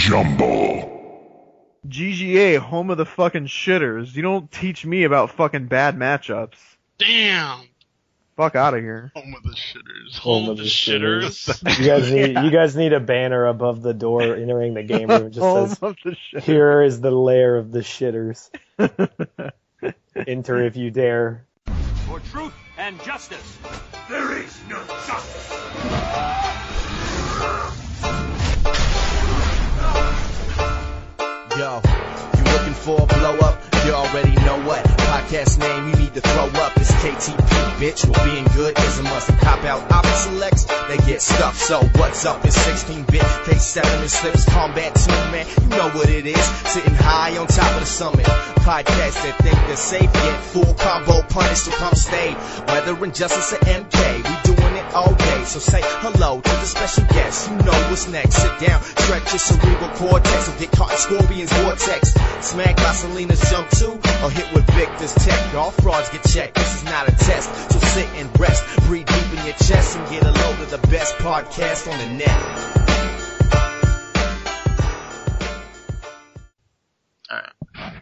Jumble. GGA, home of the fucking shitters. You don't teach me about fucking bad matchups. Damn. Fuck out of here. Home of the shitters. Home of the shitters. Yeah. You guys need a banner above the door entering the game room. It just Home says, of the shitters. "Here is the lair of the shitters. Enter if you dare." For truth and justice. There is no justice. Yo, you looking for a blow up? You already know what podcast name you need to throw up. It's KTP, bitch. Well, being good is a must. And cop out opposite selects, they get stuffed. So what's up? It's 16-bit, K7 and slips, Kombat 2, man. You know what it is. Sitting high on top of the summit. Podcast that think they're safe, yet full combo punish, so come stay. Whether injustice or MK, we doing it all day. So say hello to the special guest. You know what's next. Sit down, stretch your cerebral cortex, or get caught in Scorpion's vortex. Smack by Selena's jump to, or hit with Victor's tech. All frauds get checked. This is not a test. So sit and rest, breathe deep in your chest, and get a load of the best podcast on the net. Alright.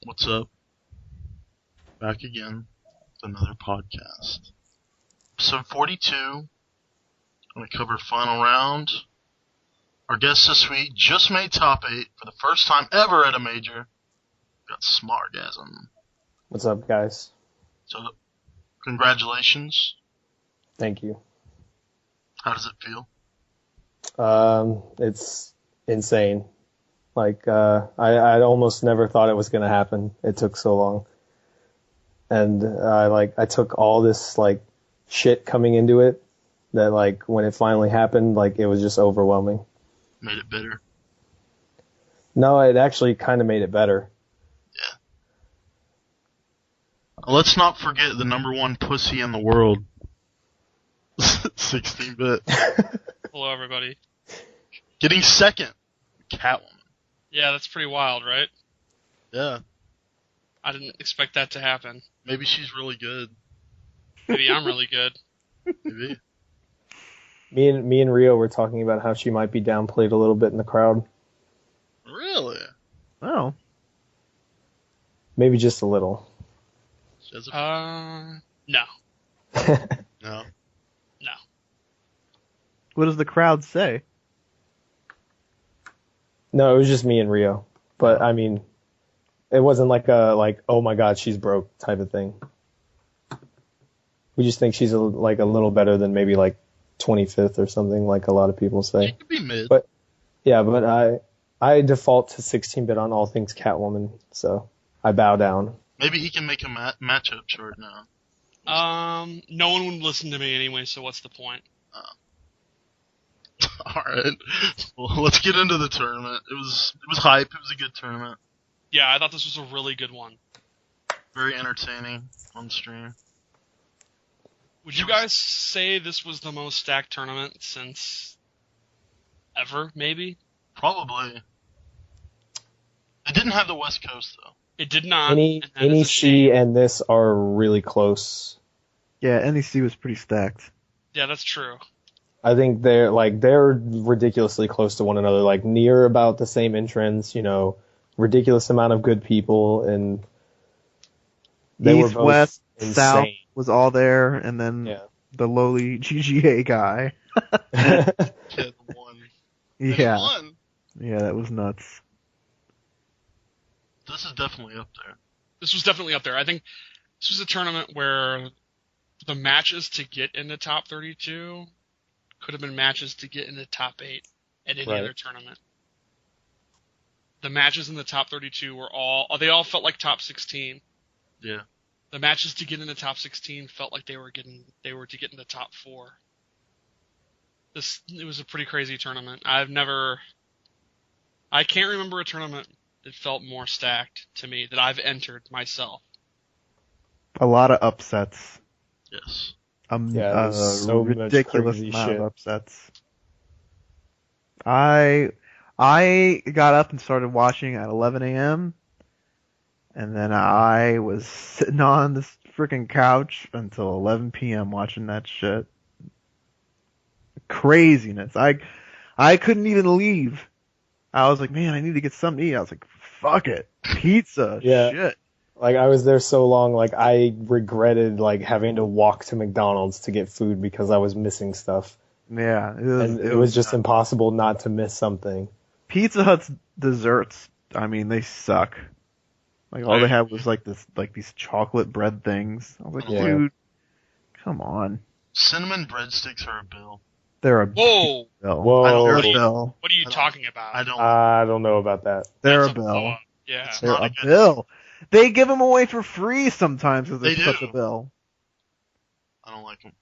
What's up? Back again with another podcast. Episode 42. I'm going to cover final round. Our guest this week just made top 8 for the first time ever at a major. Got Smartgasm. What's up, guys? So, congratulations. Thank you. How does it feel? It's insane. Like, I almost never thought it was gonna happen. It took so long. And, I took all this, shit coming into it that, when it finally happened, it was just overwhelming. Made it bitter? No, it actually kind of made it better. Yeah. Let's not forget the number one pussy in the world. 16-bit. Hello, everybody. Getting second. Catwoman. Yeah, that's pretty wild, right? Yeah. I didn't expect that to happen. Maybe she's really good. Maybe I'm really good. Maybe. Me and Rio were talking about how she might be downplayed a little bit in the crowd. Really? Oh. Maybe just a little. She has a... No. No. No. What does the crowd say? No, it was just me and Rio. But, I mean, it wasn't oh my god, she's broke type of thing. We just think she's a little better than maybe 25th or something, like a lot of people say. She could be mid. But I default to 16-bit on all things Catwoman, so I bow down. Maybe he can make a matchup chart now. No one would listen to me anyway, so what's the point? Alright. Well, let's get into the tournament. It was hype. It was a good tournament. Yeah, I thought this was a really good one. Very entertaining on stream. Would you guys say this was the most stacked tournament since ever, maybe? Probably. It didn't have the West Coast, though. It did not. NEC and this are really close. Yeah, NEC was pretty stacked. Yeah, that's true. I think they're ridiculously close to one another, near about the same entrance, ridiculous amount of good people, and they East, were both West, insane. South was all there, and then the lowly GGA guy. Kid won. Yeah. Won. Yeah, that was nuts. This is definitely up there. This was definitely up there. I think this was a tournament where the matches to get in the top 32 could have been matches to get in the top 8 at any other tournament. The matches in the top 32 they all felt like top 16. Yeah. The matches to get in the top 16 felt like they were to get in the top 4. It was a pretty crazy tournament. I can't remember a tournament that felt more stacked to me that I've entered myself. A lot of upsets. Yes. So ridiculous much amount shit. of upsets. I got up and started watching at 11 a.m. And then I was sitting on this freaking couch until 11 p.m. watching that shit. Craziness. I couldn't even leave. I was like, man, I need to get something to eat. I was like, fuck it. Pizza. Yeah. Shit. Like, I was there so long, like, I regretted, like, having to walk to McDonald's to get food because I was missing stuff. Yeah. It was just impossible not to miss something. Pizza Hut's desserts, I mean, they suck. Like, all they had was, like, these chocolate bread things. I was like, Yeah. dude, come on. Cinnamon breadsticks are a bill. They're a Whoa! bill. Whoa. They're a bill. What are you talking about? I don't. know about that. They're That's a bill. Yeah. It's They're not a a good- bill. They give them away for free sometimes because they're They such do. a bill. I don't like them.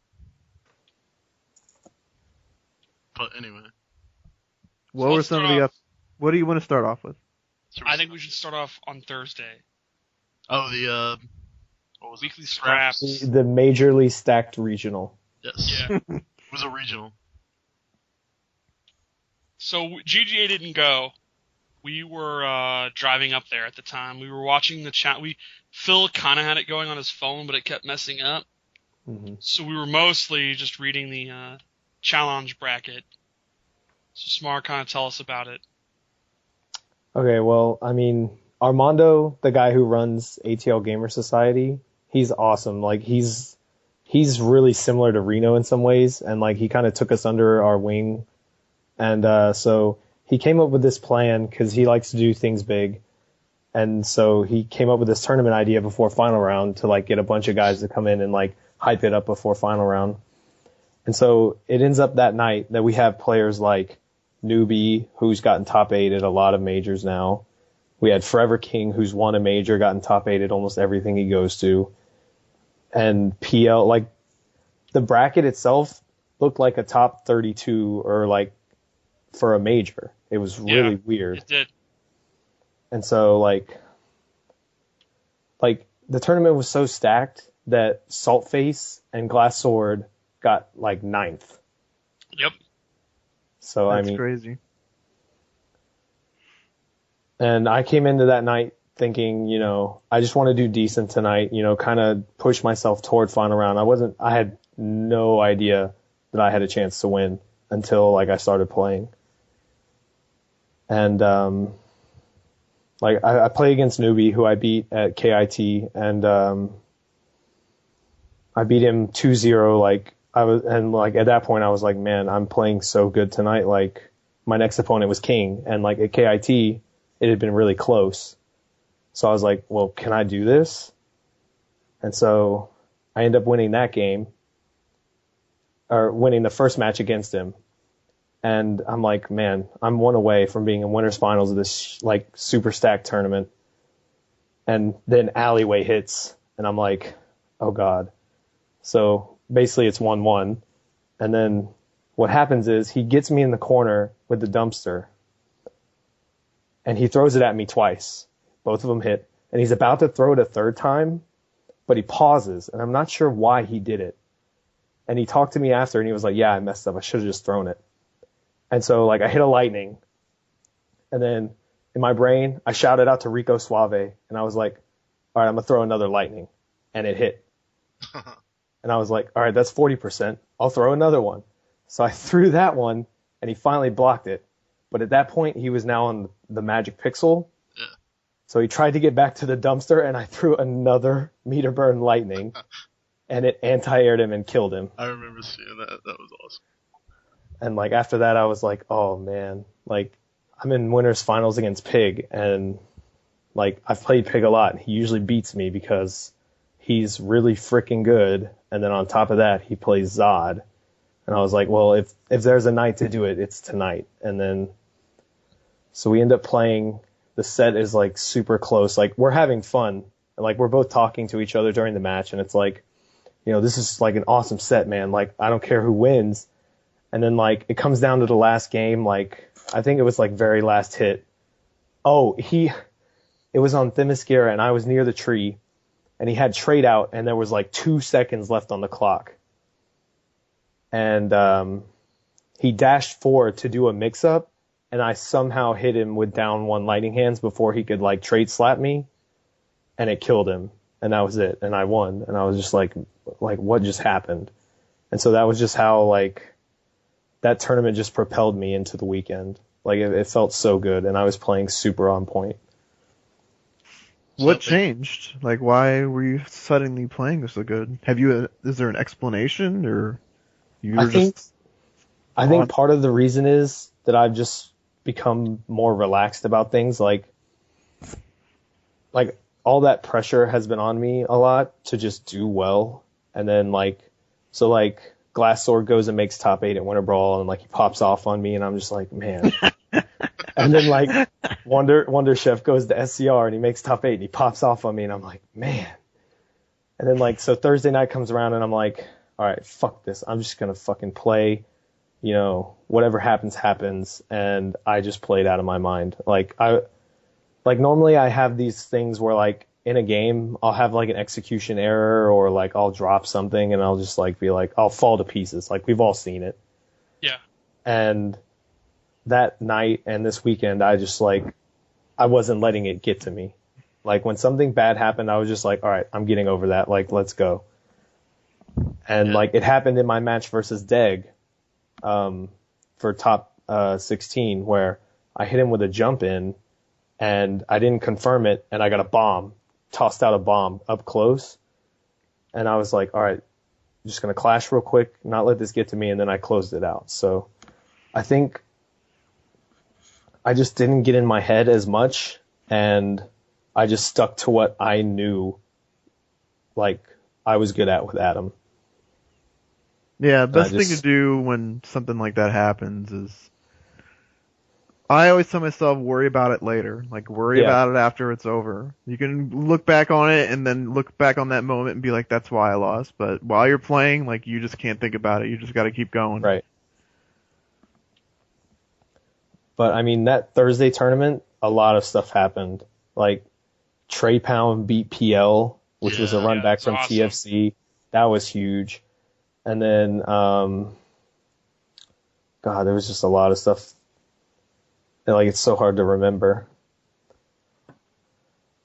But anyway, What So were let's some of start the off- What do you want to start off with? I think we should start off on Thursday. the what was Weekly it? scraps. The majorly stacked regional. Yes, Yeah. it was a regional. So GGA didn't go. We were driving up there at the time. We were watching the chat. Phil kind of had it going on his phone, but it kept messing up. Mm-hmm. So we were mostly just reading the challenge bracket. So Smar, kind of tell us about it. Okay, well, I mean, Armando, the guy who runs ATL Gamer Society, he's awesome. Like, he's really similar to Reno in some ways, and like he kind of took us under our wing. And so he came up with this plan because he likes to do things big. And so he came up with this tournament idea before final round to like get a bunch of guys to come in and like hype it up before final round. And so it ends up that night that we have players like Newbie, who's gotten top 8 at a lot of majors now. We had Forever King, who's won a major, gotten top 8 at almost everything he goes to. And PL, like, the bracket itself looked like a top 32 or like for a major. It was really weird. It did. And so like the tournament was so stacked that Saltface and Glass Sword got like 9th. Yep. So That's I mean, crazy. and I came into that night thinking, you know, I just want to do decent tonight, you know, kind of push myself toward final round. I had no idea that I had a chance to win until like I started playing. And like I play against Newbie, who I beat at KIT, and I beat him 2-0. Like at that point I was like, man, I'm playing so good tonight. Like my next opponent was King, and like at KIT it had been really close. So I was like, well, can I do this? And so I ended up winning that game, or winning the first match against him. And I'm like, man, I'm one away from being in winners finals of this like super stacked tournament. And then alleyway hits, and I'm like, oh God. So basically it's 1-1. And then what happens is he gets me in the corner with the dumpster, and he throws it at me twice. Both of them hit. And he's about to throw it a third time, but he pauses, and I'm not sure why he did it. And he talked to me after, and he was like, yeah, I messed up. I should have just thrown it. And so, like, I hit a lightning, and then in my brain, I shouted out to Rico Suave, and I was like, all right, I'm going to throw another lightning. And it hit. And I was like, all right, that's 40%. I'll throw another one. So I threw that one, and he finally blocked it. But at that point, he was now on the magic pixel. Yeah. So he tried to get back to the dumpster, and I threw another meter burn lightning, and it anti-aired him and killed him. I remember seeing that. That was awesome. And like after that, I was like, oh man, like I'm in winners finals against Pig, and like I've played Pig a lot, and he usually beats me because he's really freaking good. And then on top of that, he plays Zod. And I was like, well, if there's a night to do it, it's tonight. And then, so we end up playing. The set is like super close. Like we're having fun. Like we're both talking to each other during the match, and it's like, you know, this is like an awesome set, man. Like I don't care who wins. And then, like, it comes down to the last game, like, I think it was, like, very last hit. Oh, it was on Themyscira, and I was near the tree, and he had trade out, and there was, like, 2 seconds left on the clock. And he dashed forward to do a mix-up, and I somehow hit him with down 1 lightning hands before he could, like, trade slap me, and it killed him. And that was it, and I won. And I was just like, what just happened? And so that was just how, like, that tournament just propelled me into the weekend. Like it felt so good, and I was playing super on point. What changed? Like, why were you suddenly playing so good? Is there an explanation, or you were I think part of the reason is that I've just become more relaxed about things. Like all that pressure has been on me a lot to just do well. And then Glass Sword goes and makes top 8 at Winter Brawl, and like he pops off on me, and I'm just like, man. And then like Wonder Chef goes to SCR and he makes top 8 and he pops off on me, and I'm like, man. And then so Thursday night comes around and I'm like, all right, fuck this. I'm just gonna fucking play. You know, whatever happens, happens. And I just played out of my mind. Normally I have these things where like in a game, I'll have like an execution error, or like I'll drop something and I'll just like be like, I'll fall to pieces. Like we've all seen it. Yeah. And that night and this weekend, I just like, I wasn't letting it get to me. Like when something bad happened, I was just like, all right, I'm getting over that. Like, let's go. And like it happened in my match versus Deg. For top 16, where I hit him with a jump in and I didn't confirm it, and I got tossed out a bomb up close, and I was like, all right, I'm just gonna clash real quick, not let this get to me, and then I closed it out. So I think I just didn't get in my head as much, and I just stuck to what I knew like I was good at with Adam. Yeah, best thing to do when something like that happens is, I always tell myself, worry about it later. Like, worry about it after it's over. You can look back on it and then look back on that moment and be like, that's why I lost. But while you're playing, like, you just can't think about it. You just gotta keep going. Right. But, I mean, that Thursday tournament, a lot of stuff happened. Like, Trey Pound beat PL, which was a run back from awesome. TFC. That was huge. And then, God, there was just a lot of stuff. Like, it's so hard to remember.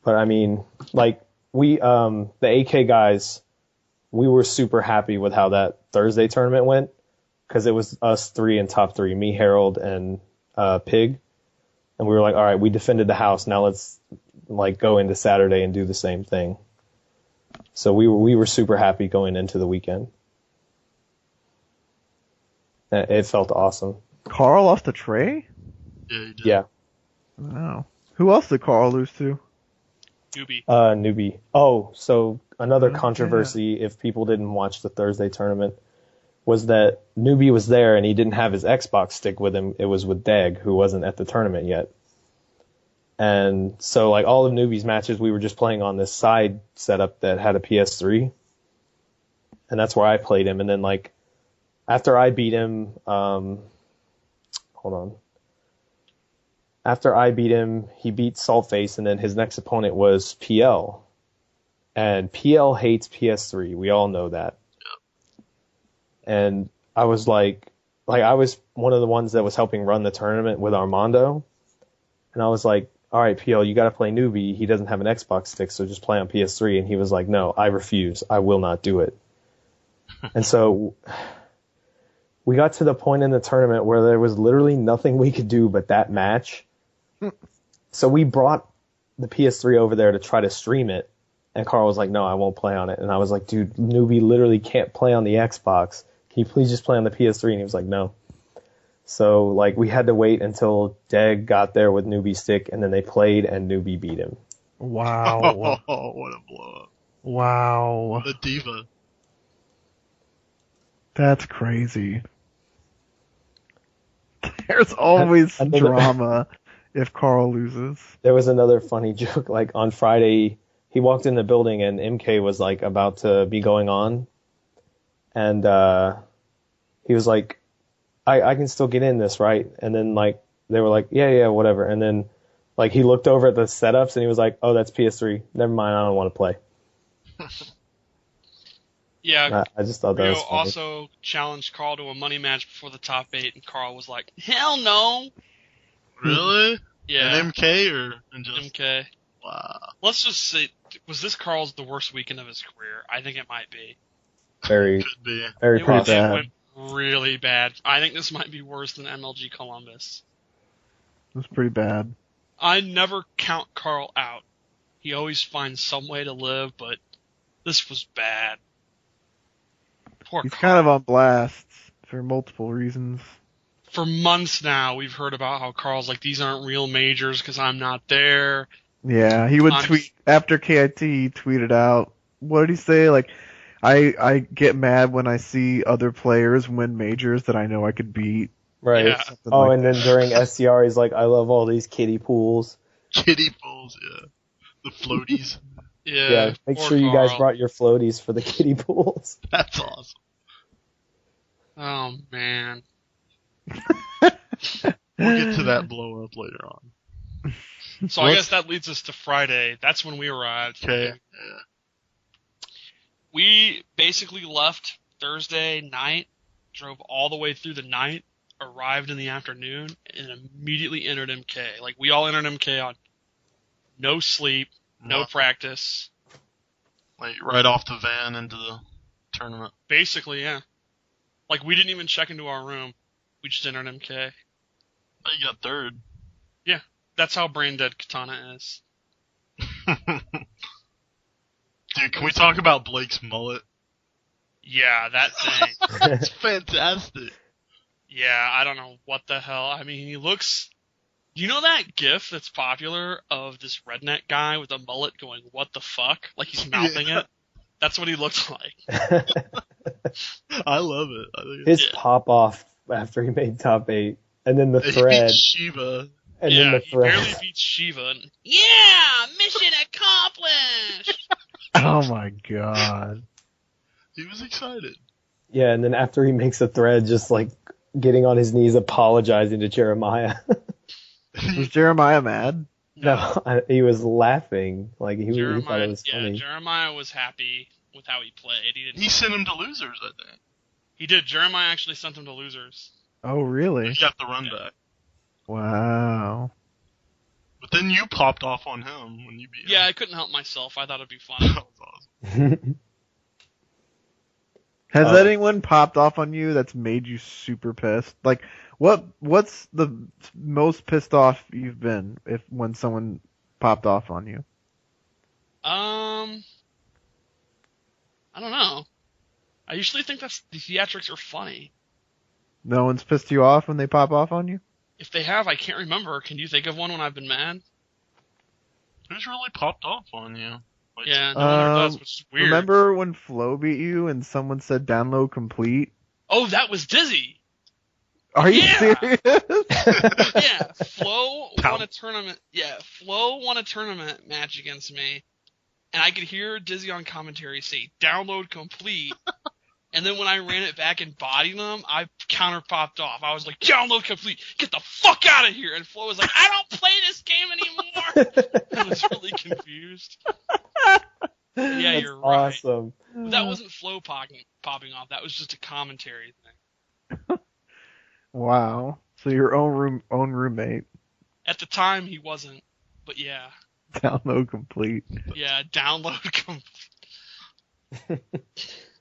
But I mean, like, the AK guys, we were super happy with how that Thursday tournament went, because it was us three in top 3, me, Harold, and Pig. And we were like, all right, we defended the house. Now let's like go into Saturday and do the same thing. So we were super happy going into the weekend. It felt awesome. Carl lost to Trey? Yeah, he did. Yeah. Wow. Who else did Carl lose to? Newbie. Oh, so another controversy, if people didn't watch the Thursday tournament, was that Newbie was there and he didn't have his Xbox stick with him. It was with Deg, who wasn't at the tournament yet. And so, like, all of Newbie's matches, we were just playing on this side setup that had a PS3. And that's where I played him. And then, like, after I beat him, After I beat him, he beat Saltface, and then his next opponent was PL. And PL hates PS3. We all know that. And I was like I was one of the ones that was helping run the tournament with Armando. And I was like, all right, PL, you got to play Newbie. He doesn't have an Xbox stick, so just play on PS3. And he was like, no, I refuse. I will not do it. And so we got to the point in the tournament where there was literally nothing we could do but that match. So we brought the PS3 over there to try to stream it. And Carl was like, no, I won't play on it. And I was like, dude, Newbie literally can't play on the Xbox. Can you please just play on the PS3? And he was like, no. So, like, we had to wait until Deg got there with Newbie stick, and then they played, and Newbie beat him. Wow. Oh, what a blow up. Wow. The diva. That's crazy. There's always drama if Carl loses. There was another funny joke. Like, on Friday, he walked in the building, and MK was, like, about to be going on. And he was like, I can still get in this, right? And then, like, they were like, yeah, whatever. And then, like, he looked over at the setups, and he was like, oh, that's PS3. Never mind, I don't want to play. Yeah, I just thought that was funny. also challenged Carl to a money match before the top 8, and Carl was like, hell no! Really? Yeah. An MK or just... MK. Wow. Let's just say, was this Carl's the worst weekend of his career? I think it might be. Very, Could be. very It possible. bad. really bad. I think this might be worse than MLG Columbus. It was pretty bad. I never count Carl out. He always finds some way to live, but this was bad. Poor He's Carl. kind of on blast for multiple reasons. For months now, we've heard about how Carl's like, these aren't real majors because I'm not there. Yeah, he would tweet after KIT. He tweeted out, what did he say? Like, I get mad when I see other players win majors that I know I could beat. Right. Yeah. Oh, and then during SCR, he's like, I love all these kiddie pools. Kiddie pools, yeah. The floaties. Yeah, Make poor sure you guys Carl. brought your floaties for the kiddie pools. That's awesome. Oh, man. We'll get to that blow up later on. So I guess that leads us to Friday. That's when we arrived. Okay. Yeah. We basically left Thursday night, drove all the way through the night, arrived in the afternoon, and immediately entered MK. Like, we all entered MK on no sleep, no Nothing. practice. Like, right off the van into the tournament. Basically, yeah. Like, we didn't even check into our room. We just entered MK. But you got third. Yeah, that's how brain dead Katana is. Dude, can we talk about Blake's mullet? Yeah, that thing. It's fantastic. Yeah, I don't know what the hell. I mean, he looks... You know that gif that's popular of this redneck guy with a mullet going, what the fuck? Like he's mouthing it? That's what he looks like. I love it. I think His pop off after he made top 8. And then the he thread. beat Shiva. And yeah, then the he thread. barely beats Shiva. And, yeah, mission accomplished! Oh my god. He was excited. Yeah, and then after he makes a thread, just like getting on his knees apologizing to Jeremiah. Was Jeremiah mad? No, he was laughing. Like he thought it was funny. Jeremiah was happy with how he played. He sent him to losers, I think. He did. Jeremiah actually sent him to losers. Oh, really? He got the run back. Wow. But then you popped off on him when you beat him. Yeah, I couldn't help myself. I thought it'd be funny. That was awesome. Has anyone popped off on you that's made you super pissed? Like, what's the most pissed off you've been when someone popped off on you? I don't know. I usually think the theatrics are funny. No one's pissed you off when they pop off on you? If they have, I can't remember. Can you think of one when I've been mad? Who's really popped off on you? Like, Yeah, no one ever does, which is weird. Remember when Flo beat you and someone said download complete? Oh, that was Dizzy. Are you Yeah. serious? Yeah, Flo won a tournament. Yeah, Flo won a tournament match against me, and I could hear Dizzy on commentary say "download complete," and then when I ran it back and bodied him, I counter popped off. I was like, "Download complete, get the fuck out of here!" And Flo was like, "I don't play this game anymore." I was really confused. Yeah, That's you're right. awesome. But that wasn't Flo popping off. That was just a commentary thing. Wow. So your own roommate. At the time, he wasn't, but yeah. Download complete. Yeah, download complete.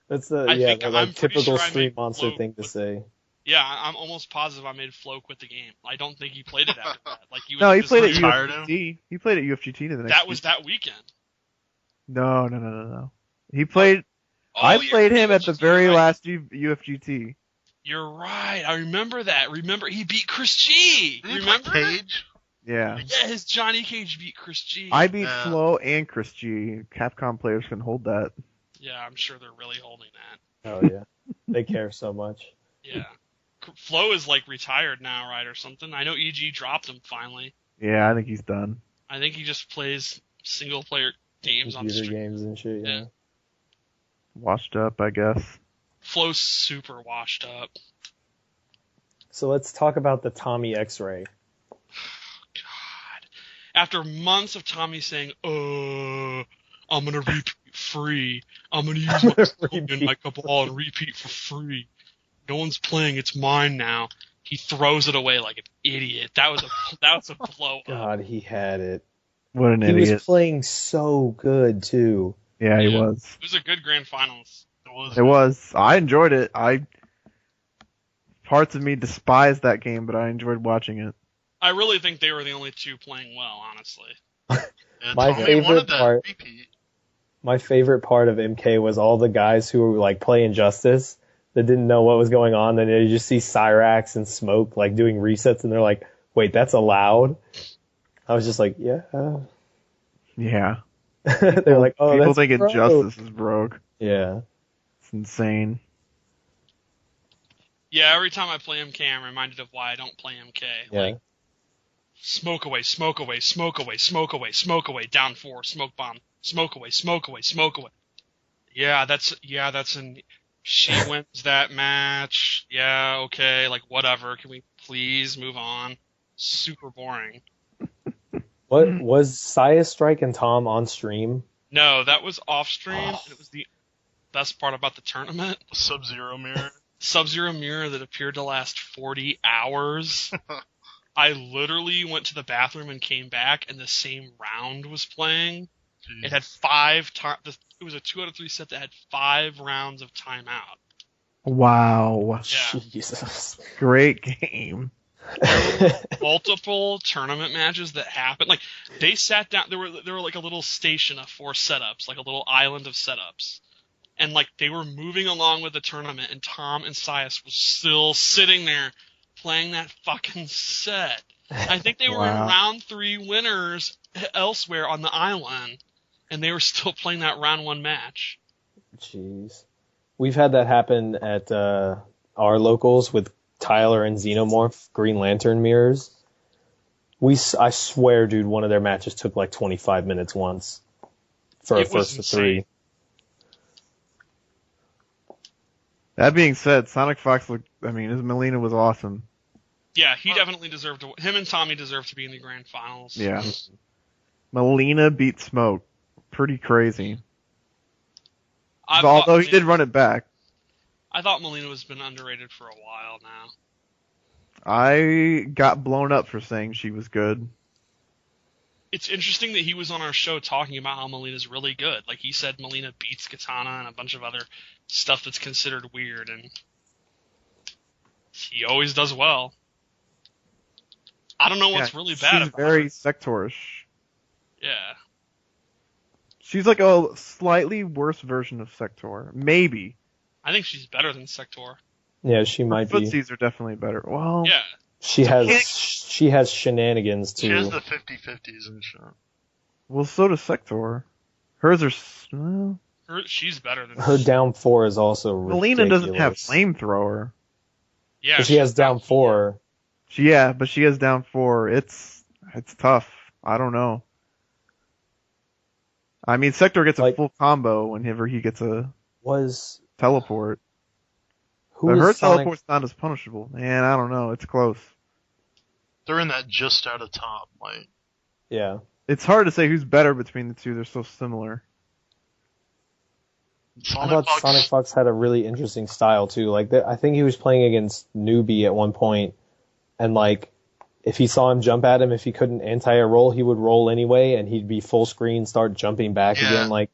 That's I'm pretty typical sure I Stream made Monster Flo thing to with- say. Yeah, I'm almost positive I made Flo quit the game. I don't think he played it after that. Like he was No, he just played at retired UFGT. He played at UFGT the next That was week. that weekend. No. He played... Oh, I you're played him at the UFGT, very right. last UFGT. You're right. I remember that. Remember, he beat Chris G. Did he Remember? play Cage? Yeah. Yeah, his Johnny Cage beat Chris G. I beat Yeah. Flo and Chris G. Capcom players can hold that. Yeah, I'm sure they're really holding that. Oh yeah, they care so much. Yeah. Flo is like retired now, right, or something. I know EG dropped him finally. Yeah, I think he's done. I think he just plays single player games on Computer stream. games and shit. Yeah. Yeah. Washed up, I guess. Flo's super washed up. So let's talk about the Tommy X-ray. God. After months of Tommy saying, I'm gonna repeat free. I'm gonna use my skill in my ball and repeat for free. No one's playing, it's mine now. He throws it away like an idiot. That was a blow up. God, he had it. What an He idiot. was playing so good too. Yeah, he Yeah. was. It was a good grand finals. It was. It was. I enjoyed it. I parts of me despise that game, but I enjoyed watching it. I really think they were the only two playing well, honestly. Yeah, My Tommy favorite wanted that part- repeat. My favorite part of MK was all the guys who were like playing Justice that didn't know what was going on. Then you just see Cyrax and Smoke like doing resets, and they're like, "Wait, that's allowed?" I was just like, "Yeah." Yeah. They're like, "Oh, People that's think broke." Injustice is broke. Yeah. It's insane. Yeah, every time I play MK, I'm reminded of why I don't play MK. Yeah. Like, smoke away, smoke away, smoke away, smoke away, smoke away, down 4, smoke bomb, smoke away, smoke away, smoke away. Yeah, that's she wins that match. Yeah, okay, like whatever. Can we please move on? Super boring. What was Saya Strike and Tom on stream? No, that was off stream. And it was the best part about the tournament. Sub-Zero mirror. Sub-Zero mirror that appeared to last 40 hours. I literally went to the bathroom and came back, and the same round was playing. Jeez. It had 5 It was a 2 out of 3 set that had 5 rounds of timeout. Wow. Yeah. Jesus. Great game. Multiple tournament matches that happened. Like, they sat down. There were like a little station of 4 setups, like a little island of setups. And like they were moving along with the tournament, and Tom and Sias was still sitting there playing that fucking set. I think they were in Wow. round 3 winners elsewhere on the island, and they were still playing that round 1 match. Jeez. We've had that happen at our locals with Tyler and Xenomorph Green Lantern mirrors. I swear, dude, one of their matches took like 25 minutes once for a It was first to 3. insane. That being said, Sonic Fox his Melina was awesome. Yeah, he definitely deserved to. Him and Tommy deserved to be in the grand finals. Yeah. Melina beat Smoke. Pretty crazy. Although he did run it back. I thought Molina has been underrated for a while now. I got blown up for saying she was good. It's interesting that he was on our show talking about how Molina's really good. Like, he said Molina beats Katana and a bunch of other stuff that's considered weird, and he always does well. I don't know what's really bad She's about very her. sectorish. Yeah. She's like a slightly worse version of Sector. Maybe. I think she's better than Sector. Yeah, she might be. Footsies are definitely better. Well, Yeah. She has shenanigans too. She has the 50-50s and shit. well, so does Sector. Hers are. Well, She's better than Her down 4 is also ridiculous. Melina doesn't have flamethrower. Yeah, But she has down 4. But she has down 4. It's tough. I don't know. I mean, Sector gets a full combo whenever he gets a teleport. But her teleport's not as punishable. Man, I don't know. It's close. They're in that just out of top, like. Yeah. It's hard to say who's better between the two. They're so similar. I thought Sonic Fox had a really interesting style too. Like, I think he was playing against Newbie at one point, and like, if he saw him jump at him, if he couldn't anti a roll, he would roll anyway, and he'd be full screen, start jumping back again. Like,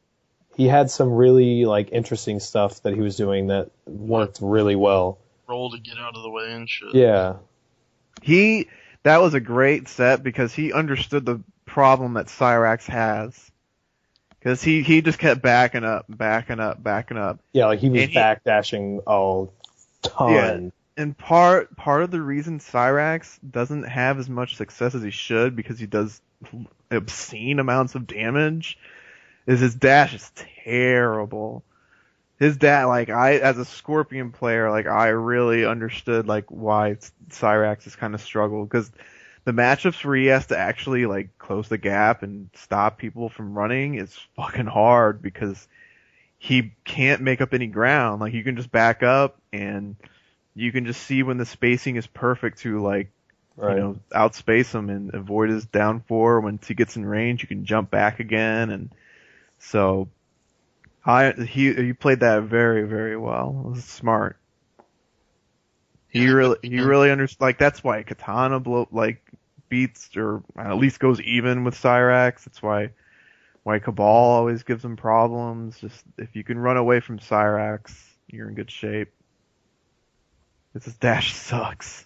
he had some really like interesting stuff that he was doing that worked really well. Roll to get out of the way and shit. Yeah. That was a great set because he understood the problem that Cyrax has. Because he just kept backing up. Yeah, like he was backdashing a ton. Yeah. And part of the reason Cyrax doesn't have as much success as he should, because he does obscene amounts of damage, is his dash is terrible. His dash, as a Scorpion player, I really understood, why Cyrax has kind of struggled, because the matchups where he has to actually, close the gap and stop people from running is fucking hard, because he can't make up any ground. You can just back up, and you can just see when the spacing is perfect to, outspace him and avoid his down 4. Once he gets in range, you can jump back again, and so he played that very, very well. It was smart. He really understood. That's why Katana beats, or at least goes even with Cyrax. That's why Cabal always gives him problems. Just if you can run away from Cyrax, you're in good shape. His dash sucks.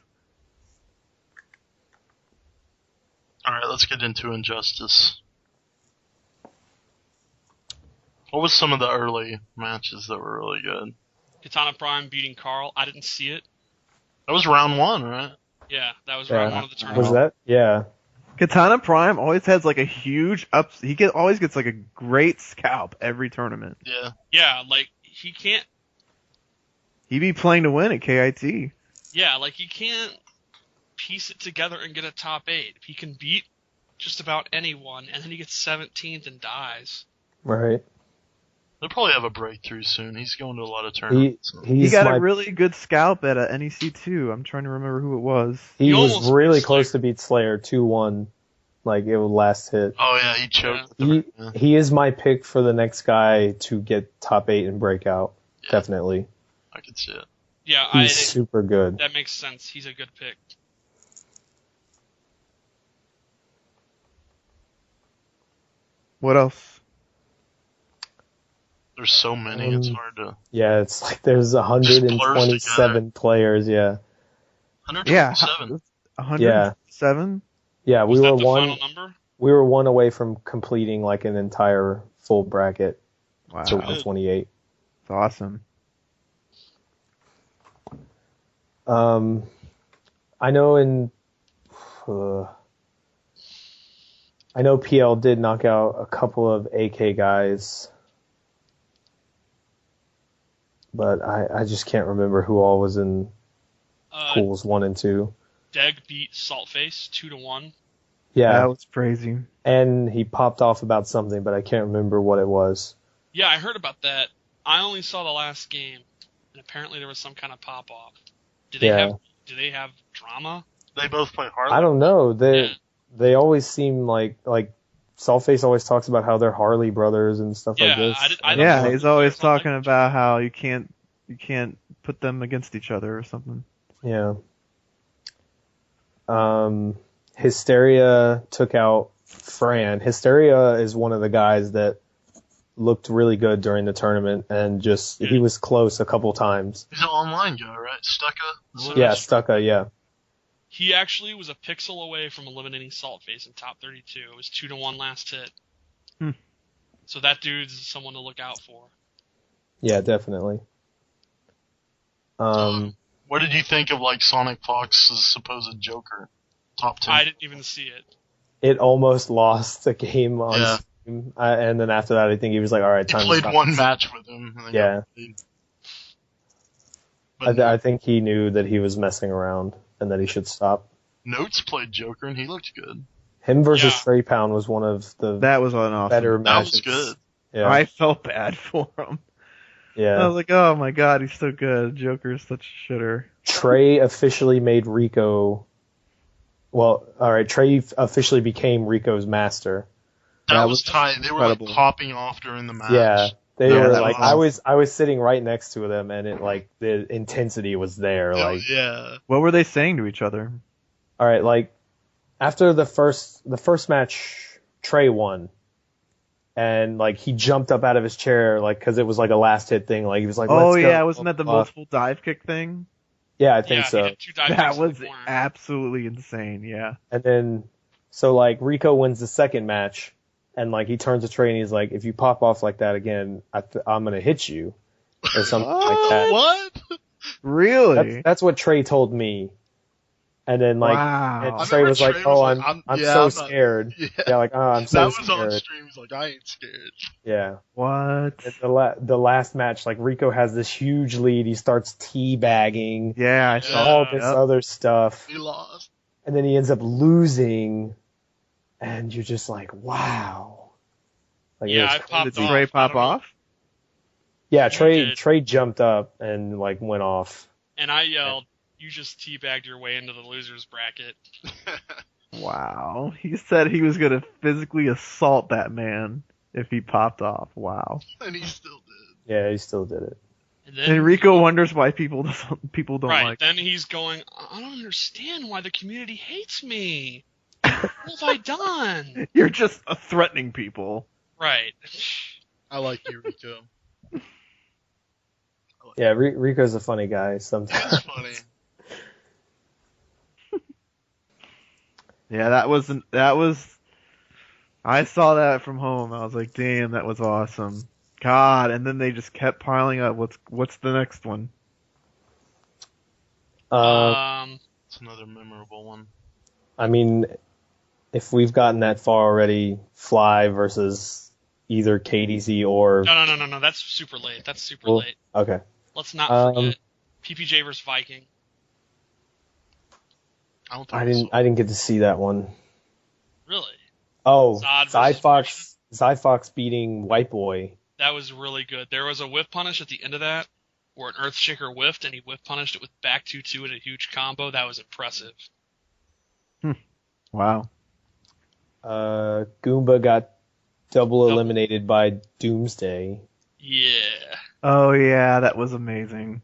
Alright, let's get into Injustice. What was some of the early matches that were really good? Katana Prime beating Carl. I didn't see it. That was round 1, right? Yeah, that was round 1 of the tournament. Was that? Yeah. Katana Prime always has like a huge ups. Always gets like a great scalp every tournament. Yeah. Yeah, like he can't. He be playing to win at KIT. Yeah, like he can't piece it together and get a top 8. He can beat just about anyone, and then he gets 17th and dies. Right. They'll probably have a breakthrough soon. He's going to a lot of tournaments. He got a really good scalp at a NEC too. I'm trying to remember who it was. He was really close to beat Slayer 2-1. Like, it was last hit. Oh, yeah, he choked. He is my pick for the next guy to get top 8 and break out. Yeah. Definitely. I could see it. Yeah, He's super good. That makes sense. He's a good pick. What else? There's so many, it's hard to... Yeah, it's like there's 127 players, yeah. 127? 107? Yeah, we were one. We were one away from completing like an entire full bracket. Wow. To 128. It's awesome. I know I know PL did knock out a couple of AK guys, but I just can't remember who all was in pools 1 and 2. Deg beat Saltface 2-1. Yeah, that was crazy. And he popped off about something, but I can't remember what it was. Yeah, I heard about that. I only saw the last game, and apparently there was some kind of pop off. Do they have drama? They both play Harley. I don't know. They always seem like Saltface always talks about how they're Harley brothers and stuff like this. He's always talking about how you can't put them against each other or something. Yeah. Hysteria took out Fran. Hysteria is one of the guys that looked really good during the tournament, and he was close a couple times. He's an online guy, right? Stucca? Yeah, Stucca, yeah. He actually was a pixel away from eliminating Saltface in top 32. It was 2-1 last hit. So that dude's someone to look out for. Yeah, definitely. What did you think of Sonic Fox's supposed Joker? Top 10. I didn't even see it. It almost lost the game on Steam. And then after that, I think he was like, all right, time to played stop. One match with him. Yeah. I think he knew that he was messing around and that he should stop. Notes played Joker, and he looked good. Him versus Trey Pound was one of the better matches. That was good. Yeah. I felt bad for him. Yeah. I was like, oh my god, he's so good. Joker's such a shitter. Trey officially made Rico... Well, alright, Trey officially became Rico's master. That was tight. They were popping off during the match. Yeah. They were like, I was sitting right next to them, and it the intensity was there. Yeah. What were they saying to each other? All right, after the first match, Trey won, and he jumped up out of his chair because it was a last hit thing. He was like, "Oh Let's go. Wasn't that the multiple dive kick thing?" Yeah, I think so. That was absolutely insane. Yeah. And then Rico wins the second match. And he turns to Trey and he's like, if you pop off like that again, I'm gonna hit you, or something like that. What? Really? That's what Trey told me. And then wow. and Trey was like, "Oh, I'm so scared." Yeah, I'm so scared. That was on stream. He's like, "I ain't scared." Yeah. What? The last match, Rico has this huge lead. He starts teabagging. Yeah, I saw all this other stuff. He lost. And then he ends up losing. And you're just like, wow. I popped off. Did Trey pop off? Yeah, Trey jumped up and went off. And I yelled, "You just teabagged your way into the losers bracket." Wow. He said he was gonna physically assault that man if he popped off. Wow. And he still did. Yeah, he still did it. And Rico wonders why people don't like. Right. Then he's going, "I don't understand why the community hates me. What have I done?" You're just threatening people. Right. I like you, Rico. Yeah, Rico's a funny guy sometimes. He's funny. Yeah, that was. I saw that from home. I was like, damn, that was awesome. God, and then they just kept piling up. What's the next one? It's another memorable one. I mean, if we've gotten that far already, Fly versus either KDZ or... No. That's super late. That's super late. Okay. Let's not forget PPJ versus Viking. I didn't get to see that one. Really? Oh, Zod versus Zyfox beating White Boy. That was really good. There was a whiff punish at the end of that, where an Earthshaker whiffed, and he whiff punished it with back 2-2 in a huge combo. That was impressive. Wow. Goomba got double eliminated by Doomsday. Yeah. Oh yeah, that was amazing.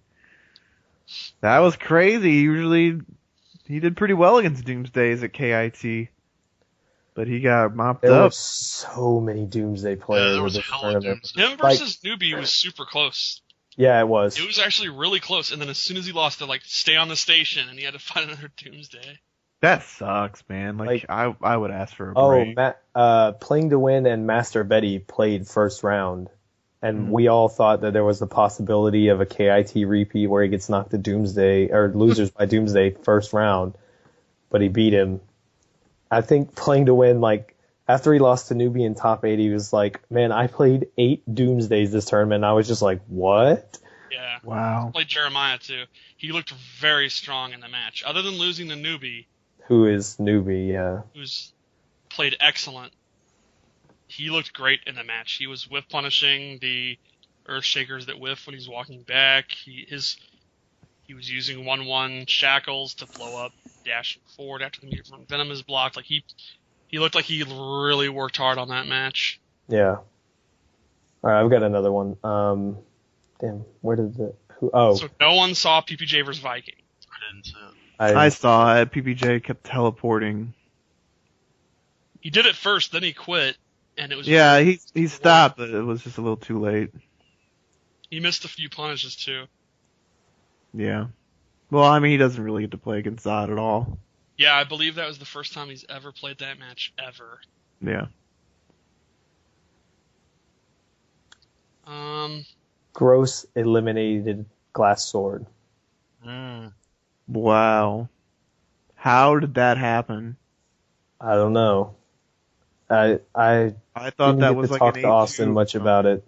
That was crazy. Usually, he did pretty well against Doomsdays at KIT, but he got mopped There were up. so many Doomsday players. Yeah, there was in this hella tournament. Doomsday. Him versus Newbie was super close. Yeah, it was. It was actually really close, and then as soon as he lost, they're like, stay on the station, and he had to fight another Doomsday. That sucks, man. Like I would ask for a Oh, break. Playing to Win and Master Betty played first round, and we all thought that there was the possibility of a KIT repeat where he gets knocked to Doomsday or losers by Doomsday first round, but he beat him. I think Playing to Win, like after he lost to Newbie in top 8, he was like, "Man, I played 8 Doomsdays this tournament." And I was just like, "What?" Yeah. Wow. Played Jeremiah too. He looked very strong in the match. Other than losing to Newbie, Who is Newbie? Yeah. who's played excellent, he looked great in the match. He was whiff punishing the Earthshakers that whiff when he's walking back. He was using 1-1 shackles to blow up, dashing forward after the Venom is blocked. Like he looked like he really worked hard on that match. Yeah. All right, I've got another one. Damn, where did the who? Oh, So no one saw PPJ versus Viking. I didn't see it. I saw it. PPJ kept teleporting. He did it first, then he quit, and it was Yeah, he stopped, but it was just a little too late. He missed a few punishes too. Yeah. Well, I mean, he doesn't really get to play against Zod at all. Yeah, I believe that was the first time he's ever played that match ever. Yeah. Gross eliminated Glass Sword. Wow. How did that happen? I don't know. I I thought didn't that get was to like talk an to 8-2. Austin much about it.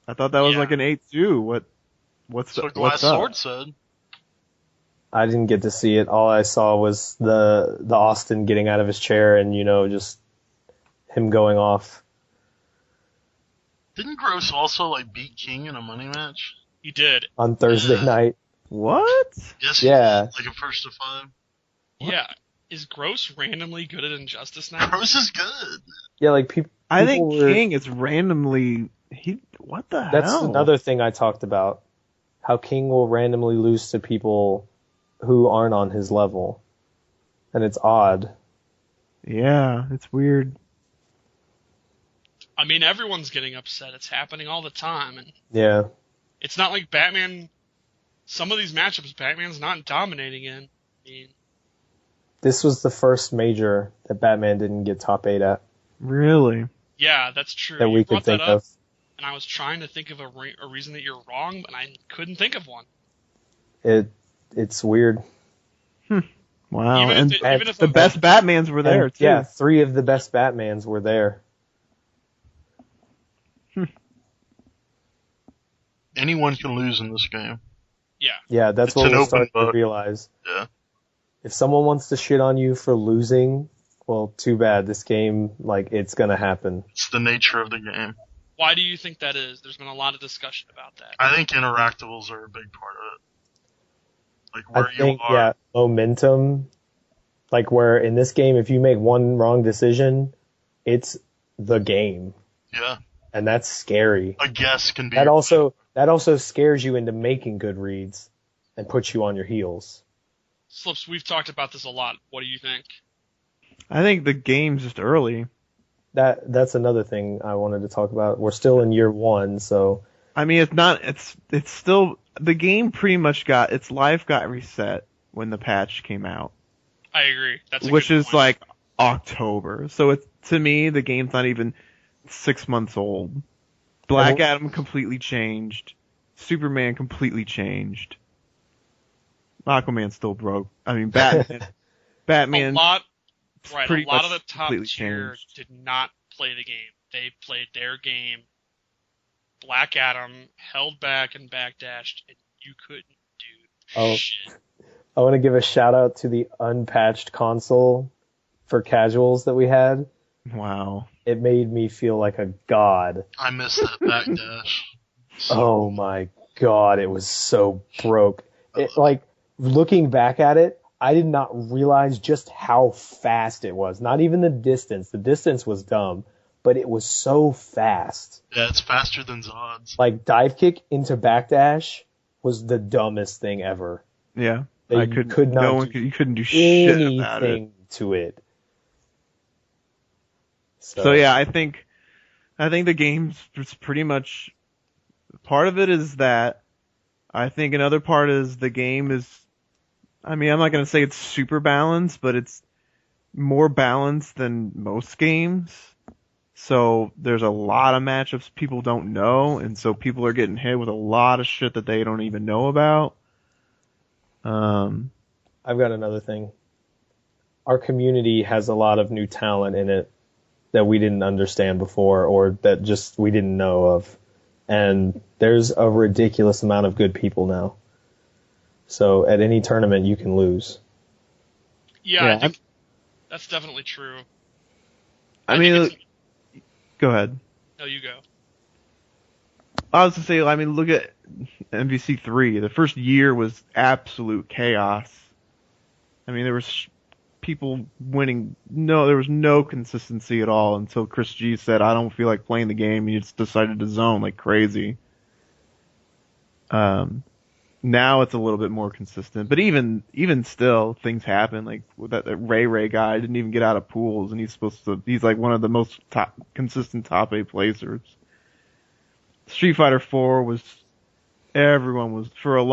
I thought that was Yeah. like an 8-2. What's That's what what's Glass up? Sword said. I didn't get to see it. All I saw was the Austin getting out of his chair and just him going off. Didn't Gross also like beat King in a money match? He did. On Thursday night. What? Yes. Yeah. Like a first to 5. Yeah. Is Gross randomly good at Injustice now? Gross is good. Yeah, like people. I think were, King is randomly. What the That's hell? another thing I talked about. How King will randomly lose to people who aren't on his level, and it's odd. Yeah, it's weird. I mean, everyone's getting upset. It's happening all the time, and Yeah. it's not like Batman. Some of these matchups, Batman's not dominating in. I mean, This was the first major that Batman didn't get top 8 at Really? yeah, that's true. that You we brought could think that up, of. and I was trying to think of a reason that you're wrong, but I couldn't think of one. It's weird. Wow. Even And if the best Batmans were there, And, too. yeah, 3 of the best Batmans were there. Anyone can lose in this game. Yeah. Yeah, that's It's what an we're open starting to book. realize. Yeah. If someone wants to shit on you for losing, well, too bad. This game, it's gonna happen. It's the nature of the game. Why do you think that is? There's been a lot of discussion about that. I think interactables are a big part of it. Like I where think, you are. momentum. Like where in this game, if you make one wrong decision, it's the game, Yeah. and that's scary. A guess can be. That also scares you into making good reads and puts you on your heels. Slips, we've talked about this a lot. What do you think? I think the game's just early. That's another thing I wanted to talk about. We're still in year 1, so I mean, it's still, the game pretty much its life got reset when the patch came out. I agree. That's a which good is point. like October. So it's, to me, the game's not even 6 months old. Black Adam completely changed. Superman completely changed. Aquaman still broke. I mean, Batman. A lot pretty of much the top completely tier changed. did not play the game. They played their game. Black Adam held back and backdashed, and you couldn't do shit. I want to give a shout out to the unpatched console for casuals that we had. Wow. It made me feel like a god. I missed that backdash. Oh my god, it was so broke. It, like, looking back at it, I did not realize just how fast it was. Not even the distance. The distance was dumb, but it was so fast. Yeah, it's faster than Zod's. Like, dive kick into backdash was the dumbest thing ever. Yeah. You You couldn't do shit about it. anything to it. So yeah, I think the game's pretty much, part of it is that. I think another part is the game is, I mean, I'm not going to say it's super balanced, but it's more balanced than most games. So there's a lot of matchups people don't know, and so people are getting hit with a lot of shit that they don't even know about. I've got another thing. Our community has a lot of new talent in it that we didn't understand before, or that just we didn't know of. And there's a ridiculous amount of good people now. So at any tournament, you can lose. Yeah, I think that's definitely true. I mean, go ahead. No, you go. I was to say, I mean, look at MVC3. The first year was absolute chaos. I mean, there was people winning. No, there was no consistency at all until Chris G said, "I don't feel like playing the game." He just decided to zone like crazy. Now it's a little bit more consistent, but even still, things happen. Like that Ray guy didn't even get out of pools, and he's like one of the most consistent top 8 placers. Street Fighter 4 everyone was for at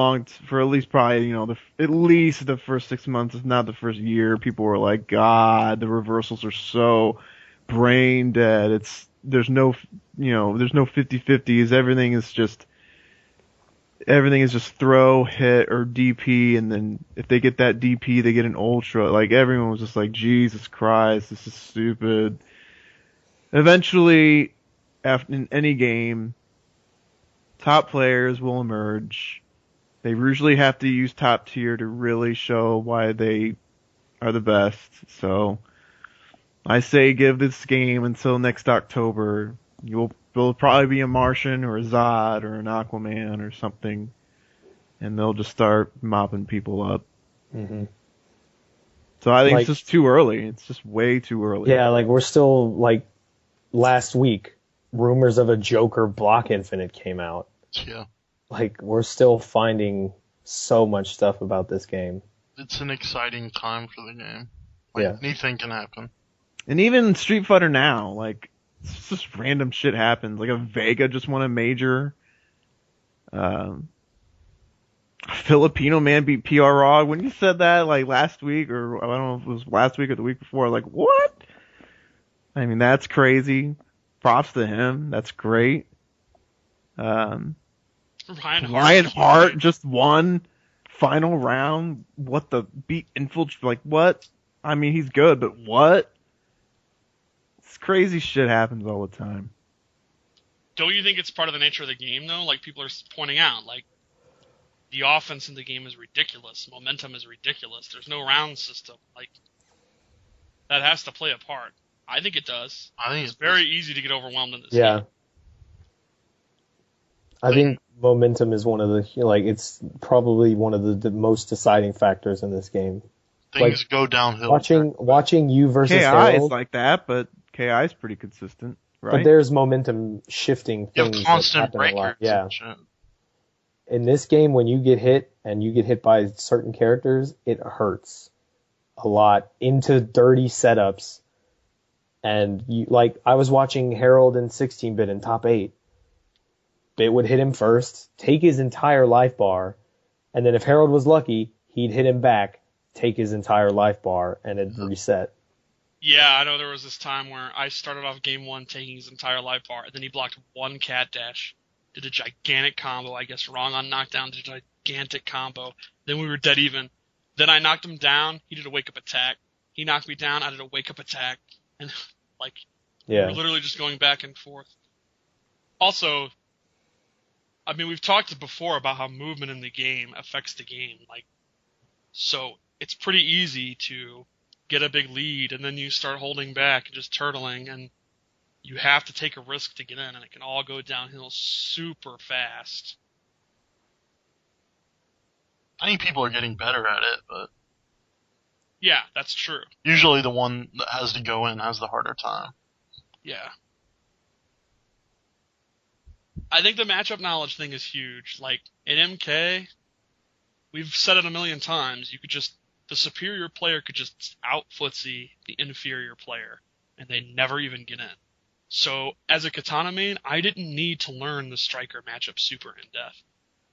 least probably, at least the first 6 months, if not the first year, people were like, God, the reversals are so brain dead. There's no 50-50s. Everything is just throw, hit, or DP, and then if they get that DP, they get an ultra. Like, everyone was just like, Jesus Christ, this is stupid. Eventually, in any game, top players will emerge. They usually have to use top tier to really show why they are the best. So, I say give this game until next October. There'll probably be a Martian or a Zod or an Aquaman or something, and they'll just start mopping people up. Mm-hmm. So I think it's just too early. It's just way too early. Yeah, like we're still, like, last week, rumors of a Joker Block Infinite came out. Yeah. Like, we're still finding so much stuff about this game. It's an exciting time for the game. Like, anything can happen. And even Street Fighter now, like, it's just random shit happens. Like a Vega just won a major. A Filipino man beat PR Rog. When you said that, like, last week, or I don't know if it was last week or the week before, like, what? I mean, that's crazy. Props to him. That's great. Ryan Hart just won final round. What the beat infiltrate? Like, what? I mean, he's good, but what? Crazy shit happens all the time. Don't you think it's part of the nature of the game, though? Like, people are pointing out, like, the offense in the game is ridiculous. Momentum is ridiculous. There's no round system. Like, that has to play a part. I think it does. I think it's very easy to get overwhelmed in this game. I Like, think momentum is one of the, it's probably one of the most deciding factors in this game. Things go downhill. Watching you versus KI Harold, is like that, but KI is pretty consistent, right? But there's momentum shifting you things have constant that happen a lot. breakers. Yeah. And shit. In this game, when you get hit and you get hit by certain characters, it hurts a lot into dirty setups. And I was watching Harold in 16-bit in top 8. Bit would hit him first, take his entire life bar, and then if Harold was lucky, he'd hit him back, take his entire life bar and it'd reset. Yeah, I know there was this time where I started off game 1 taking his entire life bar, and then he blocked one cat dash, did a gigantic combo, I guess wrong on knockdown, did a gigantic combo. Then we were dead even. Then I knocked him down, he did a wake-up attack. He knocked me down, I did a wake-up attack. And, like, we were literally just going back and forth. Also, I mean, we've talked before about how movement in the game affects the game. Like, so it's pretty easy to get a big lead, and then you start holding back and just turtling, and you have to take a risk to get in, and it can all go downhill super fast. I think people are getting better at it, but Yeah, that's true. usually the one that has to go in has the harder time. Yeah. I think the matchup knowledge thing is huge. Like, in MK, we've said it a million times, the superior player could just out-footsie the inferior player, and they never even get in. So, as a katana main, I didn't need to learn the striker matchup super in depth.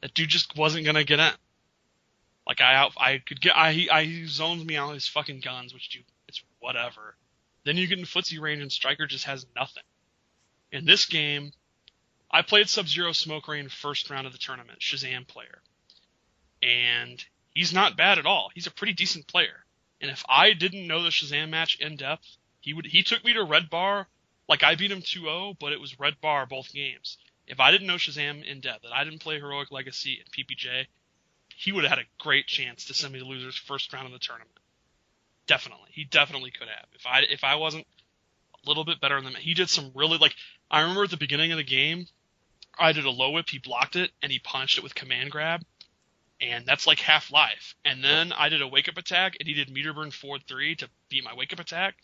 That dude just wasn't gonna get in. Like, he zones me out his fucking guns, it's whatever. Then you get in footsie range and striker just has nothing. In this game, I played Sub-Zero Smoke Rain first round of the tournament, Shazam player. And he's not bad at all. He's a pretty decent player. And if I didn't know the Shazam match in depth, he took me to red bar. Like, I beat him 2-0, but it was red bar both games. If I didn't know Shazam in depth, that I didn't play Heroic Legacy and PPJ, he would have had a great chance to send me to losers first round of the tournament. Definitely. He definitely could have. If I wasn't a little bit better than him, he did some really, like, I remember at the beginning of the game, I did a low whip, he blocked it, and he punished it with command grab. And that's like half life. And then I did a wake-up attack, and he did meter burn forward 3 to beat my wake-up attack.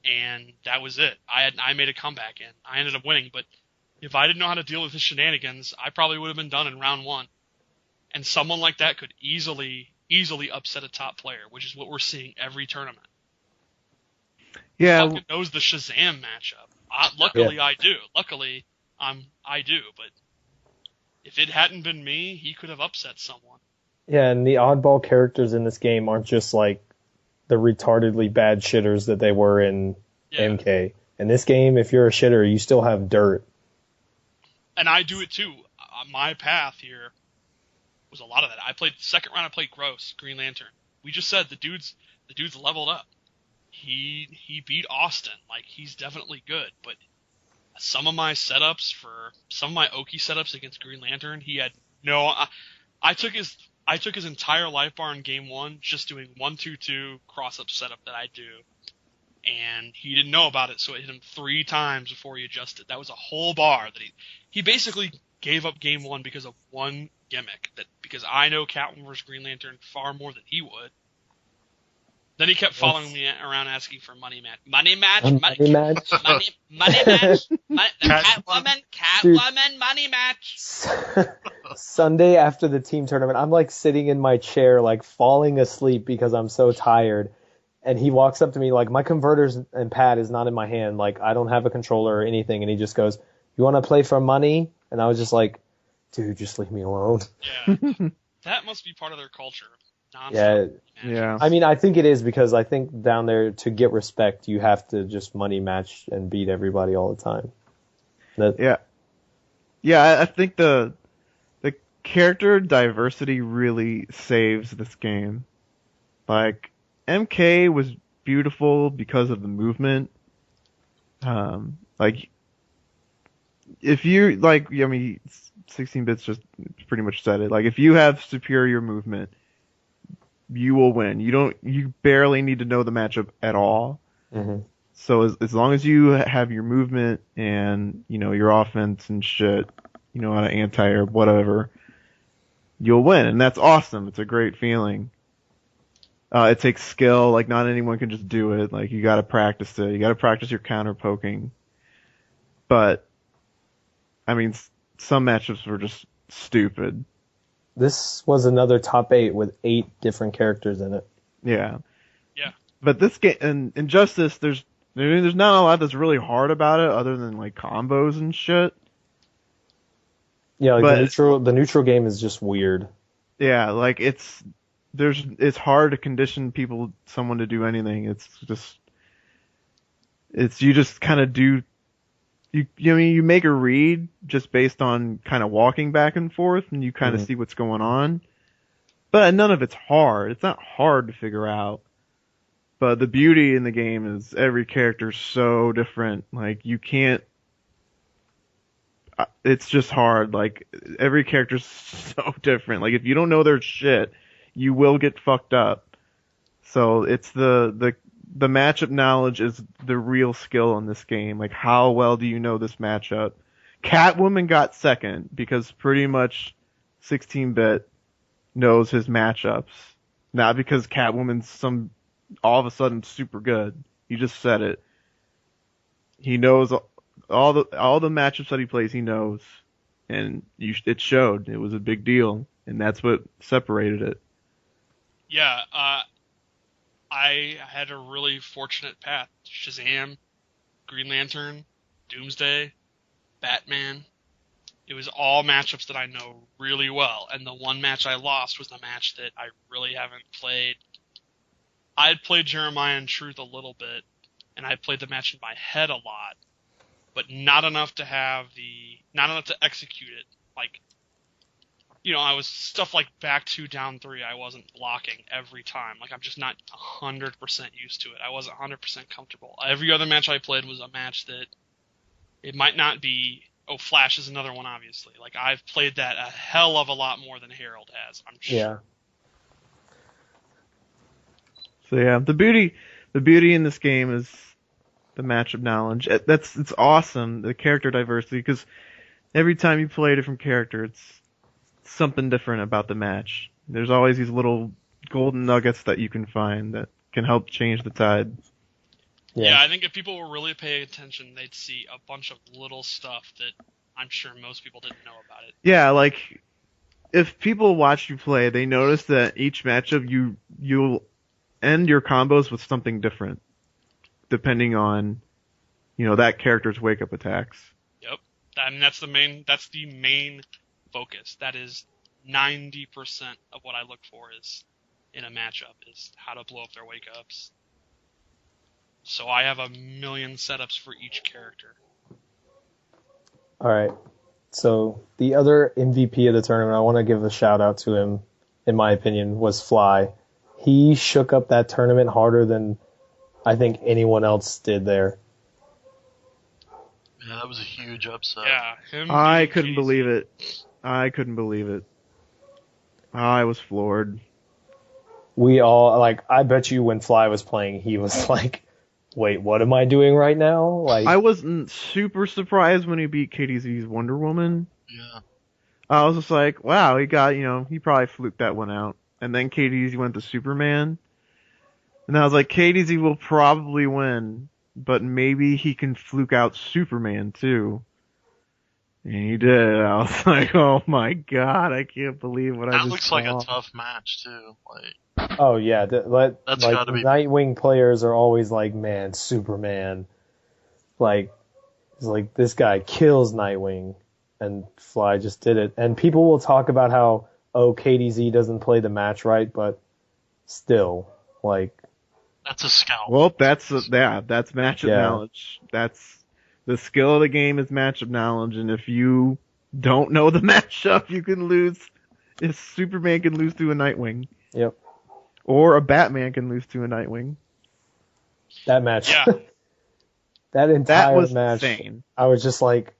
And that was it. I made a comeback, and I ended up winning. But if I didn't know how to deal with his shenanigans, I probably would have been done in round 1. And someone like that could easily upset a top player, which is what we're seeing every tournament. Yeah. Fucking knows the Shazam matchup. Luckily, I do. Luckily, I do. But if it hadn't been me, he could have upset someone. Yeah, and the oddball characters in this game aren't just like the retardedly bad shitters that they were in MK. In this game, if you're a shitter, you still have dirt. And I do it too. My path here was a lot of that. Second round I played Gross, Green Lantern. We just said the dude's leveled up. He beat Austin. Like, he's definitely good, but some of my Oki setups against Green Lantern, he had no. I took his entire life bar in game 1, just doing 1-2-2 cross up setup that I do, and he didn't know about it, so it hit him 3 times before he adjusted. That was a whole bar that he basically gave up game 1 because of one gimmick. Because I know Catwoman vs. Green Lantern far more than he would. Then he kept following me around asking for money match. Money match? Money match? Catwoman, money match! Sunday after the team tournament, I'm like sitting in my chair, like falling asleep because I'm so tired. And he walks up to me like, my converters and pad is not in my hand. Like, I don't have a controller or anything. And he just goes, you want to play for money? And I was just like, dude, just leave me alone. Yeah. That must be part of their culture. Yeah. I mean, I think it is, because I think down there, to get respect, you have to just money match and beat everybody all the time. Yeah, I think the character diversity really saves this game. Like, MK was beautiful because of the movement. Like, if you, like, I mean, 16-bits just pretty much said it. Like, if you have superior movement, you will win. You barely need to know the matchup at all. Mm-hmm. So as long as you have your movement and, your offense and shit, how to anti or whatever, you'll win. And that's awesome. It's a great feeling. It takes skill. Like, not anyone can just do it. Like, you gotta practice it. You gotta practice your counter poking. But, I mean, some matchups were just stupid. This was another top 8 with 8 different characters in it. Yeah. Yeah. But this game, in Injustice, there's not a lot that's really hard about it other than, like, combos and shit. Yeah, like, the neutral game is just weird. Yeah, like, it's hard to condition someone to do anything. You just kind of do, you make a read just based on kind of walking back and forth, and you kind of see what's going on. But none of it's hard. It's not hard to figure out. But the beauty in the game is every character's so different. Like, you can't, it's just hard. Like, every character's so different. Like, if you don't know their shit, you will get fucked up. So it's the matchup knowledge is the real skill in this game. Like, how well do you know this matchup? Catwoman got second because pretty much 16-bit knows his matchups. Not because Catwoman's all of a sudden super good. He just said it. He knows all the matchups that he plays, he knows. And it showed. It was a big deal. And that's what separated it. Yeah, I had a really fortunate path. Shazam, Green Lantern, Doomsday, Batman. It was all matchups that I know really well. And the one match I lost was the match that I really haven't played. I had played Jeremiah and Truth a little bit, and I played the match in my head a lot, but not enough to execute it. Like, I was stuff like back 2, down 3. I wasn't blocking every time. Like, I'm just not 100% used to it. I wasn't 100% comfortable. Every other match I played was a match that it might not be. Oh, Flash is another one, obviously. Like, I've played that a hell of a lot more than Harold has, I'm sure. Yeah. So yeah, the beauty in this game is the matchup knowledge. It's awesome, the character diversity, because every time you play a different character, it's something different about the match. There's always these little golden nuggets that you can find that can help change the tide. Yeah, I think if people were really paying attention, they'd see a bunch of little stuff that I'm sure most people didn't know about it. Yeah, like, if people watch you play, they notice that each matchup you'll end your combos with something different, depending on, that character's wake-up attacks. Yep. I mean, that's the main focus. That is 90% of what I look for is in a matchup, is how to blow up their wake-ups. So I have a million setups for each character. All right. So the other MVP of the tournament, I want to give a shout out to him, in my opinion, was Fly. He shook up that tournament harder than I think anyone else did there. Yeah, that was a huge upset. Yeah, I couldn't believe it. I was floored. We all, I bet you when Fly was playing, he was like, wait, what am I doing right now? Like, I wasn't super surprised when he beat KDZ's Wonder Woman. Yeah. I was just like, wow, he probably fluked that one out. And then KDZ went to Superman. And I was like, KDZ will probably win, but maybe he can fluke out Superman too. And he did. I was like, oh my god, I can't believe what I just saw. That looks like a tough match too. oh yeah, That's gotta be Nightwing players are always like, man, Superman. Like, it's like, this guy kills Nightwing. And Fly just did it. And people will talk about how, KDZ doesn't play the match right, but still, that's a scout. Well, that's matchup knowledge. That's the skill of the game is matchup knowledge, and if you don't know the matchup, you can lose. If Superman can lose to a Nightwing. Yep. Or a Batman can lose to a Nightwing. That match. Yeah. That entire was match. insane. I was just like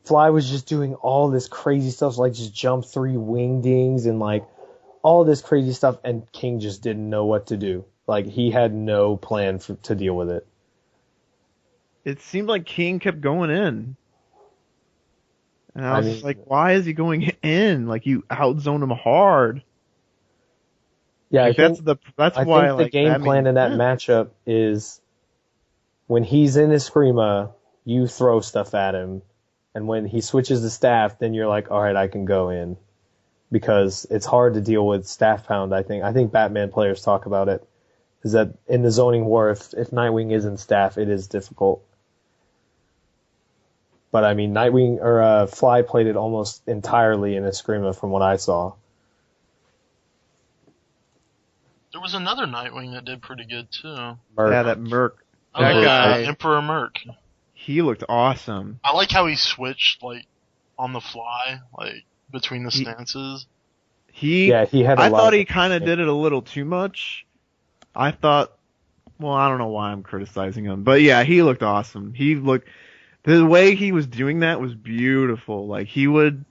Fly was just doing all this crazy stuff, just jump 3 wingdings and all this crazy stuff, and King just didn't know what to do. He had no plan to deal with it. It seemed like King kept going in. And I was just like, why is he going in? You outzone him hard. Yeah, I think that's why the game plan in that matchup is when he's in his Screama, you throw stuff at him. And when he switches the staff, then you're like, all right, I can go in. Because it's hard to deal with staff pound, I think. I think Batman players talk about it. Is that in the zoning war, if Nightwing isn't staff, it is difficult. But I mean, Nightwing or Fly played it almost entirely in a Screama from what I saw. There was another Nightwing that did pretty good too. Merc. Yeah, that Merc. Oh, That yeah, guy, Emperor Merc. he looked awesome. I like how he switched like on the fly, like between the He- stances. He Yeah, he had a I lot thought of he kind of did it a little too much. I thought, well, I don't know why I'm criticizing him, but yeah, he looked awesome. The way he was doing that was beautiful. Like he would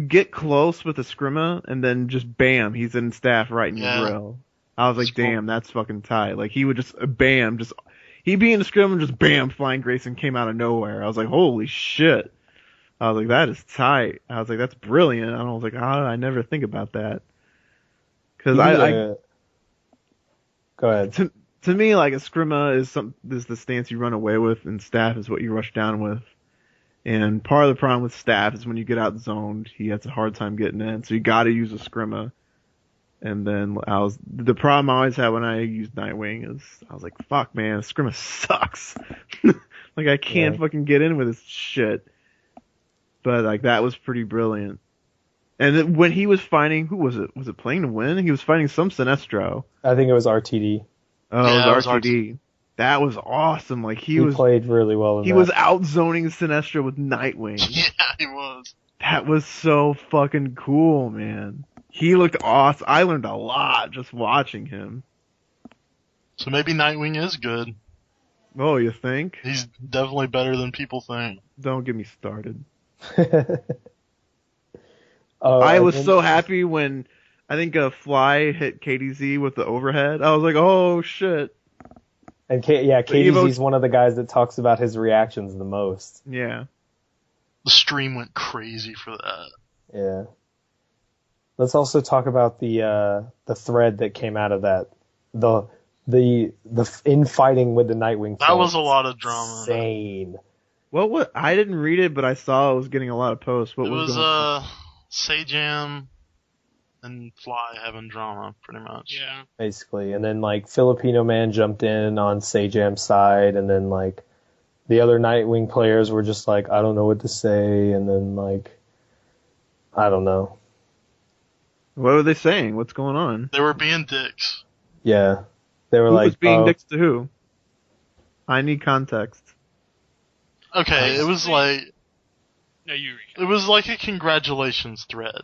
get close with a scrimma and then just bam, he's in staff right in your grill. I was like, damn, that's fucking tight. Like he would just bam, he'd be in the scrim and just bam, Flying Grayson came out of nowhere. I was like, holy shit. I was like, that is tight. I was like, that's brilliant. And I was like, I never think about that. Cause Go ahead. To me, like a scrimma is the stance you run away with, and staff is what you rush down with. And part of the problem with staff is when you get out zoned, he has a hard time getting in. So you got to use a scrimma. And then the problem I always had when I used Nightwing is I was like, fuck man, scrimma sucks. Like I can't fucking get in with this shit. But like that was pretty brilliant. And then when he was fighting, who was it? Was it Playing to Win? He was fighting some Sinestro. I think it was RTD. Oh, Yeah, it was RTD. That was awesome. Like he played really well in he that. was out zoning Sinestro with Nightwing. Yeah, he was. That was so fucking cool, man. He looked awesome. I learned a lot just watching him. So maybe Nightwing is good. Oh, you think? He's definitely better than people think. Don't get me started. Oh, I and was then- so happy when I think a fly hit KDZ with the overhead. I was like, oh shit. And KDZ's one of the guys that talks about his reactions the most. Yeah. The stream went crazy for that. Yeah. Let's also talk about the thread that came out of that. The infighting with the Nightwing. That was a lot of drama. Insane. What? I didn't read it, but I saw it was getting a lot of posts. What It was was going on? Sajam and Fly having drama, pretty much. Yeah. Basically. And then like Filipino Man jumped in on Sajam's side, and then like the other Nightwing players were just like, I don't know what to say, and then like I don't know. What were they saying? What's going on? They were being dicks. Yeah. They were Who like was being oh, dicks to who? I need context. Okay, it was like No, you. it was like a congratulations thread.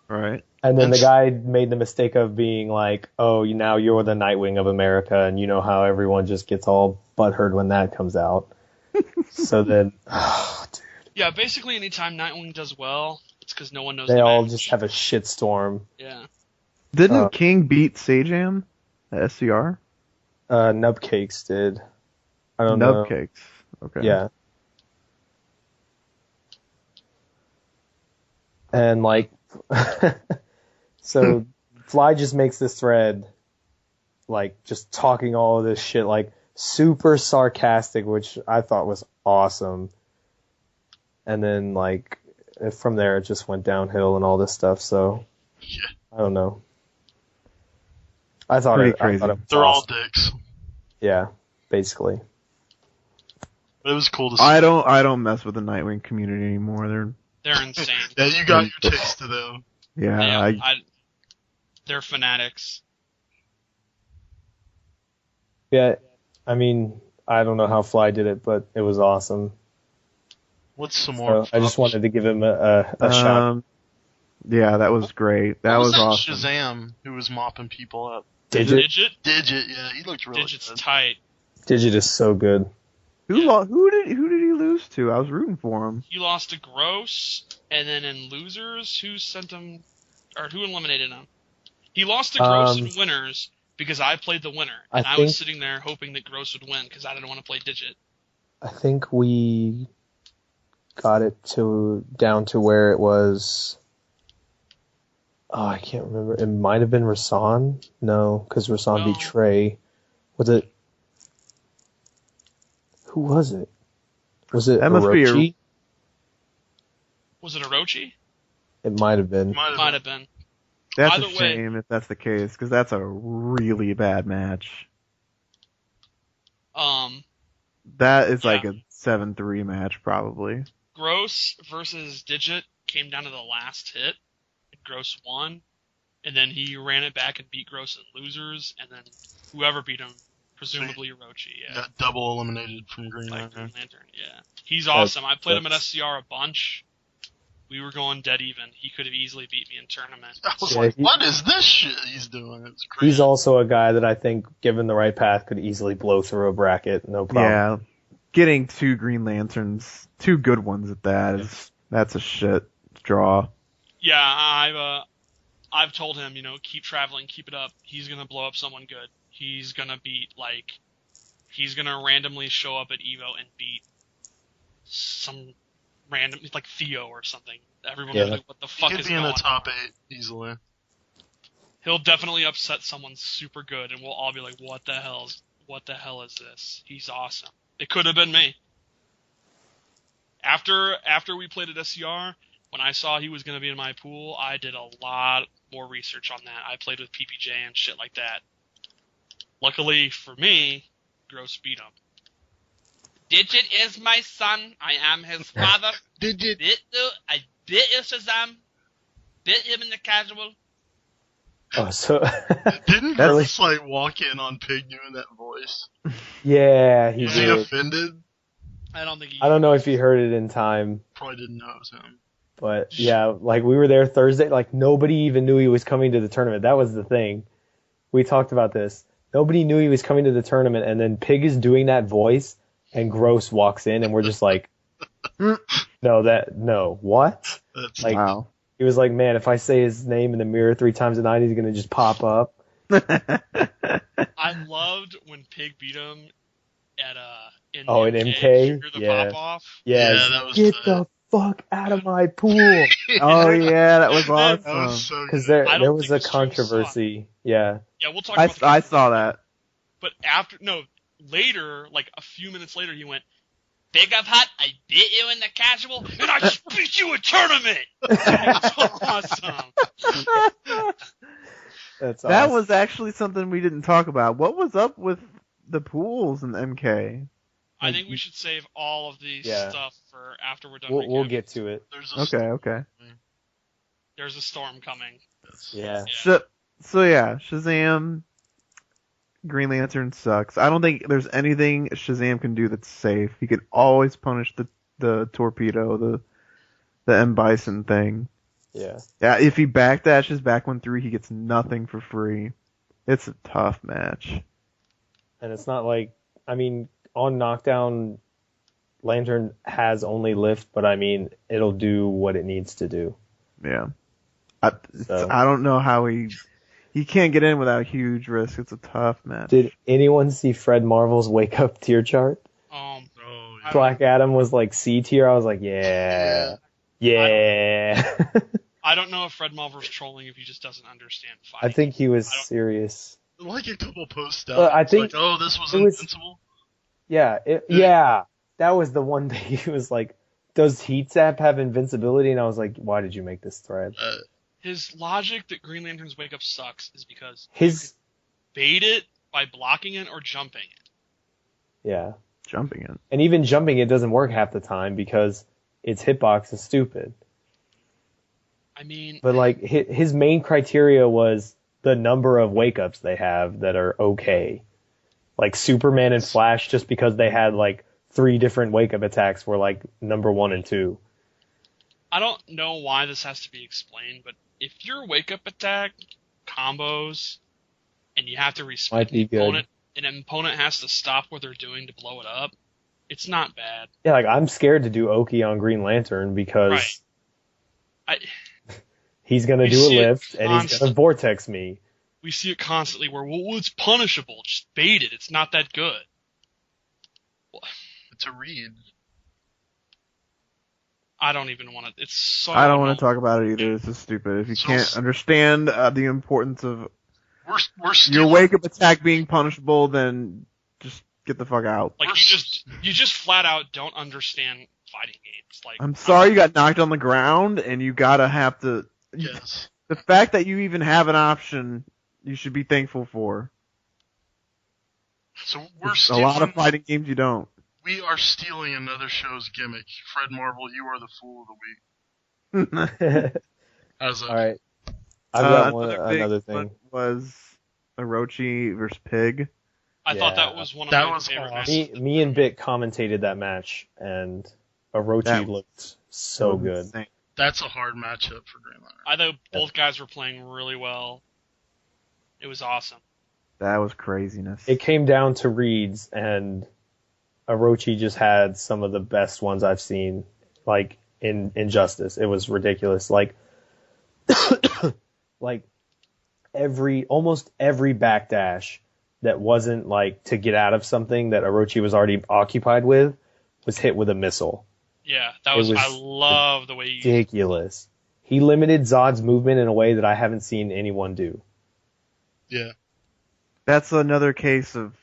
Right. and then And the guy made the mistake of being like, oh, now you're the Nightwing of America, and you know how everyone just gets all butthurt when that comes out. So then, Yeah, basically anytime Nightwing does well, it's because no one knows they the all match. just have a shitstorm. Yeah. Didn't King beat Sajam at SCR? Nubcakes did. I don't know. Nubcakes. Okay. Yeah. And like, so Fly just makes this thread, like just talking all of this shit, like super sarcastic, which I thought was awesome. And then like from there it just went downhill and all this stuff. So Yeah. I don't know. I thought Pretty it crazy. was They're all awesome. dicks. Yeah, basically. But it was cool to see. I don't mess with the Nightwing community anymore. They're insane. Yeah, you got your taste of them. They're They're fanatics. Yeah, I mean, I don't know how Fly did it, but it was awesome. What's some more? So I just wanted to give him a shout. Yeah, that was great. That was awesome. Shazam, who was mopping people up. Digit? Digit, yeah, he looked really Digit's good. tight. Digit is so good. Who did he lose to? I was rooting for him. He lost to Gross, and then in losers, who eliminated him? He lost to Gross in winners because I played the winner, and I was sitting there hoping that Gross would win because I didn't want to play Digit. I think we got it down to where it was. Oh, I can't remember. It might have been Rasan. No, because Rasan beat Trey. Was it? Who was it? Was it That must be Orochi? Was it Orochi? It might have been. Might have been. That's Either a way- shame if that's the case, because that's a really bad match. That is like a 7-3 match, probably. Gross versus Digit came down to the last hit. Gross won, and then he ran it back and beat Gross in losers, and then whoever beat him, presumably Orochi, yeah. Got double eliminated from Green Like Lantern. Green Lantern, yeah. He's awesome. I played him at SCR a bunch. We were going dead even. He could have easily beat me in tournament. I was like, what is this shit he's doing? It's crazy. He's also a guy that I think, given the right path, could easily blow through a bracket, no problem. Yeah, getting 2 Green Lanterns, 2 good ones at that, that's a shit draw. Yeah, I've told him, keep traveling, keep it up. He's gonna blow up someone good. He's gonna he's gonna randomly show up at Evo and beat some random, like Theo or something. Everyone will be like, what the fuck He is could be in going the top on? 8 easily. He'll definitely upset someone super good, and we'll all be like, what the hell is this? He's awesome. It could have been me. After we played at SCR, when I saw he was going to be in my pool, I did a lot more research on that. I played with PPJ and shit like that. Luckily for me, Gross beat him. Digit is my son. I am his father. Digit. I bit you, Shazam. Bit him in the casual. Oh, so Didn't That's- Gross like walk in on Pig doing that voice? yeah, he Was he did. offended? I don't think he... I don't know if he heard it in time, Probably didn't know it was him. but yeah, like we were there Thursday, like nobody even knew he was coming to the tournament. That was the thing. We talked about this. Nobody knew he was coming to the tournament, and then Pig is doing that voice, and Gross walks in, and we're just like, no, what? That's Like, Wow. he was like, man, if I say his name in the mirror 3 times a night, he's gonna just pop up. I loved when Pig beat him at in MK? Trigger the Yeah. pop off. Yeah, Yeah, that was get tight. the fuck out of my pool. Oh yeah, that was That was awesome. so Because good. I don't there was think a the stream saw it. controversy. Yeah. Yeah, we'll talk about the I saw that. But later, like a few minutes later, he went, Big of Hut, I beat you in the casual, and I just beat you in tournament! It's awesome. That's That awesome. was actually something we didn't talk about. What was up with the pools in MK? I think we should save all of the Yeah. stuff for after we're done. We'll recapping. get to it. There's a Okay. There's a storm coming. Yeah. So yeah, Shazam, Green Lantern sucks. I don't think there's anything Shazam can do that's safe. He can always punish the torpedo, the M Bison thing. Yeah. Yeah, if he backdashes back 1-3, he gets nothing for free. It's a tough match. And it's not like, I mean, on Knockdown, Lantern has only lift, but I mean, it'll do what it needs to do. Yeah. So- I don't know how he can't get in without huge risk. It's a tough match. Did anyone see Fred Marvel's wake up tier chart? Oh, yeah. Black Adam was like C tier. I was like, yeah. I don't know if Fred Mulver's trolling if he just doesn't understand I fighting. think he was serious. Like a couple posts Well, out. I it's think like, oh, this was it was- invincible. Yeah. That was the one thing he was like, does Heat Zap have invincibility? And I was like, why did you make this thread? His logic that Green Lantern's wake up sucks is because His, bait it by blocking it or jumping it. yeah. Jumping in. And even jumping it doesn't work half the time because its hitbox is stupid. I mean, But like his main criteria was the number of wake ups they have that are okay. Like Superman and Flash, just because they had like 3 different wake up attacks, were like number 1 and 2. I don't know why this has to be explained, but if your wake up attack combos and you have to respect Might be the good. opponent, and an opponent has to stop what they're doing to blow it up, it's not bad. Yeah, like I'm scared to do Oki on Green Lantern because Right. he's gonna You do a see it lift and he's gonna constantly. vortex me. We see it constantly where, well, it's punishable. Just bait it. It's not that good. It's a read. I don't even want to. It's so. I don't want to talk about it either. It's just stupid. If you So- can't understand the importance of We're your stealing. wake up attack being punishable, then just get the fuck out. Like you just flat out don't understand fighting games. Like I'm sorry you got knocked on the ground and you gotta have to. Yes. The fact that you even have an option, you should be thankful for. So we're A stealing. lot of fighting games you don't. We are stealing another show's gimmick. Fred Marvel, you are the fool of the week. As a All right. I've got Another big another one thing. was Orochi versus Pig. I thought Yeah. that was one of That my was favorite awesome. matches. Me and Bit commentated that match, and Orochi That looked so That was good. insane. That's a hard matchup for Green Lantern. I thought both guys were playing really well. It was awesome. That was craziness. It came down to reads, and Orochi just had some of the best ones I've seen, like in Injustice. It was ridiculous. Like, like almost every backdash that wasn't like to get out of something that Orochi was already occupied with was hit with a missile. Yeah, that was. It was I love the way you. Ridiculous. He limited Zod's movement in a way that I haven't seen anyone do. Yeah. That's another case of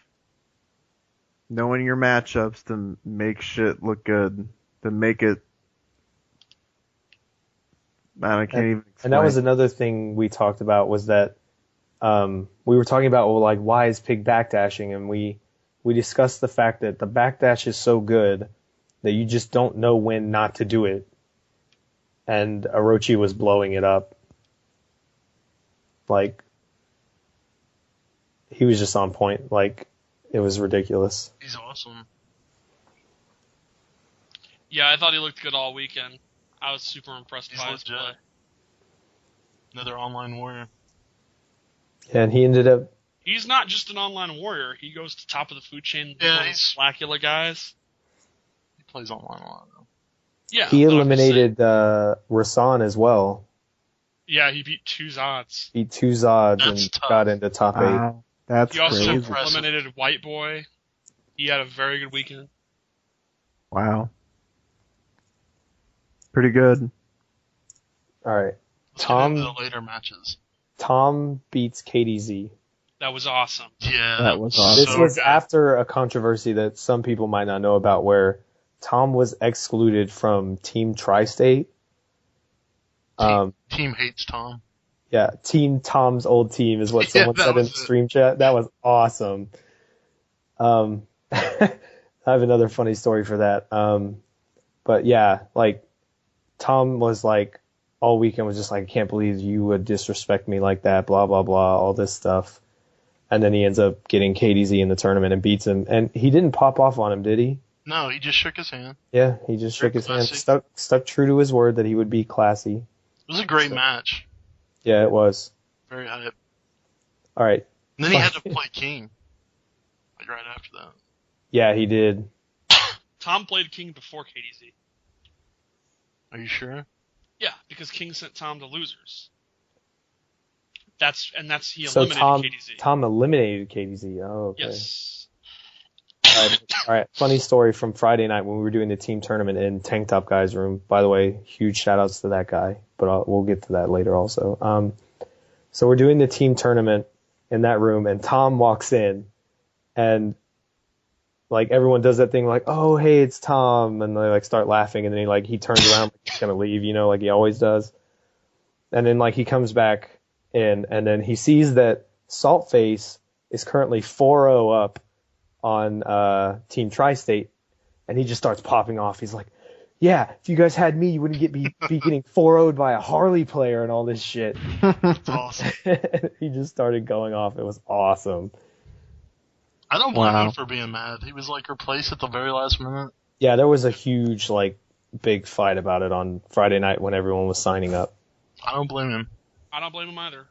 knowing your matchups to make shit look good, to make it. Man, I can't even explain. And that was another thing we talked about was that we were talking about, well, like, why is Pig backdashing? And we discussed the fact that the backdash is so good that you just don't know when not to do it. And Orochi was blowing it up. Like, he was just on point. Like, it was ridiculous. He's awesome. Yeah, I thought he looked good all weekend. I was super impressed He's by his legit. play. Another online warrior. And he ended up, He's not just an online warrior. He goes to top of the food chain. Yeah, one of he's- the Blackula guys. He plays online a lot, though. Yeah, he but I'm just eliminated Rasan as well. saying- Yeah, he beat two Zods. Beat two Zods That's and tough. got into top 8. Wow, that's He also crazy. Impressive. eliminated White Boy. He had a very good weekend. Wow, pretty good. All right. Let's Tom- get into the later matches. Tom beats KDZ. That was awesome. Yeah, That was awesome. This so was good. after a controversy that some people might not know about where Tom was excluded from Team Tri-State. Team hates Tom. Yeah, Team Tom's old team is what Yeah, someone that said in was the it. stream chat. That was awesome. I have another funny story for that. But yeah, like Tom was like all weekend was just like, I can't believe you would disrespect me like that, blah, blah, blah, all this stuff. And then he ends up getting KDZ in the tournament and beats him. And he didn't pop off on him, did he? No, he just shook his hand. Yeah, he just Very shook his hand. classy. Stuck true to his word that he would be classy. It was a great match. Yeah, it was. Very hype. All right. And then he had to play King. Like right after that. Yeah, he did. Tom played King before KDZ. Are you sure? Yeah, because King sent Tom to losers. He So eliminated KDZ. Tom eliminated KDZ. Oh, okay. Yes. All right. Funny story from Friday night when we were doing the team tournament in Tank Top Guy's room. By the way, huge shout outs to that guy, but we'll get to that later also. So we're doing the team tournament in that room, and Tom walks in, and like everyone does that thing like, oh, hey, it's Tom, and they like start laughing, and then he turns around like he's gonna leave, like he always does. And then like he comes back in, and then he sees that Saltface is currently 4-0 up on Team Tri-State, and he just starts popping off. He's like, yeah, if you guys had me, you wouldn't be getting 4-0'd by a Harley player and all this shit. It's awesome. He just started going off. It was awesome. I don't blame Wow. him for being mad. He was like replaced at the very last minute. Yeah, there was a huge, like, big fight about it on Friday night when everyone was signing up. I don't blame him. I don't blame him either.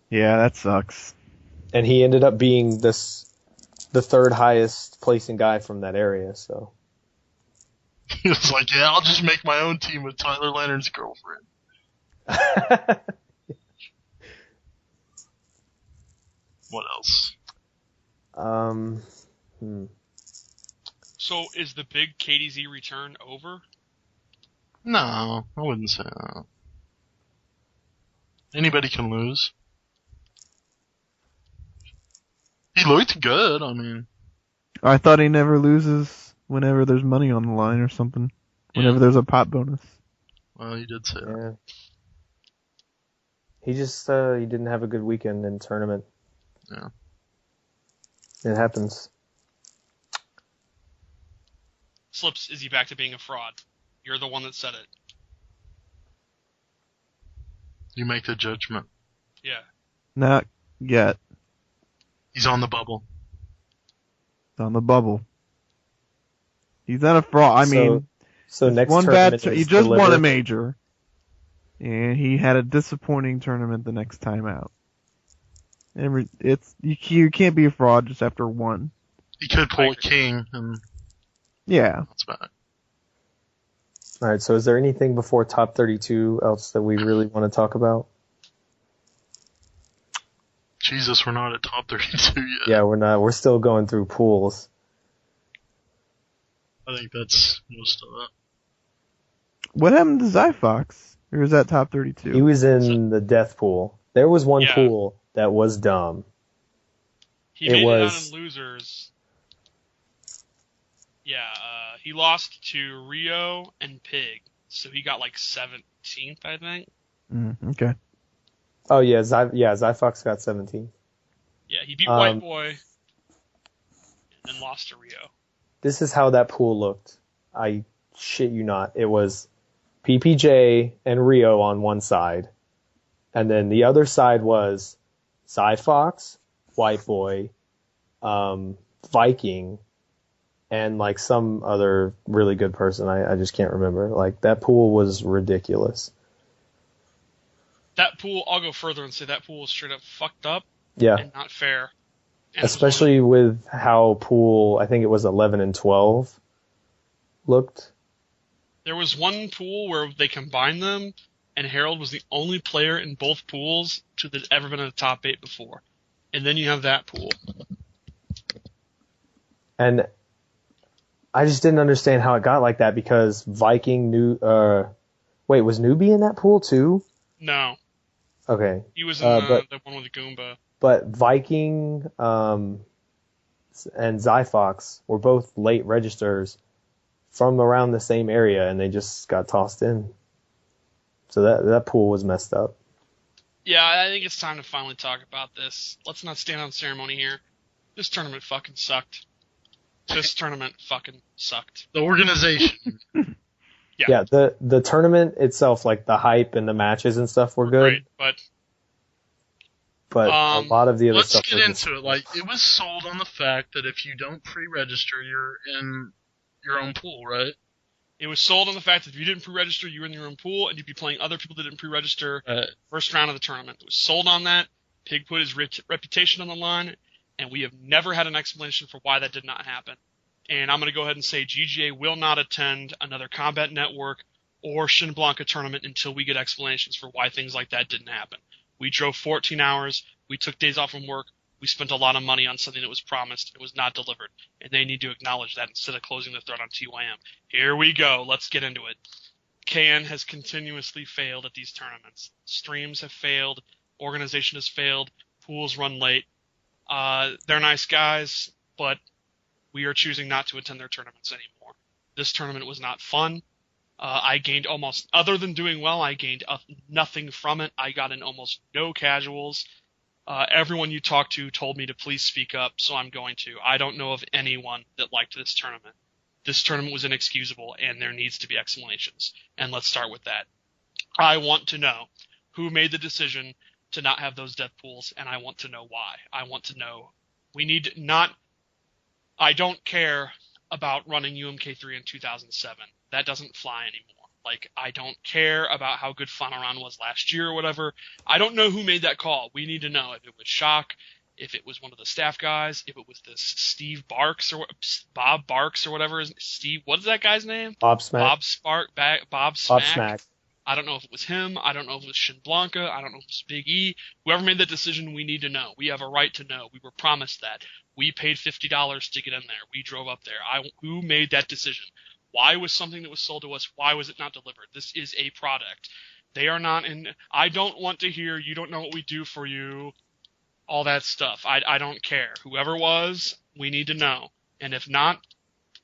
Yeah, that sucks. And he ended up being the third highest placing guy from that area, so. He was like, yeah, I'll just make my own team with Tyler Lantern's girlfriend. What else? So is the big KDZ return over? No, I wouldn't say that. Anybody can lose. He looked good, I mean. I thought he never loses whenever there's money on the line or something. Whenever there's a pot bonus. Well, he did say that. Yeah. He just, he didn't have a good weekend in tournament. Yeah. It happens. Slips, is he back to being a fraud? You're the one that said it. You make the judgment. Yeah. Not yet. He's on the bubble. It's on the bubble. He's not a fraud. I mean, so it's next one tournament bad. is He just won a delivered. major, and he had a disappointing tournament the next time out. And you can't be a fraud just after one. He could pull a king, and Yeah. that's about it. All right. So is there anything before top 32 else that we really want to talk about? Jesus, we're not at top 32 yet. Yeah, we're not. We're still going through pools. I think that's most of it. What happened to Zyfox? Or was that top 32? He was in the death pool. There was one Yeah. pool that was dumb. He It made was- it out in losers. Yeah, he lost to Rio and Pig, so he got like 17th, I think. Okay. Oh yeah, Zyfox got 17. Yeah, he beat White Boy and then lost to Rio. This is how that pool looked. I shit you not. It was PPJ and Rio on one side, and then the other side was Zyfox, White Boy, Viking, and like some other really good person. I just can't remember. Like that pool was ridiculous. That pool, I'll go further and say that pool was straight up fucked up Yeah. and not fair. And Especially with how pool, I think it was 11 and 12 looked. there was one pool where they combined them, and Harold was the only player in both pools to that ever been in the top 8 before. And then you have that pool. And I just didn't understand how it got like that because Viking was Newbie in that pool too? No, Okay. he was in the one with the Goomba. But Viking and Zyfox were both late registers from around the same area, and they just got tossed in. So that pool was messed up. Yeah, I think it's time to finally talk about this. Let's not stand on ceremony here. This tournament fucking sucked. This tournament fucking sucked. The organization. Yeah, the tournament itself, like the hype and the matches and stuff were good, Great, but a lot of the other Let's stuff get was into it. Like, it was sold on the fact that if you don't pre-register, you're in your own pool, right? it was sold on the fact that if you didn't pre-register, you were in your own pool, and you'd be playing other people that didn't pre-register first round of the tournament. It was sold on that. Pig put his reputation on the line, and we have never had an explanation for why that did not happen. And I'm going to go ahead and say GGA will not attend another Combat Network or Shin Blanca tournament until we get explanations for why things like that didn't happen. We drove 14 hours. We took days off from work. We spent a lot of money on something that was promised. It was not delivered. And they need to acknowledge that instead of closing the thread on TYM. Here we go. Let's get into it. KN has continuously failed at these tournaments. Streams have failed. Organization has failed. Pools run late. They're nice guys, but we are choosing not to attend their tournaments anymore. This tournament was not fun. I gained almost, other than doing well, I gained nothing from it. I got in almost no casuals. Everyone you talked to told me to please speak up, so I'm going to. I don't know of anyone that liked this tournament. This tournament was inexcusable, and there needs to be explanations. And let's start with that. I want to know who made the decision to not have those death pools, and I want to know why. I want to know. I don't care about running UMK3 in 2007. That doesn't fly anymore. Like, I don't care about how good Fanaran was last year or whatever. I don't know who made that call. We need to know if it was Shock, if it was one of the staff guys, if it was this Steve Barks or Bob Barks or whatever. Steve, what is that guy's name? Bob Smack. Bob Smack. I don't know if it was him. I don't know if it was Shin Blanca. I don't know if it was Big E. Whoever made that decision, we need to know. We have a right to know. We were promised that. We paid $50 to get in there. We drove up there. Who made that decision? Why was something that was sold to us, why was it not delivered? This is a product. They are not in. I don't want to hear, you don't know what we do for you, all that stuff. I don't care. Whoever was, we need to know. And if not,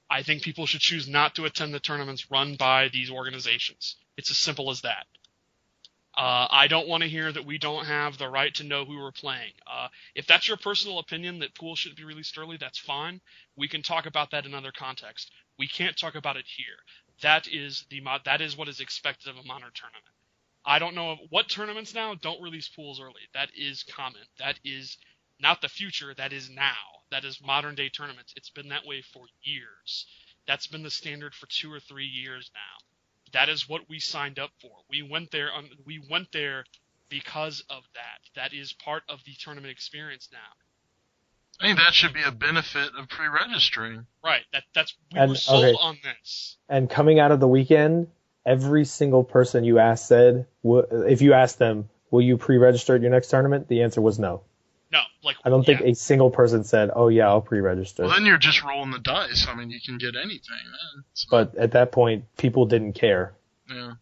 I think people should choose not to attend the tournaments run by these organizations. It's as simple as that. I don't want to hear that we don't have the right to know who we're playing. If that's your personal opinion that pools should be released early, that's fine. We can talk about that in another context. We can't talk about it here. That is what is expected of a modern tournament. I don't know what tournaments now don't release pools early. That is common. That is not the future. That is now. That is modern day tournaments. It's been that way for years. That's been the standard for 2 or 3 years now. That is what we signed up for. We went there because of that. That is part of the tournament experience now. I think that should be a benefit of pre-registering. Right. We were sold on this. And coming out of the weekend, every single person you asked said, if you asked them, will you pre-register at your next tournament? The answer was no. No. I don't think a single person said, oh yeah, I'll pre-register. Well, then you're just rolling the dice. I mean, you can get anything, man. But at that point, people didn't care. Yeah.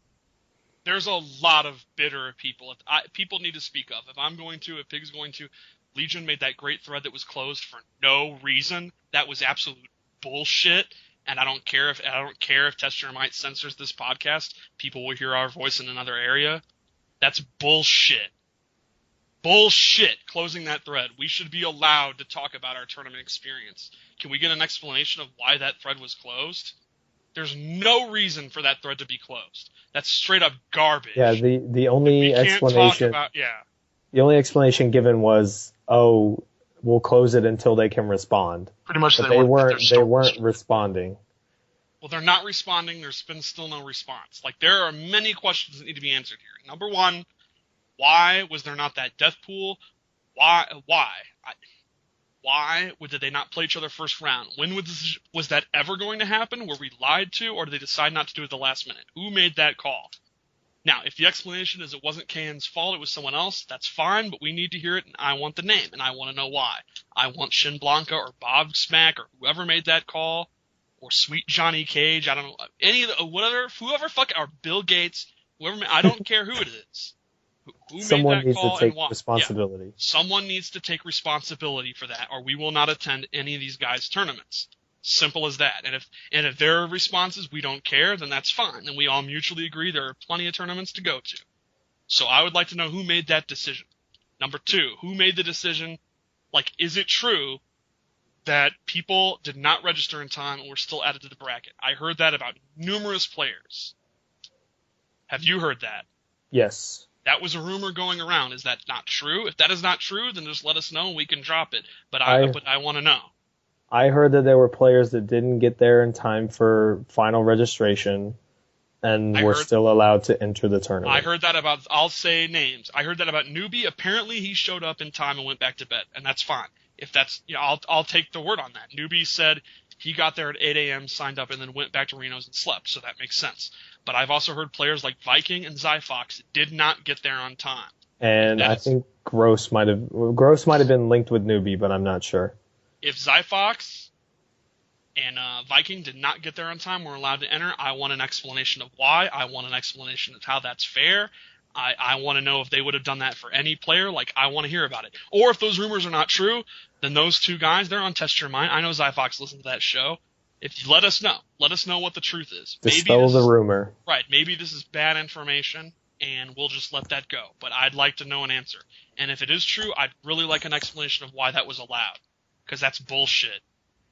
There's a lot of bitter people. People need to speak up. If Pig's going to, Legion made that great thread that was closed for no reason. That was absolute bullshit. And I don't care if Test Your Might censors this podcast. People will hear our voice in another area. That's bullshit. Bullshit. Closing that thread. We should be allowed to talk about our tournament experience. Can we get an explanation of why that thread was closed? There's no reason for that thread to be closed. That's straight up garbage. Yeah, the only explanation. The only explanation given was, oh, we'll close it until they can respond. Pretty much, but they weren't responding. Well, they're not responding. There's been still no response. Like, there are many questions that need to be answered here. Number one, why was there not that death pool? Why did they not play each other first round? When was that ever going to happen? Were we lied to, or did they decide not to do it at the last minute? Who made that call? Now, if the explanation is it wasn't KN's fault, it was someone else, that's fine, but we need to hear it, and I want the name, and I want to know why. I want Shin Blanca or Bob Smack or whoever made that call, or Sweet Johnny Cage, I don't know, or Bill Gates, whoever, I don't care who it is. Who someone made that call needs to take and responsibility. Yeah, someone needs to take responsibility for that, or we will not attend any of these guys' tournaments. Simple as that. And if there are responses we don't care, then that's fine. Then we all mutually agree there are plenty of tournaments to go to. So I would like to know who made that decision. Number two, who made the decision? Like, is it true that people did not register in time and were still added to the bracket? I heard that about numerous players. Have you heard that? Yes. That was a rumor going around. Is that not true? If that is not true, then just let us know and we can drop it. But I want to know. I heard that there were players that didn't get there in time for final registration and were still allowed to enter the tournament. I heard that I'll say names. I heard that about Newbie. Apparently he showed up in time and went back to bed, and that's fine. If that's, I'll take the word on that. Newbie said he got there at 8 a.m., signed up, and then went back to Reno's and slept, so that makes sense. But I've also heard players like Viking and Zyfox did not get there on time. And I think Gross might have been linked with Newbie, but I'm not sure. If Zyfox and Viking did not get there on time, we're allowed to enter. I want an explanation of why. I want an explanation of how that's fair. I want to know if they would have done that for any player. Like, I want to hear about it. Or if those rumors are not true, then those two guys, they're on Test Your Mind. I know Zyfox listens to that show. If you let us know what the truth is. Dispel the rumor. Right. Maybe this is bad information, and we'll just let that go. But I'd like to know an answer. And if it is true, I'd really like an explanation of why that was allowed. Because that's bullshit.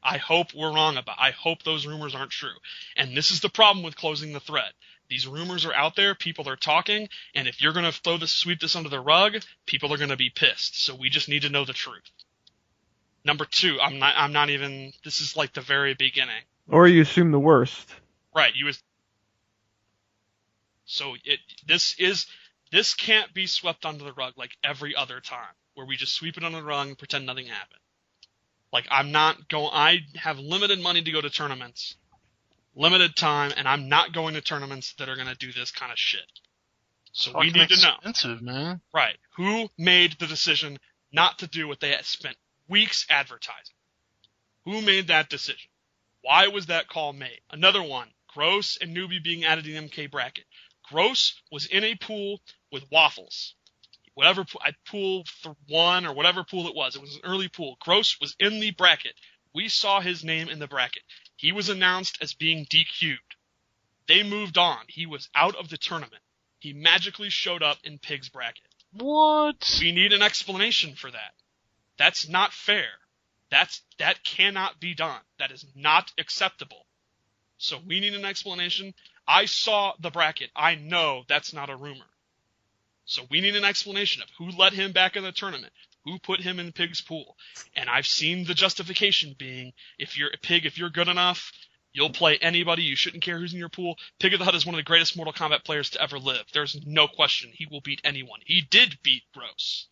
I hope we're wrong I hope those rumors aren't true. And this is the problem with closing the thread. These rumors are out there, people are talking, and if you're going to sweep this under the rug, people are going to be pissed. So we just need to know the truth. Number two, this is like the very beginning. Or you assume the worst. Right, this can't be swept under the rug like every other time, where we just sweep it under the rug and pretend nothing happened. Like, I have limited money to go to tournaments, limited time, and I'm not going to tournaments that are going to do this kind of shit. So we need to know. Expensive, man. Right. Who made the decision not to do what they had spent weeks advertising? Who made that decision? Why was that call made? Another one, Gross and Newbie being added to the MK bracket. Gross was in a pool with Waffles. Whatever pool 1 or whatever pool it was an early pool. Gross was in the bracket. We saw his name in the bracket. He was announced as being DQ'd. They moved on. He was out of the tournament. He magically showed up in Pig's bracket. What? We need an explanation for that. That's not fair. That cannot be done. That is not acceptable. So we need an explanation. I saw the bracket. I know that's not a rumor. So we need an explanation of who let him back in the tournament, who put him in Pig's pool. And I've seen the justification being, if you're good enough, you'll play anybody. You shouldn't care who's in your pool. Pig of the Hut is one of the greatest Mortal Kombat players to ever live. There's no question he will beat anyone. He did beat Gross.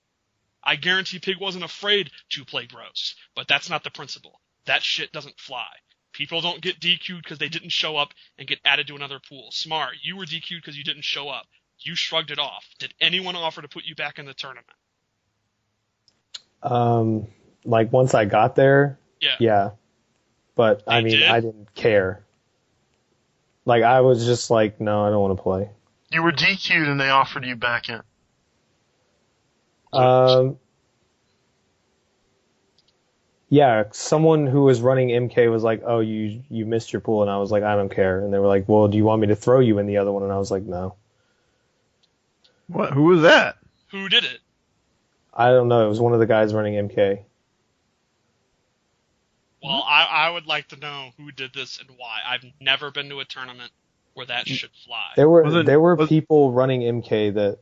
I guarantee Pig wasn't afraid to play Gross, but that's not the principle. That shit doesn't fly. People don't get DQ'd because they didn't show up and get added to another pool. Smart, you were DQ'd because you didn't show up. You shrugged it off. Did anyone offer to put you back in the tournament? Like once I got there, yeah. But I did? I didn't care. Like I was just like, no, I don't want to play. You were DQ'd and they offered you back in. Yeah, someone who was running MK was like, oh, you missed your pool, and I was like, I don't care. And they were like, well, do you want me to throw you in the other one? And I was like, no. What? Who was that? Who did it? I don't know. It was one of the guys running MK. Well, I would like to know who did this and why. I've never been to a tournament where that should fly. There were people running MK that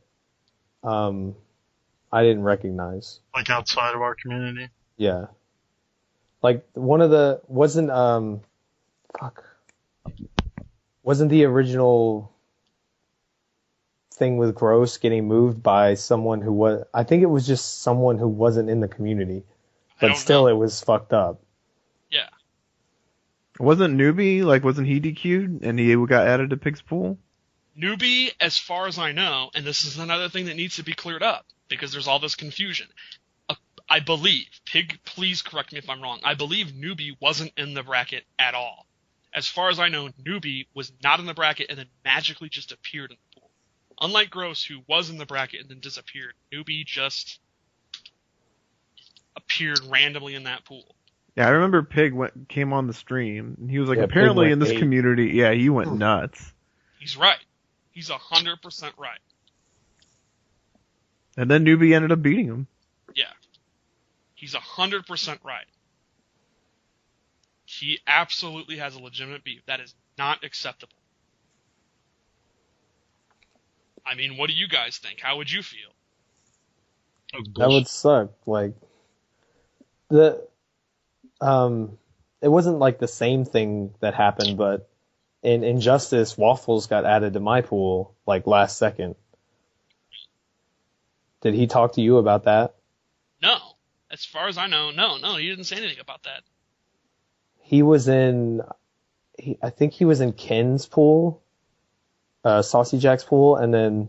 I didn't recognize. Like outside of our community? Yeah. Like one of the wasn't the original thing with Gross getting moved by someone who was, I think it was just someone who wasn't in the community. But still it was fucked up. Yeah. Wasn't Newbie, wasn't he DQ'd and he got added to Pig's pool? Newbie, as far as I know, and this is another thing that needs to be cleared up because there's all this confusion. I believe, Pig, please correct me if I'm wrong, I believe Newbie wasn't in the bracket at all. As far as I know, Newbie was not in the bracket and then magically just appeared in the pool. Unlike Gross, who was in the bracket and then disappeared, Newbie just appeared randomly in that pool. Yeah, I remember Pig came on the stream, and he was like, Yeah, apparently in this 8. community, he went nuts. He's right. He's 100% right. And then Newbie ended up beating him. Yeah. He's 100% right. He absolutely has a legitimate beef. That is not acceptable. I mean, what do you guys think? How would you feel? That would suck. Like, it wasn't like the same thing that happened, but in Injustice, Waffles got added to my pool, last second. Did he talk to you about that? No. As far as I know, no, he didn't say anything about that. He was I think he was in Ken's pool, Saucy Jack's pool, and then,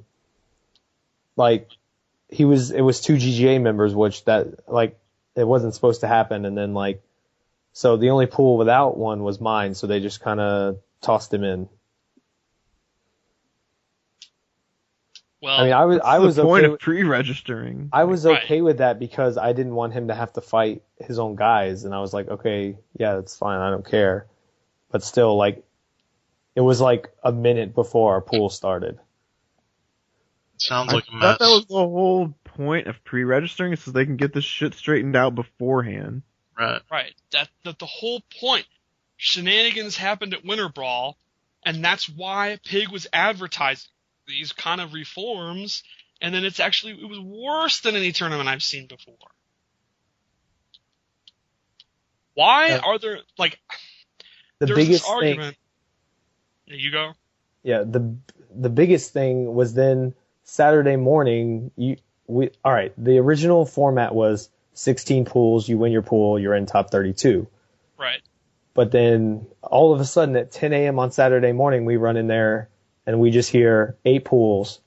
it was 2 GGA members, which it wasn't supposed to happen, and then, so the only pool without one was mine, so they just kind of tossed him in. Well, I mean, I was the point okay of pre-registering. I was okay with that because I didn't want him to have to fight his own guys, and I was like, okay, yeah, that's fine, I don't care. But still, it was a minute before our pool started. Sounds like a I mess. thought that was the whole point of pre-registering, so they can get this shit straightened out beforehand. Right. That the whole point. Shenanigans happened at Winter Brawl, and that's why Pig was advertising these kind of reforms, and then it was worse than any tournament I've seen before. Why are there, the there's biggest this argument. There you go. Yeah, the biggest thing was then Saturday morning, the original format was 16 pools, you win your pool, you're in top 32. Right. But then all of a sudden at 10 a.m. on Saturday morning, we run in there and we just hear 8 pools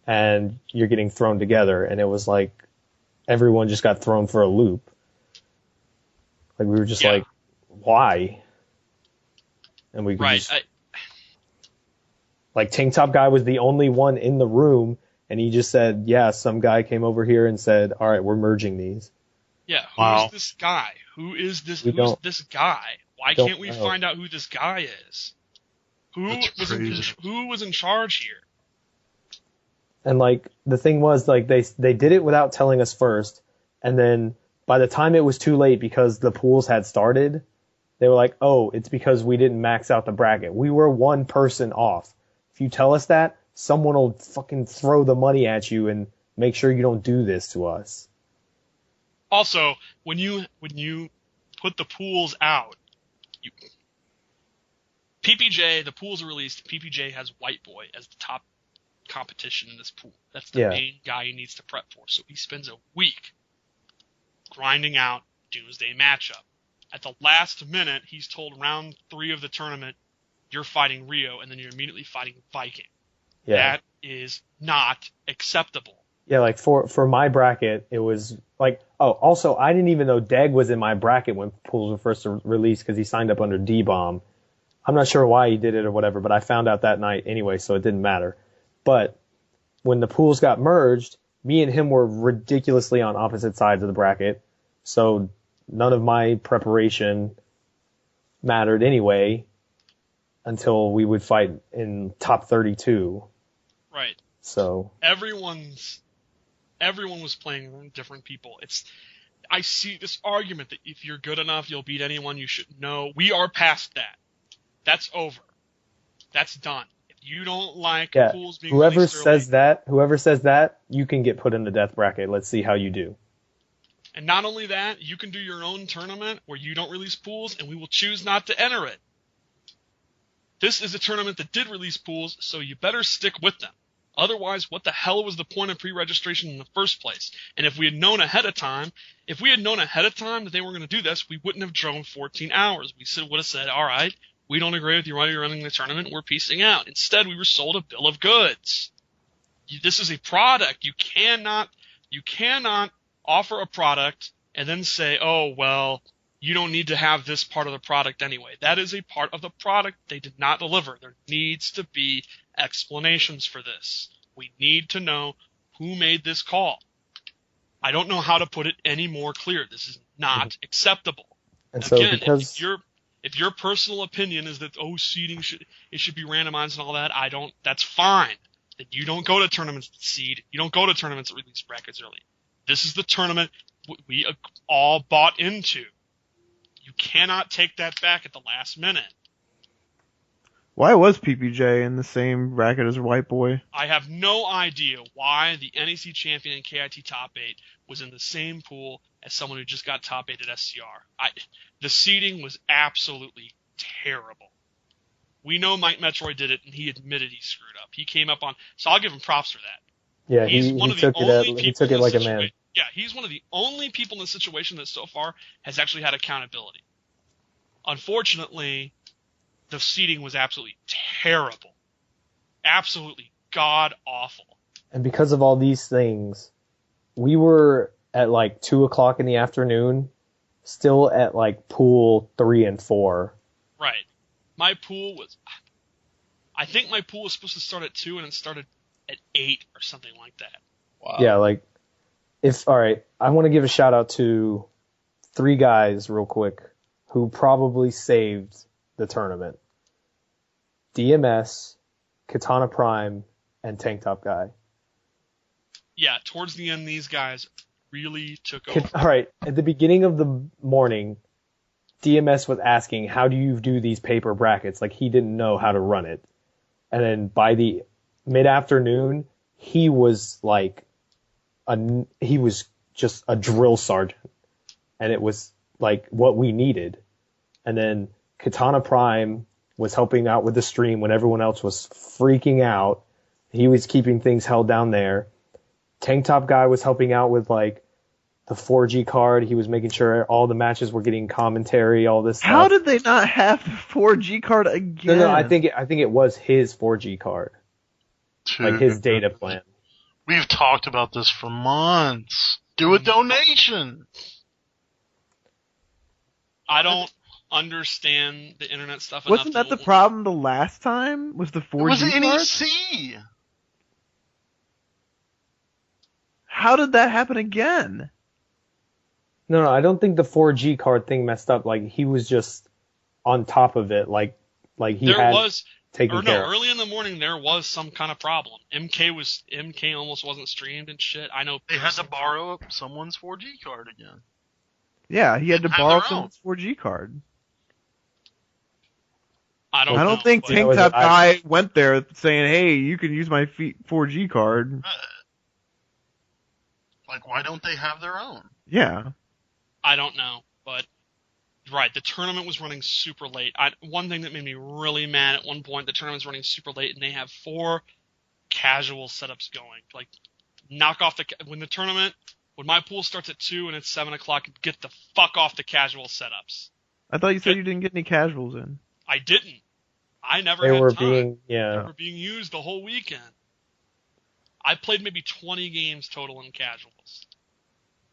and you're getting thrown together. And it was everyone just got thrown for a loop. We were just why? And we could just, Tank Top Guy was the only one in the room, and he just said, yeah, some guy came over here and said, all right, we're merging these. Yeah, who's this guy? Who is this? Who's this guy? Why can't we find out who this guy is? Who was in charge here? And the thing was, they did it without telling us first, and then by the time it was too late because the pools had started, they were like, oh, it's because we didn't max out the bracket. We were one person off. If you tell us that, someone will fucking throw the money at you and make sure you don't do this to us. Also, when you put the pools out, PPJ, the pools are released. PPJ has White Boy as the top competition in this pool. That's the main guy he needs to prep for. So he spends a week grinding out Doomsday matchup. At the last minute, he's told round 3 of the tournament, you're fighting Rio, and then you're immediately fighting Viking. Yeah. That is not acceptable. Yeah, like for my bracket, it was like, oh, also, I didn't even know Deg was in my bracket when pools were first released because he signed up under D-Bomb. I'm not sure why he did it or whatever, but I found out that night anyway, so it didn't matter. But when the pools got merged, me and him were ridiculously on opposite sides of the bracket, so none of my preparation mattered anyway until we would fight in top 32. Right. So everyone was playing different people. I see this argument that if you're good enough, you'll beat anyone. You should know. We are past that. That's over. That's done. If you don't like pools being whoever says that, you can get put in the death bracket. Let's see how you do. And not only that, you can do your own tournament where you don't release pools, and we will choose not to enter it. This is a tournament that did release pools, so you better stick with them. Otherwise, what the hell was the point of pre-registration in the first place? And if we had known ahead of time that they were going to do this, we wouldn't have drove 14 hours. We would have said, all right, we don't agree with you while you're running the tournament, we're piecing out. Instead, we were sold a bill of goods. This is a product. You cannot offer a product and then say, oh, well, you don't need to have this part of the product anyway. That is a part of the product they did not deliver. There needs to be explanations for this. We need to know who made this call. I don't know how to put it any more clear. This is not acceptable. And again, so if your personal opinion is that seeding should be randomized and all that, that's fine. That you don't go to tournaments that seed. You don't go to tournaments that release brackets early. This is the tournament we all bought into. You cannot take that back at the last minute. Why was PPJ in the same bracket as White Boy? I have no idea why the NEC champion and KIT top 8 was in the same pool as someone who just got top 8 at SCR. The seeding was absolutely terrible. We know Mike Metroid did it, and he admitted he screwed up. He came up on, so I'll give him props for that. Yeah, he took it like a man. Yeah, he's one of the only people in the situation that so far has actually had accountability. Unfortunately, the seeding was absolutely terrible. Absolutely god-awful. And because of all these things, we were at like 2 o'clock in the afternoon, still at like pool 3 and 4. Right. I think my pool was supposed to start at 2 and it started at 8 or something like that. Wow. Yeah, like, alright, I want to give a shout out to 3 guys real quick who probably saved the tournament. DMS, Katana Prime, and Tank Top Guy. Yeah, towards the end, these guys really took over. Alright, at the beginning of the morning, DMS was asking, how do you do these paper brackets? Like, he didn't know how to run it. And then by the mid-afternoon, he was like, he was just a drill sergeant. And it was like what we needed. And then Katana Prime was helping out with the stream when everyone else was freaking out. He was keeping things held down there. Tank Top Guy was helping out with like the 4G card. He was making sure all the matches were getting commentary, all this stuff. How did they not have the 4G card again? No, I think it was his 4G card. Like his data plan. We've talked about this for months. Do a donation. I don't understand the internet stuff. Wasn't that the problem the last time? Was the 4G card? It was NEC. How did that happen again? No, I don't think the 4G card thing messed up. Like, he was just on top of it. Like he was taken care of. Early in the morning there was some kind of problem. MK almost wasn't streamed and shit. I know they had to borrow someone's 4G card again. Yeah, he had to borrow someone's 4G card. I don't I know, don't think but- Tank Top Guy went there saying, "Hey, you can use my 4G card." Like, why don't they have their own? Yeah. I don't know, but right, the tournament was running super late. One thing that made me really mad at one point, the tournament was running super late, and they have 4 casual setups going. Like, knock off when my pool starts at 2 and it's 7 o'clock, get the fuck off the casual setups. I thought you said you didn't get any casuals in. I didn't. I never They had were time. They yeah. were being used the whole weekend. I played maybe 20 games total in casuals.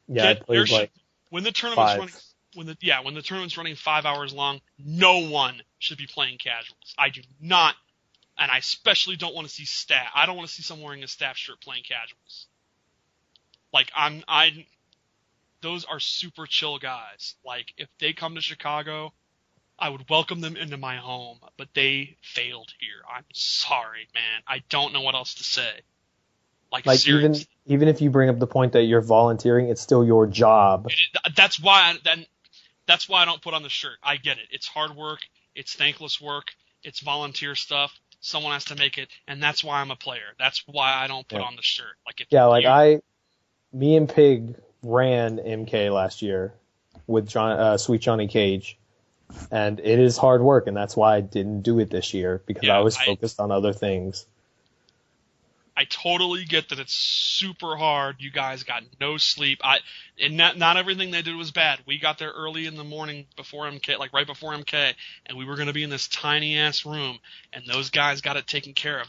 Yeah, I played like when the tournament's 5. running when the tournament's running 5 hours long, no one should be playing casuals. I do not, and I especially don't want to see staff. I don't want to see someone wearing a staff shirt playing casuals. Like those are super chill guys. Like if they come to Chicago, I would welcome them into my home, but they failed here. I'm sorry, man. I don't know what else to say. Like seriously. even if you bring up the point that you're volunteering, it's still your job. That's why I don't put on the shirt. I get it. It's hard work. It's thankless work. It's volunteer stuff. Someone has to make it, and that's why I'm a player. That's why I don't put on the shirt. Like me and Pig ran MK last year with Sweet Johnny Cage, and it is hard work, and that's why I didn't do it this year because I was focused on other things. I totally get that it's super hard. You guys got no sleep. And not everything they did was bad. We got there early in the morning before MK, like right before MK, and we were going to be in this tiny ass room, and those guys got it taken care of.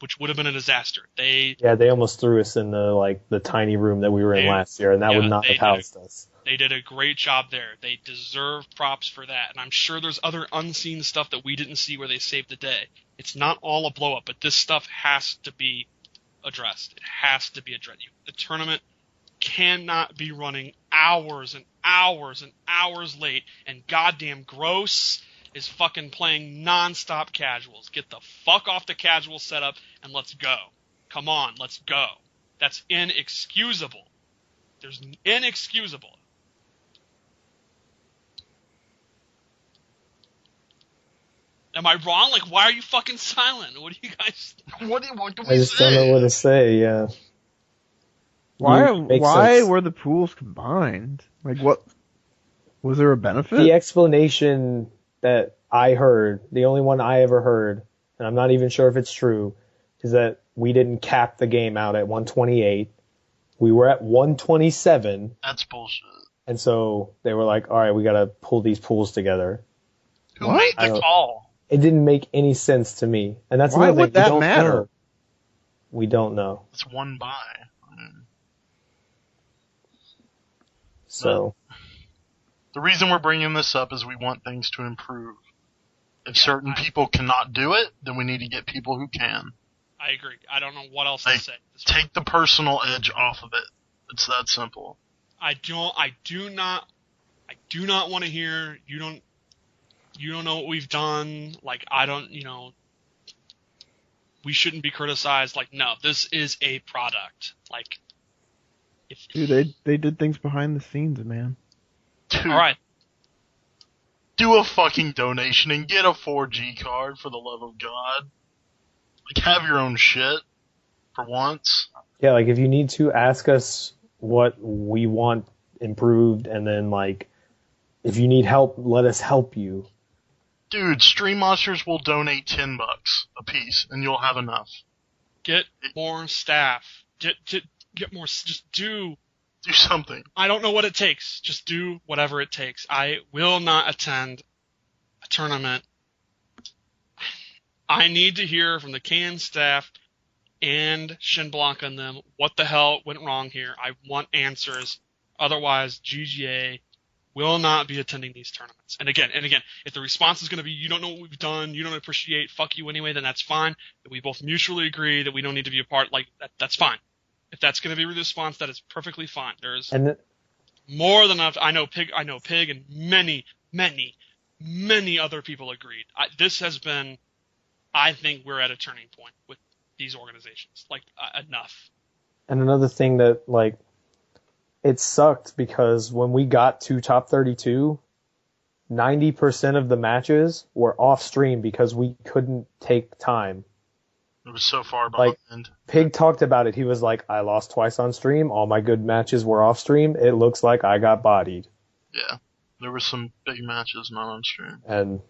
Which would have been a disaster. They almost threw us in the tiny room that we were in last year, and that would not have housed us. They did a great job there. They deserve props for that. And I'm sure there's other unseen stuff that we didn't see where they saved the day. It's not all a blow up, but this stuff has to be addressed. It has to be addressed. The tournament cannot be running hours and hours and hours late, and goddamn Gross is fucking playing non-stop casuals. Get the fuck off the casual setup and let's go. Come on, let's go. That's inexcusable. There's inexcusable. Am I wrong? Like, why are you fucking silent? What do you guys? What do we say? I just don't know what to say. Yeah. Why were the pools combined? Like, what was there a benefit? The explanation that I heard, the only one I ever heard, and I'm not even sure if it's true, is that we didn't cap the game out at 128. We were at 127. That's bullshit. And so they were like, all right, we got to pull these pools together. Who made the call? It didn't make any sense to me. And that's why another would thing. that matter? Know. We don't know. It's one buy. So. The reason we're bringing this up is we want things to improve. If certain people cannot do it, then we need to get people who can. I agree. I don't know what else to say. Take the personal edge off of it. It's that simple. I do not want to hear you don't know what we've done. Like, we shouldn't be criticized. Like, no, this is a product. Like, dude, they did things behind the scenes, man. Dude, all right. Do a fucking donation and get a 4G card for the love of God. Like, have your own shit for once. Yeah, like, if you need to, ask us what we want improved, and then, like, if you need help, let us help you. Dude, Stream Monsters will donate $10 a piece, and you'll have enough. Get more staff. Get more. Just do something. I don't know what it takes. Just do whatever it takes. I will not attend a tournament. I need to hear from the CAN staff and Shin Blanca and them what the hell went wrong here. I want answers. Otherwise, GGA will not be attending these tournaments. And again, if the response is going to be, you don't know what we've done, you don't appreciate, fuck you anyway, then that's fine. If we both mutually agree that we don't need to be a part, like, that's fine. If that's going to be the response, that is perfectly fine. There's more than enough. I know Pig, and many, many, many other people agreed. This has been, I think we're at a turning point with these organizations. Like, enough. And another thing that, like, it sucked because when we got to top 32, 90% of the matches were off stream because we couldn't take time. It was so far behind. Like, Pig talked about it. He was like, I lost twice on stream. All my good matches were off stream. It looks like I got bodied. Yeah. There were some big matches not on stream. And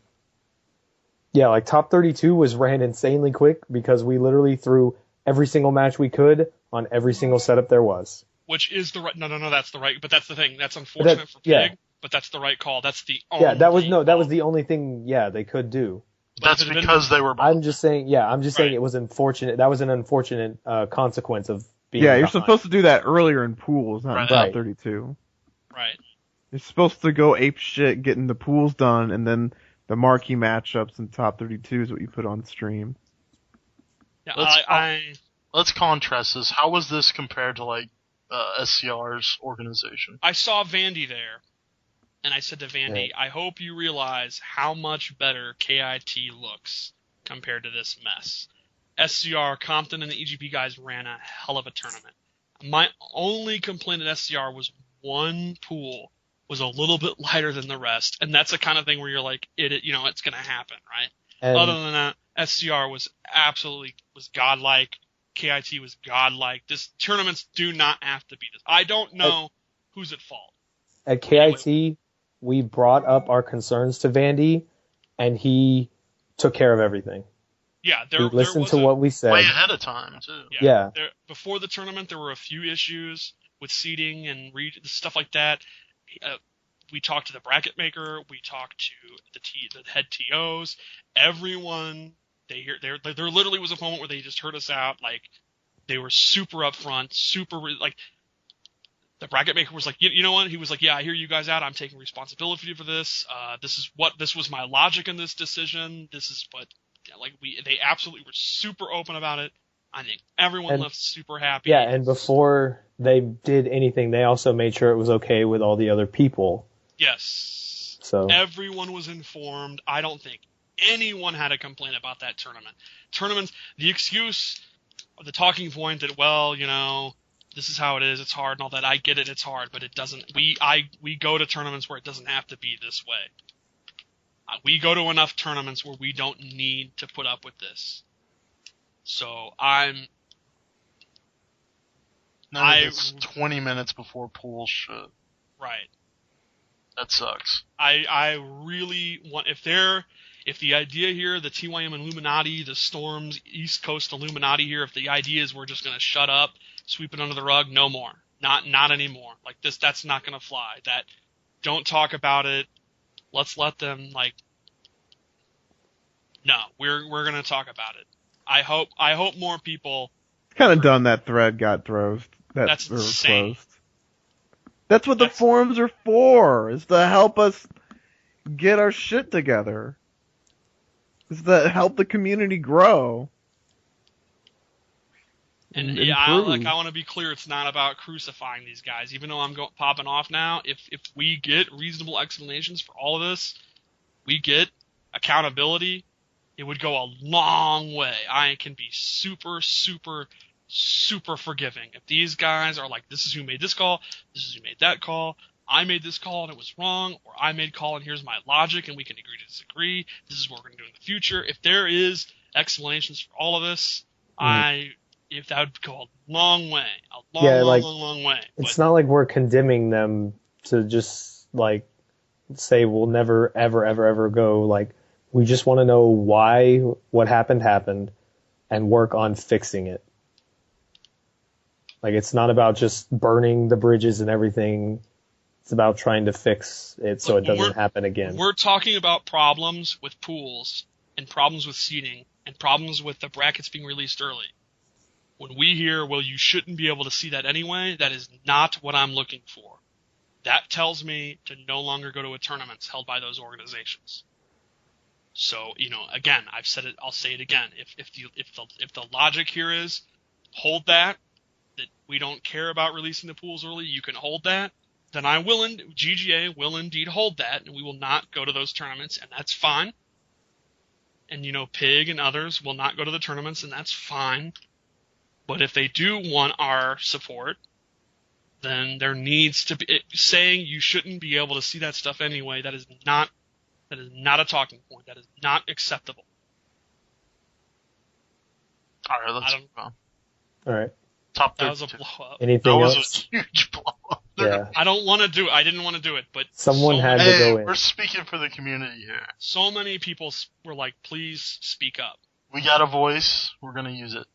yeah, like top 32 was ran insanely quick because we literally threw every single match we could on every single setup there was. Which is the right, no, that's the right, but that's the thing. That's unfortunate for Pig, yeah. but that's the right call. That's the only Yeah, that was the only thing, they could do. That's because they were. I'm just saying it was unfortunate. That was an unfortunate consequence of being. Yeah, you're behind. supposed to do that earlier in pools, not in top Right. 32. Right. You're supposed to go ape shit, getting the pools done, and then the marquee matchups in top 32 is what you put on stream. Yeah, Let's contrast this. How was this compared to like SCR's organization? I saw Vandy there, and I said to Vandy, I hope you realize how much better KIT looks compared to this mess. SCR, Compton, and the EGP guys ran a hell of a tournament. My only complaint at SCR was one pool was a little bit lighter than the rest, and that's the kind of thing where you're like, it's going to happen, right? And other than that, SCR was godlike. KIT was godlike. This tournaments do not have to be this. I don't know who's at fault. At KIT, we brought up our concerns to Vandy, and he took care of everything. Yeah, he listened to what we said. Way ahead of time, too. Yeah. Before the tournament, there were a few issues with seating and stuff like that. We talked to the bracket maker. We talked to the head TOs. Everyone, there literally was a moment where they just heard us out. Like, they were super upfront, like, the bracket maker was like, you know what? He was like, yeah, I hear you guys out. I'm taking responsibility for this. This was my logic in this decision. This is what, they absolutely were super open about it. I think everyone left super happy. Yeah, and before they did anything, they also made sure it was okay with all the other people. Yes. So everyone was informed. I don't think anyone had a complaint about that tournament. Tournaments, the excuse, the talking point that, this is how it is, it's hard and all that. I get it, it's hard, but it doesn't. We go to tournaments where it doesn't have to be this way. We go to enough tournaments where we don't need to put up with this. So it's 20 minutes before pool shit. Right. That sucks. I really want, if the idea here, the TYM Illuminati, the Storms East Coast Illuminati here, if the idea is we're just going to shut up, sweep it under the rug, no more. Not anymore. Like this, that's not going to fly. Don't talk about it. Let's let them, no, we're going to talk about it. I hope more people. Kind of done that thread got closed. That's insane. Closed. That's what the forums are for, is to help us get our shit together. Is to help the community grow. And I want to be clear, it's not about crucifying these guys. Even though I'm popping off now, if we get reasonable explanations for all of this, we get accountability, it would go a long way. I can be super, super, super forgiving. If these guys are like, this is who made this call, this is who made that call, I made this call and it was wrong, or I made call and here's my logic and we can agree to disagree, this is what we're going to do in the future. If there is explanations for all of this, if that would go a long way. Long way. It's not like we're condemning them to just, say we'll never, ever, ever, ever go, we just want to know why what happened, and work on fixing it. It's not about just burning the bridges and everything. It's about trying to fix it so it doesn't happen again. We're talking about problems with pools and problems with seating and problems with the brackets being released early. When we hear, well, you shouldn't be able to see that anyway, that is not what I'm looking for. That tells me to no longer go to a tournament held by those organizations. So, again, I've said it, I'll say it again. If the logic here is hold that we don't care about releasing the pools early, you can hold that, then GGA will indeed hold that, and we will not go to those tournaments, and that's fine. And, Pig and others will not go to the tournaments, and that's fine. But if they do want our support, then there needs to be saying you shouldn't be able to see that stuff anyway. That is not That is not a talking point. That is not acceptable. All right, let's move on. All right. Top That was 32. a blow up. Anything That else? was a huge blow up. Yeah. I don't want to do it. I didn't want to do it, but Someone had to Hey, go in. we're speaking for the community here. so many people were like, please speak up. We got a voice. We're going to use it.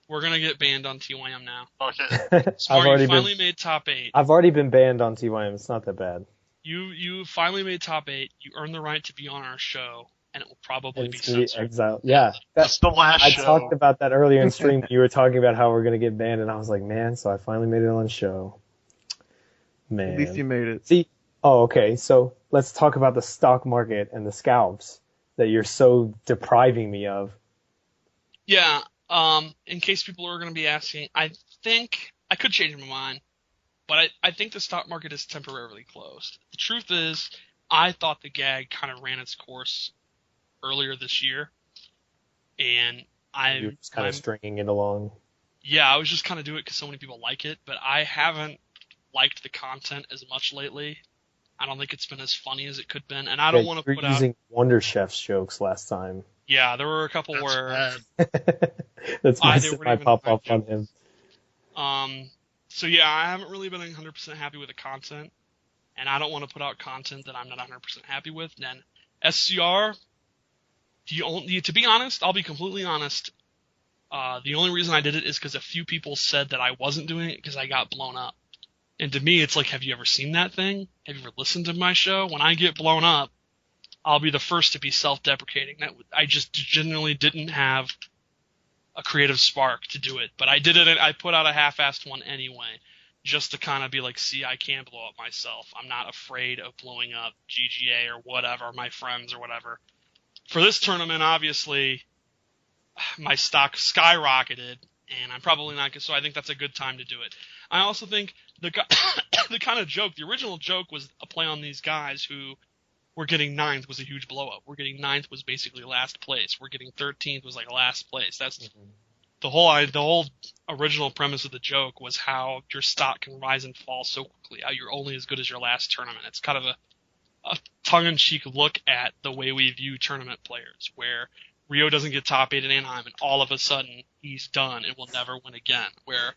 We're going to get banned on TYM now. Okay. Smart, you finally made top 8. I've already been banned on TYM. It's not that bad. You finally made top 8. You earned the right to be on our show, and it will probably And be it's gonna be censored. exiled. Yeah. That's the last I show. talked about that earlier in stream. You were talking about how we're going to get banned, and I was like, man, so I finally made it on the show. Man. At least you made it. See, okay, so let's talk about the stock market and the scalps that you're so depriving me of. Yeah, in case people are going to be asking, I think I could change my mind, but I think the stock market is temporarily closed. The truth is, I thought the gag kind of ran its course earlier this year, and You're just kind of stringing it along. Yeah, I was just kind of doing it because so many people like it, but I haven't liked the content as much lately. I don't think it's been as funny as it could have been, and I don't want to put out... You're using Wonder Chef's jokes last time. Yeah, there were a couple That's where... bad. That's my they weren't even pop right up on him. So yeah, I haven't really been 100% happy with the content, and I don't want to put out content that I'm not 100% happy with. Then SCR, to be honest, I'll be completely honest, the only reason I did it is because a few people said that I wasn't doing it because I got blown up. And to me, it's like, have you ever seen that thing? Have you ever listened to my show? When I get blown up, I'll be the first to be self-deprecating. I just genuinely didn't have a creative spark to do it. But I did it. I put out a half-assed one anyway, just to kind of be like, see, I can blow up myself. I'm not afraid of blowing up GGA or whatever, my friends or whatever. For this tournament, obviously, my stock skyrocketed, and I'm probably not. So I think that's a good time to do it. I also think the kind of joke, the original joke was a play on these guys who were getting 9th was a huge blow up. We're getting 9th was basically last place. We're getting 13th was like last place. That's the whole original premise of the joke was how your stock can rise and fall so quickly. How you're only as good as your last tournament. It's kind of a tongue-in-cheek look at the way we view tournament players, where Rio doesn't get top 8 in Anaheim, and all of a sudden he's done and will never win again. Where,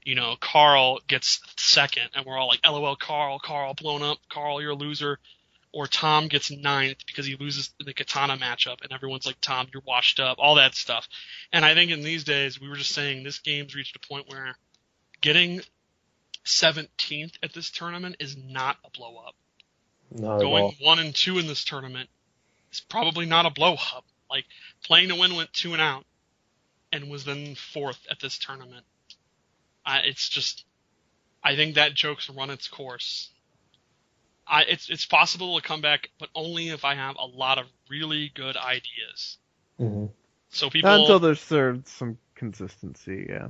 you know, Carl gets 2nd, and we're all like, LOL, Carl, blown up, Carl, you're a loser. Or Tom gets 9th because he loses the Katana matchup, and everyone's like, Tom, you're washed up, all that stuff. And I think in these days, we were just saying this game's reached a point where getting 17th at this tournament is not a blow up. Not Going at all. 1 and 2 in this tournament is probably not a blow up. Like, playing to win went 2 and out, and was then 4th at this tournament. It's just, I think that joke's run its course. It's possible to come back, but only if I have a lot of really good ideas. Mm-hmm. So people... Until there's some consistency, yeah.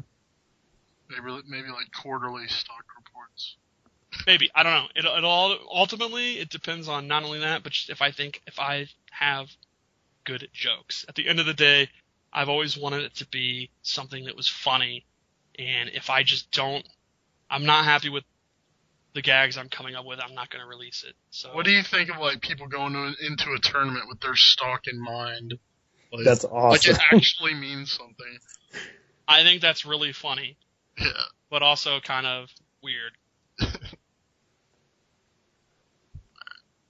Maybe like quarterly stock reports. Maybe. I don't know. It all ultimately, it depends on not only that, but just if I have good jokes. At the end of the day, I've always wanted it to be something that was funny, and if I just don't, I'm not happy with the gags I'm coming up with, I'm not going to release it. So What do you think of like people going into a tournament with their stock in mind? Like, That's awesome. Like it actually means something. I think that's really funny, Yeah. but also kind of weird.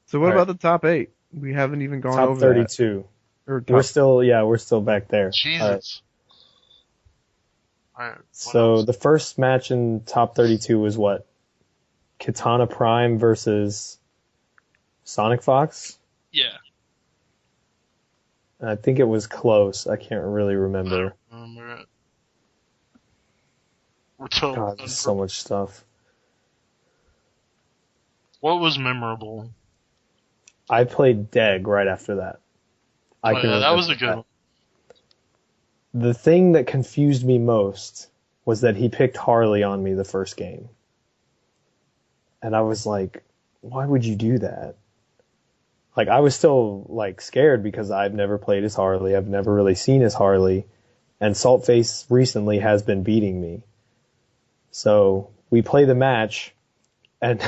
So what All right. about the top 8? We haven't even gone Top over 32. that. Or We're top, still back there. Jesus. All right. Alright. So the first match in top 32 was what? Katana Prime versus Sonic Fox? Yeah. I think it was close. I can't really remember. We're told. God, there's so much stuff. What was memorable? I played Deg right after that. That was a good that. one. The thing that confused me most was that he picked Harley on me the first game. And I was like, why would you do that? Like, I was still, like, scared because I've never played as Harley. I've never really seen as Harley. And Saltface recently has been beating me. So, we play the match, and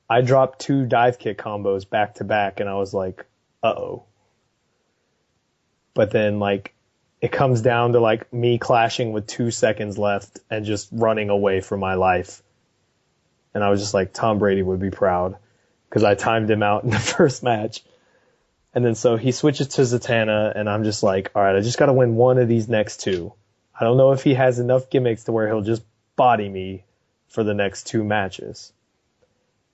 I dropped 2 dive kick combos back to back, and I was like, uh-oh. But then, like, it comes down to, like, me clashing with 2 seconds left and just running away for my life. And I was just like, Tom Brady would be proud, because I timed him out in the first match. And then so he switches to Zatanna, and I'm just like, all right, I just got to win one of these next 2. I don't know if he has enough gimmicks to where he'll just body me for the next 2 matches.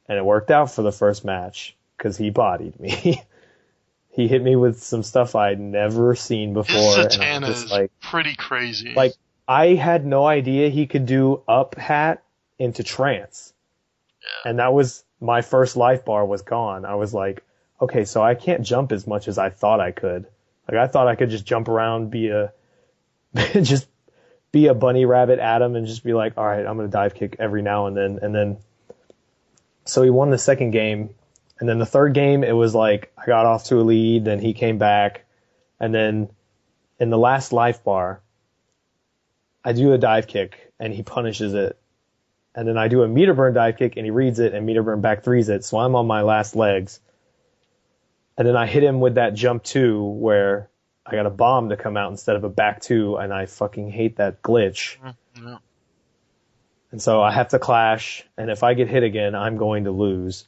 And it worked out for the first match, because he bodied me. He hit me with some stuff I'd never seen before. His Zatanna is like, pretty crazy. Like, I had no idea he could do up hat into trance. Yeah. And that was, my first life bar was gone. I was like, okay, so I can't jump as much as I thought I could. Like, I thought I could just jump around, just be a bunny rabbit Adam, and just be like, all right, I'm going to dive kick every now and then. And then, so he won the second game. And then the third game, it was like, I got off to a lead, then he came back. And then in the last life bar, I do a dive kick, and he punishes it. And then I do a meter burn dive kick, and he reads it, and meter burn back 3s it. So I'm on my last legs. And then I hit him with that jump 2 where I got a bomb to come out instead of a back 2, and I fucking hate that glitch. Yeah. And so I have to clash, and if I get hit again, I'm going to lose.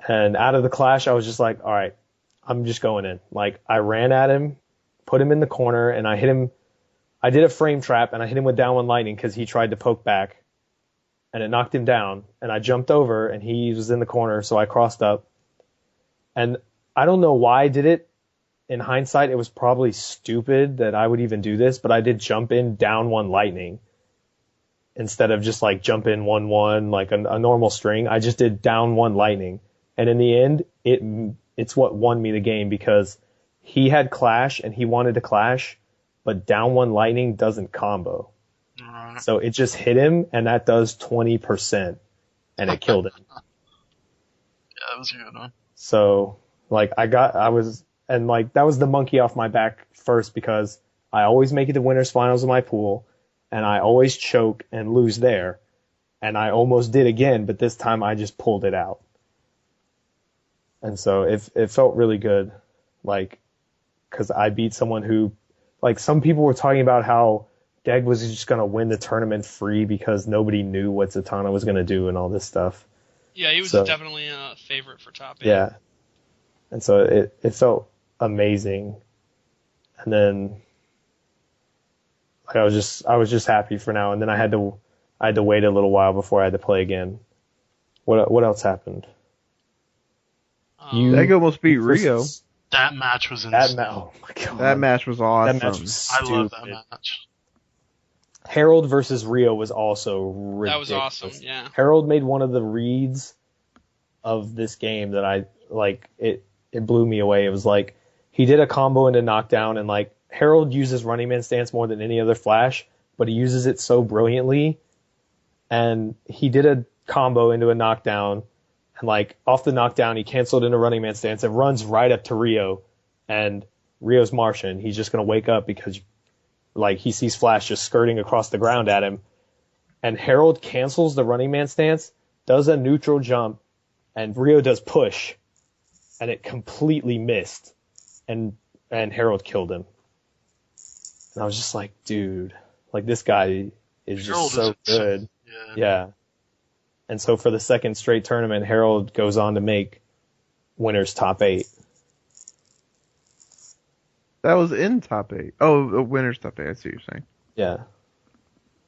And out of the clash, I was just like, all right, I'm just going in. Like, I ran at him, put him in the corner, and I hit him. I did a frame trap, and I hit him with down 1 lightning because he tried to poke back, and it knocked him down. And I jumped over, and he was in the corner, so I crossed up. And I don't know why I did it. In hindsight, it was probably stupid that I would even do this, but I did jump in down 1 lightning instead of just like jump in 1-1 like a normal string. I just did down 1 lightning. And in the end, it's what won me the game, because he had clash and he wanted to clash, but down 1 lightning doesn't combo. So it just hit him, and that does 20%, and it killed him. Yeah, that was a good one. So, like, that was the monkey off my back first, because I always make it to winners finals of my pool, and I always choke and lose there. And I almost did again, but this time I just pulled it out. And so it felt really good, like, because I beat someone who, like, some people were talking about how Deg was just going to win the tournament free because nobody knew what Zatanna was going to do and all this stuff. Yeah, he was definitely a favorite for top 8. Yeah. And so it felt amazing. And then, like, I was just happy for now. And then I had to wait a little while before I had to play again. What else happened? Deg almost beat Rio. That match was insane. Oh my God. That match was awesome. That match was stupid. I love that match. Harold versus Rio was also ridiculous. That was awesome, yeah. Harold made one of the reads of this game that I, like, it blew me away. It was like, he did a combo into knockdown, and, like, Harold uses running man stance more than any other flash, but he uses it so brilliantly. And he did a combo into a knockdown, and, like, off the knockdown, he canceled into running man stance and runs right up to Rio. And Rio's Martian. He's just going to wake up because, like, he sees Flash just skirting across the ground at him. And Harold cancels the running man stance, does a neutral jump, and Rio does push. And it completely missed. And Harold killed him. And I was just like, dude, like, this guy is just so good. Yeah. And so for the second straight tournament, Harold goes on to make winners top 8. That was in top 8. Oh, winners top 8. I see what you're saying. Yeah.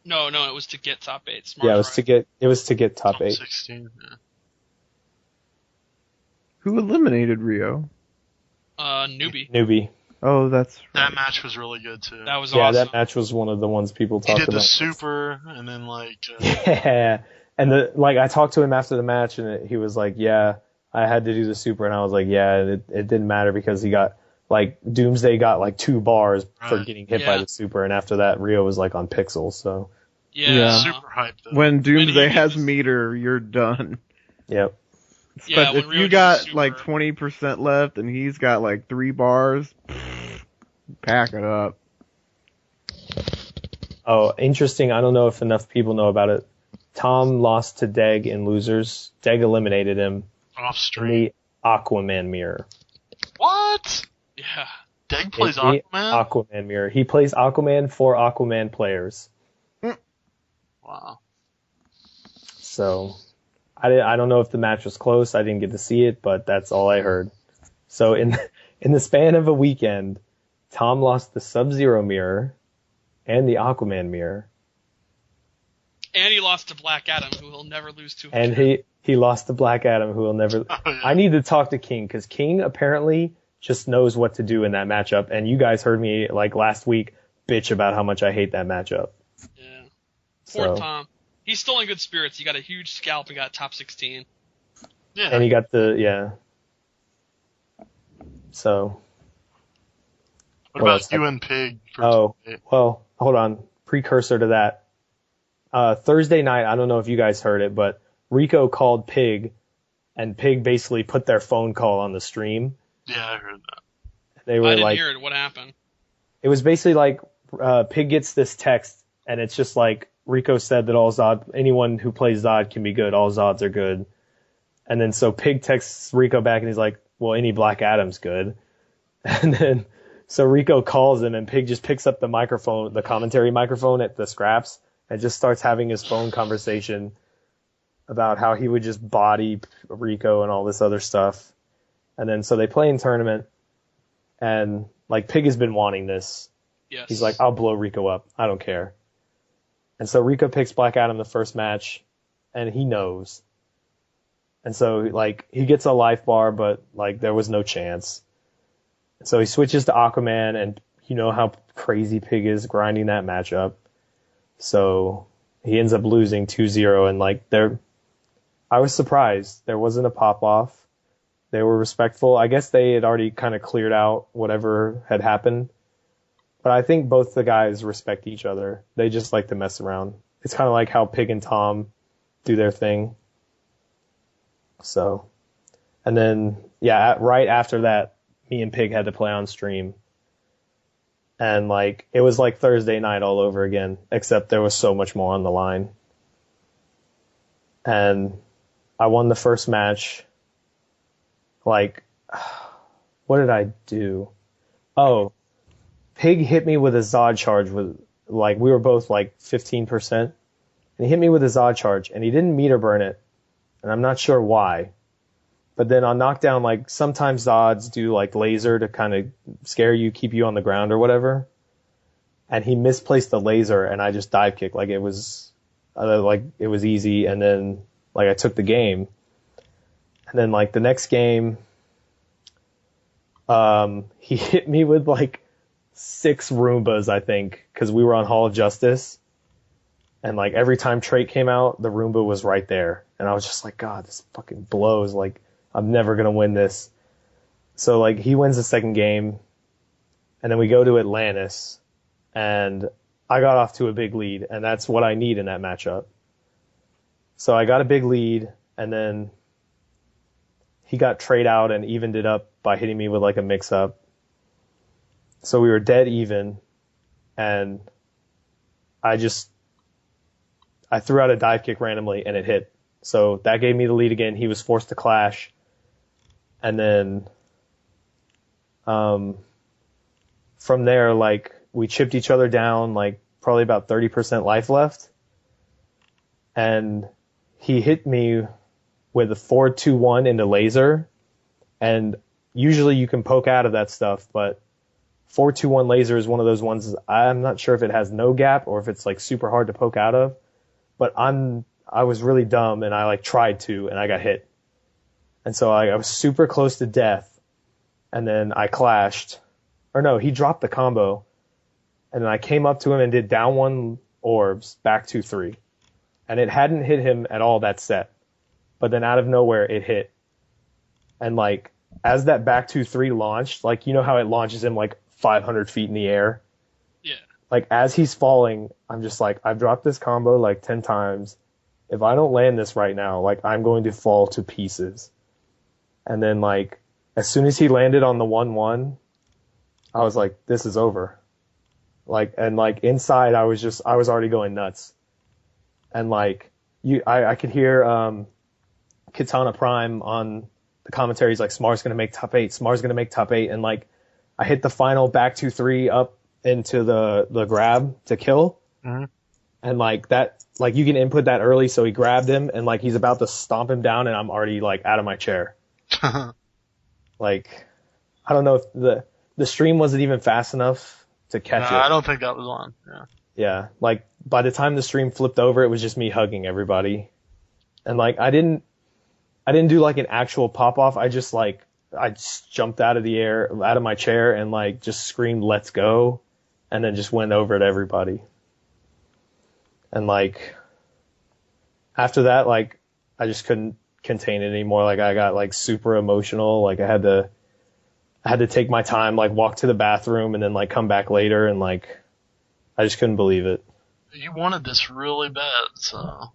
No, it was to get top 8. Yeah, it was to get top 8. 16. Yeah. Who eliminated Rio? Newbie. Oh, that's right. That match was really good too. That was awesome. Yeah, that match was one of the ones people talked about. He did the super, and then, like... Yeah. And I talked to him after the match, and he was like, yeah, I had to do the super. And I was like, yeah, it didn't matter because he got, like, Doomsday got, like, 2 bars for getting hit by the super. And after that, Rio was, like, on pixels, so. Yeah. Super hyped, though. When Doomsday has meter, you're done. Yep. But if you got, like, 20% left and he's got, like, 3 bars, pack it up. Oh, interesting. I don't know if enough people know about it. Tom lost to Deg in losers. Deg eliminated him Off in stream. the Aquaman mirror. What? Yeah. Deg plays In the Aquaman? Aquaman mirror. He plays Aquaman for Aquaman players. Wow. So, I don't know if the match was close. I didn't get to see it, but that's all I heard. So in the span of a weekend, Tom lost the Sub-Zero mirror and the Aquaman mirror. And he lost to Black Adam, who he'll never lose to. And he lost to Black Adam, who will never... Oh, yeah. I need to talk to King, because King apparently just knows what to do in that matchup. And you guys heard me, like, last week bitch about how much I hate that matchup. Yeah. Poor So, Tom. He's still in good spirits. He got a huge scalp and got top 16. Yeah. and he got the... So... what what about else? you and Pig? For Oh, today? well, hold on. Precursor to that. Thursday night, I don't know if you guys heard it, but Rico called Pig, and Pig basically put their phone call on the stream. Yeah, I heard that. They were I didn't like, hear it. What happened? it was basically like Pig gets this text, and it's just like Rico said that all Zod, anyone who plays Zod can be good. All Zods are good. And then so Pig texts Rico back, and he's like, well, any Black Adam's good. And then so Rico calls him, and Pig just picks up the microphone, the commentary microphone at the scraps, and just starts having his phone conversation about how he would just body Rico and all this other stuff. And then so they play in tournament, and like Pig has been wanting this. Yes. He's like, I'll blow Rico up. I don't care. And so Rico picks Black Adam the first match, and he knows. And so like he gets a life bar, but like there was no chance. So he switches to Aquaman, and you know how crazy Pig is grinding that matchup. So he ends up losing 2-0, and like I was surprised. There wasn't a pop-off. They were respectful. I guess they had already kind of cleared out whatever had happened. But I think both the guys respect each other. They just like to mess around. It's kind of like how Pig and Tom do their thing. So, and then, yeah, right after that, me and Pig had to play on stream. And like, it was like Thursday night all over again, except there was so much more on the line. And I won the first match. Like, what did I do? Oh, Pig hit me with a Zod charge with, like, we were both like 15%. And he hit me with a Zod charge, and he didn't meter burn it. And I'm not sure why. But then on knockdown, like, sometimes Zods do like laser to kind of scare you, keep you on the ground or whatever. And he misplaced the laser, and I just dive kicked. Like, it was easy. And then, like, I took the game. And then, like, the next game, he hit me with, like, 6 Roombas, I think, because we were on Hall of Justice. And, like, every time trait came out, the Roomba was right there. And I was just like, God, this fucking blows. Like, I'm never going to win this. So, like, he wins the second game. And then we go to Atlantis. And I got off to a big lead. And that's what I need in that matchup. So I got a big lead. And then he got trade out and evened it up by hitting me with, like, a mix-up. So we were dead even. And I threw out a dive kick randomly, and it hit. So that gave me the lead again. He was forced to clash. And then from there, like, we chipped each other down, like, probably about 30% life left. And he hit me with a 4-2-1 into laser. And usually you can poke out of that stuff, but 4-2-1 laser is one of those ones, I'm not sure if it has no gap or if it's, like, super hard to poke out of. But I was really dumb, and I, like, tried to, and I got hit. And so I was super close to death, and then I clashed. Or no, he dropped the combo, and then I came up to him and did down 1 orbs, back 2-3. And it hadn't hit him at all that set. But then out of nowhere, it hit. And, like, as that back 2-3 launched, like, you know how it launches him, like, 500 feet in the air? Yeah. Like, as he's falling, I'm just like, I've dropped this combo like 10 times. If I don't land this right now, like, I'm going to fall to pieces. And then, like, as soon as he landed on the 1-1, I was like, this is over. Like, and like, inside, I was already going nuts. And like, I could hear Katana Prime on the commentary. He's like, Smar's gonna make top 8. Smar's gonna make top 8, and like I hit the final back 2-3 up into the grab to kill, and like that, like you can input that early. So he grabbed him, and like he's about to stomp him down, and I'm already like out of my chair. Like, I don't know if the stream wasn't even fast enough to catch it. I don't think that was on. Yeah. Yeah, like by the time the stream flipped over, it was just me hugging everybody, and like I didn't do like an actual pop off. I just jumped out of the air, out of my chair, and like just screamed "Let's go," and then just went over to everybody. And like after that, like I just couldn't contain it anymore. Like I got like super emotional. Like I had to take my time, like walk to the bathroom, and then like come back later, and like. I just couldn't believe it. You wanted this really bad, so.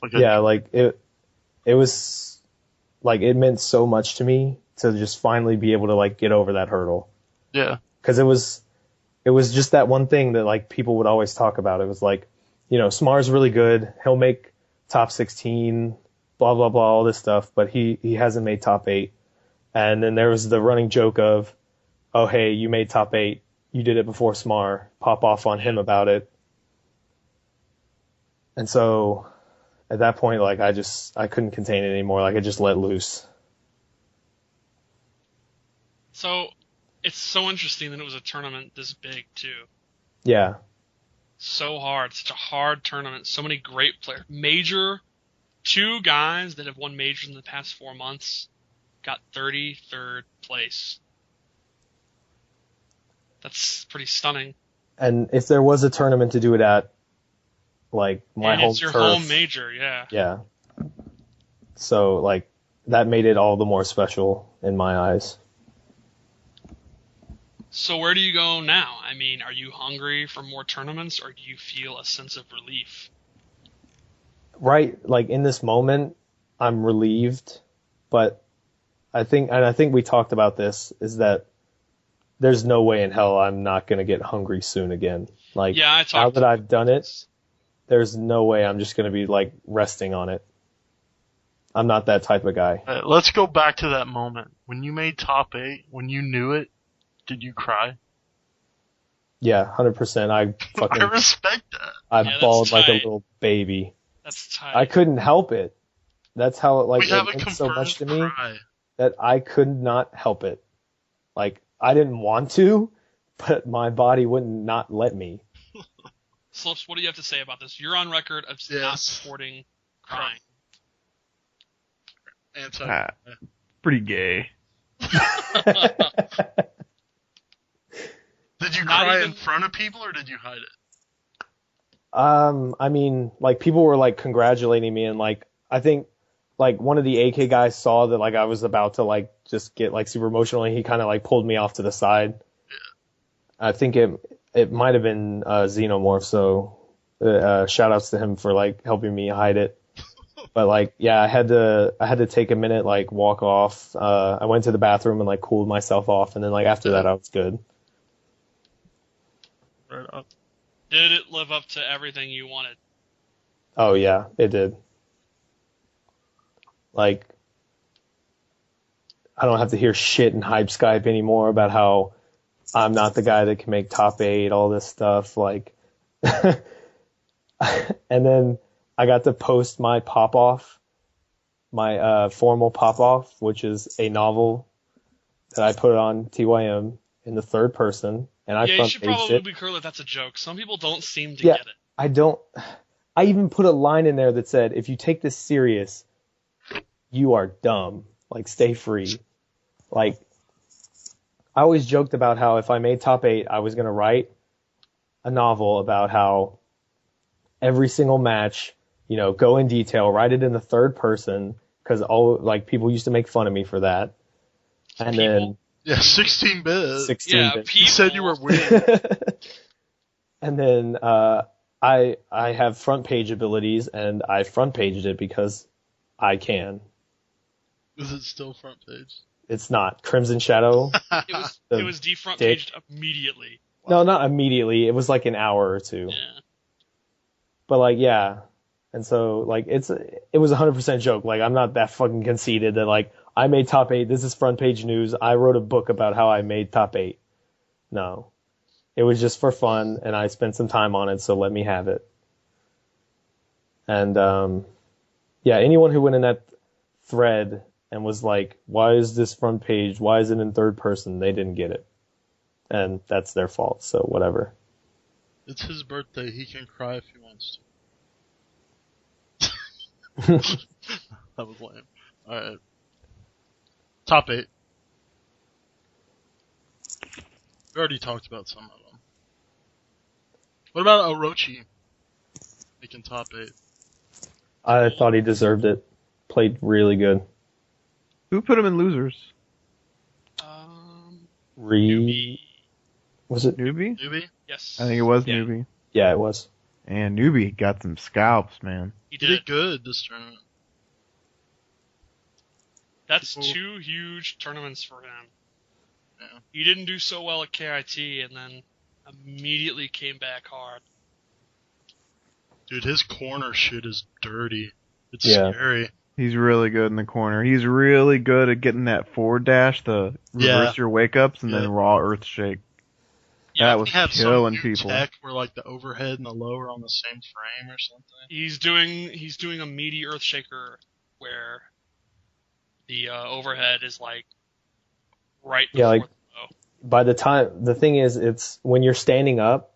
Like it was, like, it meant so much to me to just finally be able to, like, get over that hurdle. Yeah. Cause it was just that one thing that, like, people would always talk about. It was like, you know, Smar's really good. He'll make top 16, blah, blah, blah, all this stuff, but he hasn't made top 8. And then there was the running joke of, oh, hey, you made top 8. You did it before Smar, pop off on him about it. And so at that point, like, I couldn't contain it anymore. Like, I just let loose. So it's so interesting that it was a tournament this big too. Yeah. So hard, such a hard tournament. So many great players. Two guys that have won majors in the past 4 months got 33rd place. That's pretty stunning. And if there was a tournament to do it at, like, my home it's your turf, home major, yeah. Yeah. So, like, that made it all the more special in my eyes. So where do you go now? I mean, are you hungry for more tournaments, or do you feel a sense of relief? Right, like, in this moment, I'm relieved, but I think we talked about this, is that there's no way in hell I'm not going to get hungry soon again. Like, yeah, now that I've done it, there's no way I'm just going to be, like, resting on it. I'm not that type of guy. Let's go back to that moment. When you made top 8, when you knew it, did you cry? Yeah, 100%. I respect that. I bawled like a little baby. That's tight. I couldn't help it. That's how it, like, We have it a meant so much to me cry. that I could not help it. Like, I didn't want to, but my body wouldn't not let me. Slips, what do you have to say about this? You're on record of not supporting crying. Pretty gay. Did you cry in front of people, or did you hide it? I mean, like, people were, like, congratulating me, and, like, I think, like, one of the AK guys saw that, like, I was about to, like, just get, like, super emotional, and he kind of, like, pulled me off to the side. Yeah. I think it might have been Xenomorph, so shout outs to him for, like, helping me hide it. But, like, yeah, I had to take a minute, like, walk off. I went to the bathroom and, like, cooled myself off, and then, like, after that, I was good. Right up. Did it live up to everything you wanted? Oh, yeah, it did. Like, I don't have to hear shit in Hype Skype anymore about how I'm not the guy that can make top 8, all this stuff. Like, and then I got to post my pop-off, my formal pop-off, which is a novel that I put on TYM in the third person. And I you should probably it. be clear that that's a joke. Some people don't seem to get it. I even put a line in there that said, if you take this serious, you are dumb. Like, stay free. Like, I always joked about how if I made top 8, I was going to write a novel about how every single match, you know, go in detail, write it in the third person, because people used to make fun of me for that. And then... Yeah, 16-bit. 16-bit. You said you were weird. And then I have front page abilities, and I front paged it because I can. Is it still front page? It's not. Crimson Shadow. It was defront paged immediately. No, not immediately. It was like an hour or two. Yeah. But, like, yeah. And so, like, it was a 100% joke. Like, I'm not that fucking conceited that, like, I made top 8. This is front page news. I wrote a book about how I made top 8. No. It was just for fun, and I spent some time on it, so let me have it. And, yeah, anyone who went in that thread and was like, why is this front page? Why is it in third person? They didn't get it. And that's their fault, so whatever. It's his birthday. He can cry if he wants to. That was lame. Alright. Top 8. We already talked about some of them. What about Orochi making top 8? I thought he deserved it. Played really good. Who put him in losers? Was it? Newbie? Newbie? Yes. I think it was Yeah. Newbie. Yeah, it was. And Newbie got some scalps, man. He He did. did good this tournament. That's People- 2 huge tournaments for him. Yeah. He didn't do so well at KIT and then immediately came back hard. Dude, his corner shit is dirty. It's Yeah. scary. He's really good in the corner. He's really good at getting that forward dash, the reverse your wake ups, and Yeah. then raw earth shake. Yeah, That was He had some killing new people. tech where like the overhead and the low are on the same frame or something. he's doing a meaty earth shaker where the overhead is like right before Yeah, like- the low. By the time, the thing is, it's when you're standing up,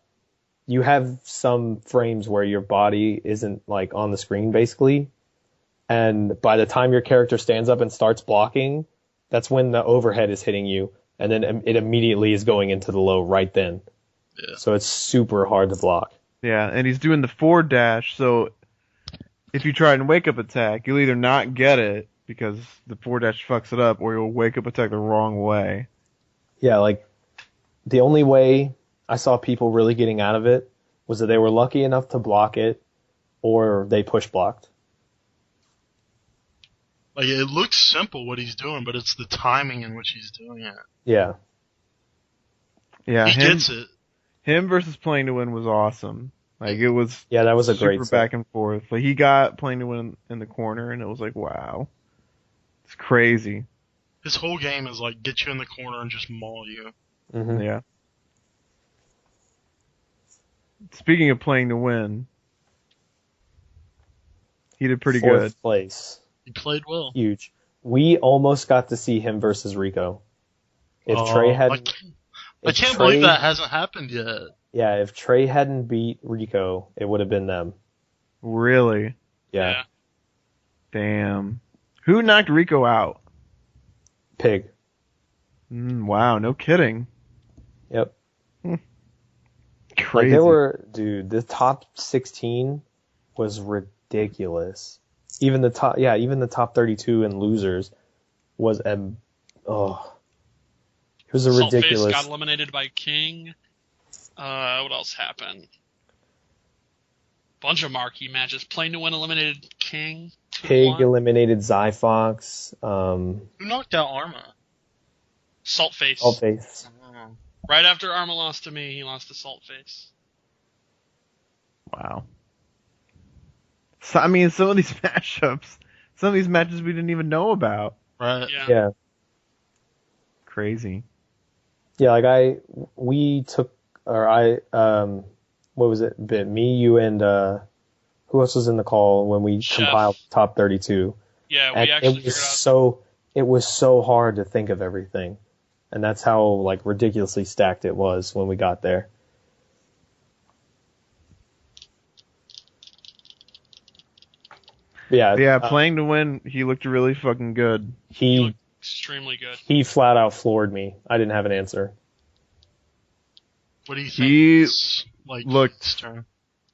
you have some frames where your body isn't like on the screen basically. And by the time your character stands up and starts blocking, that's when the overhead is hitting you. And then it immediately is going into the low right then. Yeah. So it's super hard to block. Yeah, and he's doing the forward dash, so if you try and wake up attack, you'll either not get it because the forward dash fucks it up, or you'll wake up attack the wrong way. Yeah, like the only way I saw people really getting out of it was that they were lucky enough to block it or they push blocked. Like it looks simple what he's doing, but it's the timing in which he's doing it. Yeah. Yeah, He gets it. him versus Playing to Win was awesome. Like, it was Yeah, that was a super great set. back and forth. Like, he got Playing to Win in the corner, and it was like, wow. It's crazy. His whole game is like get you in the corner and just maul you. Mhm. Yeah. Speaking of Playing to Win, he did pretty Fourth good. place. He played well. Huge. We almost got to see him versus Rico. If Trey hadn't, I if can't Trey- believe that hasn't happened yet. Yeah, if Trey hadn't beat Rico, it would have been them. Really? Yeah. Damn. Who knocked Rico out? Pig. Wow, no kidding. Yep. Crazy. The top 16 was ridiculous. Even the top 32 in losers was it was a Saltface ridiculous. got eliminated by King. What else happened? Bunch of marquee matches. Playing to Win eliminated King. 2-1. Pig eliminated Zyfox. Who knocked out Arma? Saltface. Saltface. Oh. Right after Arma lost to me, he lost to Saltface. Wow. So, I mean, some of these matchups, some of these matches we didn't even know about. Right. Yeah. Yeah. Crazy. Yeah, like what was it? Me, you, and who else was in the call when we Chef. compiled top 32? Yeah, we And actually it figured was it was so hard to think of everything, and that's how like ridiculously stacked it was when we got there. Yeah, Playing to Win, he looked really fucking good. he he looked extremely good. he flat out floored me. I didn't have an answer. What do you think? He It's, like looked- his turn.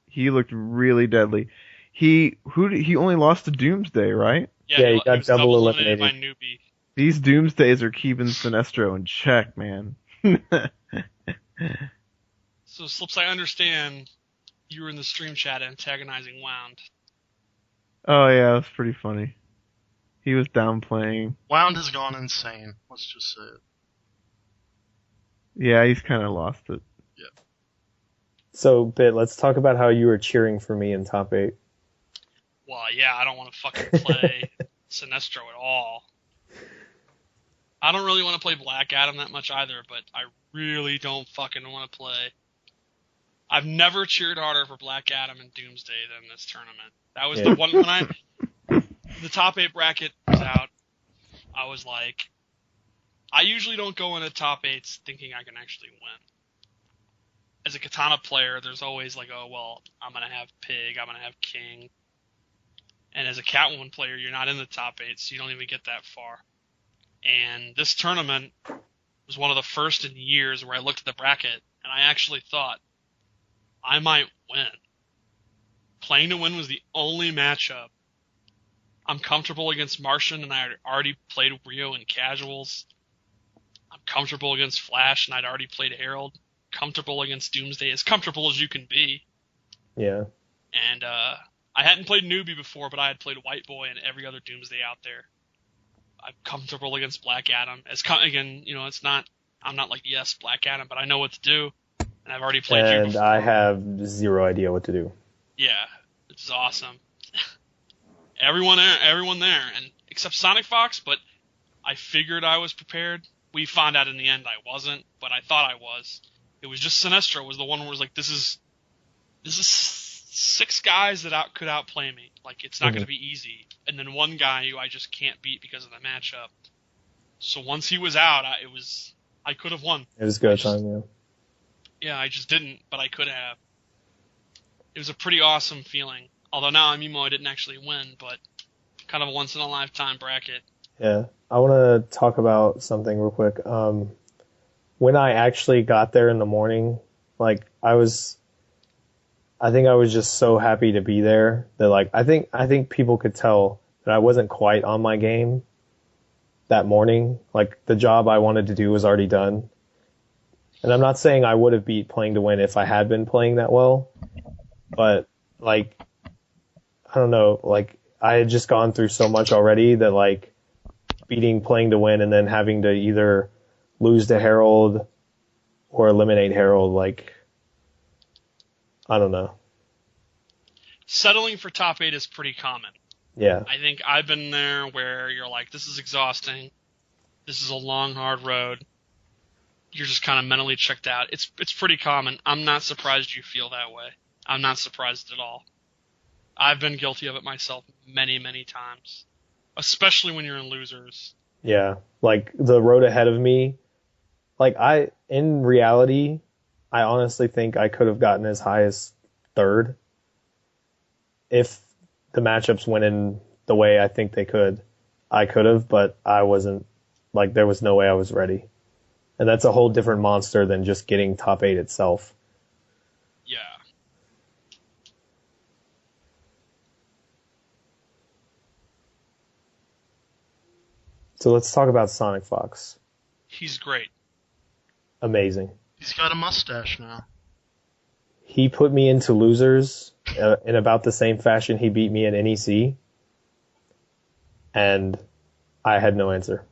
He looked really deadly. He only lost to Doomsday, right? Yeah, he got was double eliminated by eliminated. Newbie. These Doomsdays are keeping Sinestro in check, man. So, Slips, I understand you were in the stream chat antagonizing Wound. Oh yeah, that's pretty funny. He was downplaying. Wound has gone insane. Let's just say it. Yeah, he's kind of lost it. So, Bit, let's talk about how you were cheering for me in top 8. well, yeah, I don't want to fucking play Sinestro at all. I don't really want to play Black Adam that much either, but I really don't fucking want to play. I've never cheered harder for Black Adam and Doomsday than this tournament. That was the one when the top 8 bracket was out. I was like, I usually don't go into top 8s thinking I can actually win. As a Katana player, there's always like, oh, well, I'm going to have Pig, I'm going to have King. And as a Catwoman player, you're not in the top 8, so you don't even get that far. And this tournament was one of the first in years where I looked at the bracket, and I actually thought, I might win. Playing to win was the only matchup. I'm comfortable against Martian, and I had already played Rio in casuals. I'm comfortable against Flash, and I'd already played Herald. Comfortable against Doomsday, as comfortable as you can be. Yeah. And I hadn't played Newbie before, but I had played White Boy and every other Doomsday out there. I'm comfortable against Black Adam. Again, you know, I'm not like, yes, Black Adam, but I know what to do. And I've already played you before. And I have zero idea what to do. Yeah, it's awesome. Everyone there, and except Sonic Fox, but I figured I was prepared. We found out in the end I wasn't, but I thought I was. It was just Sinestro was the one where it was like, this is 6 guys that could outplay me. Like, it's not going to be easy. And then one guy who I just can't beat because of the matchup. So once he was out, I could have won. It was go time, yeah. Yeah, I just didn't, but I could have. It was a pretty awesome feeling. Although now I'm emo, I didn't actually win, but kind of a once-in-a-lifetime bracket. Yeah. I want to talk about something real quick. When I actually got there in the morning, like, I think I was just so happy to be there that, like, I think people could tell that I wasn't quite on my game that morning. Like, the job I wanted to do was already done. And I'm not saying I would have beat Playing to Win if I had been playing that well, but, like, I don't know, like, I had just gone through so much already that, like, beating Playing to Win and then having to either lose to Herald or eliminate Herald, like, I don't know. Settling for top 8 is pretty common. Yeah. I think I've been there where you're like, this is exhausting. This is a long, hard road. You're just kind of mentally checked out. It's pretty common. I'm not surprised you feel that way. I'm not surprised at all. I've been guilty of it myself many, many times. Especially when you're in losers. Yeah. Like, the road ahead of me, like, in reality, I honestly think I could have gotten as high as 3rd if the matchups went in the way I think they could. I could have, but I wasn't, like, there was no way I was ready. And that's a whole different monster than just getting top 8 itself. Yeah. So let's talk about Sonic Fox. He's great. Amazing. He's got a mustache now. He put me into losers in about the same fashion he beat me at NEC. And I had no answer.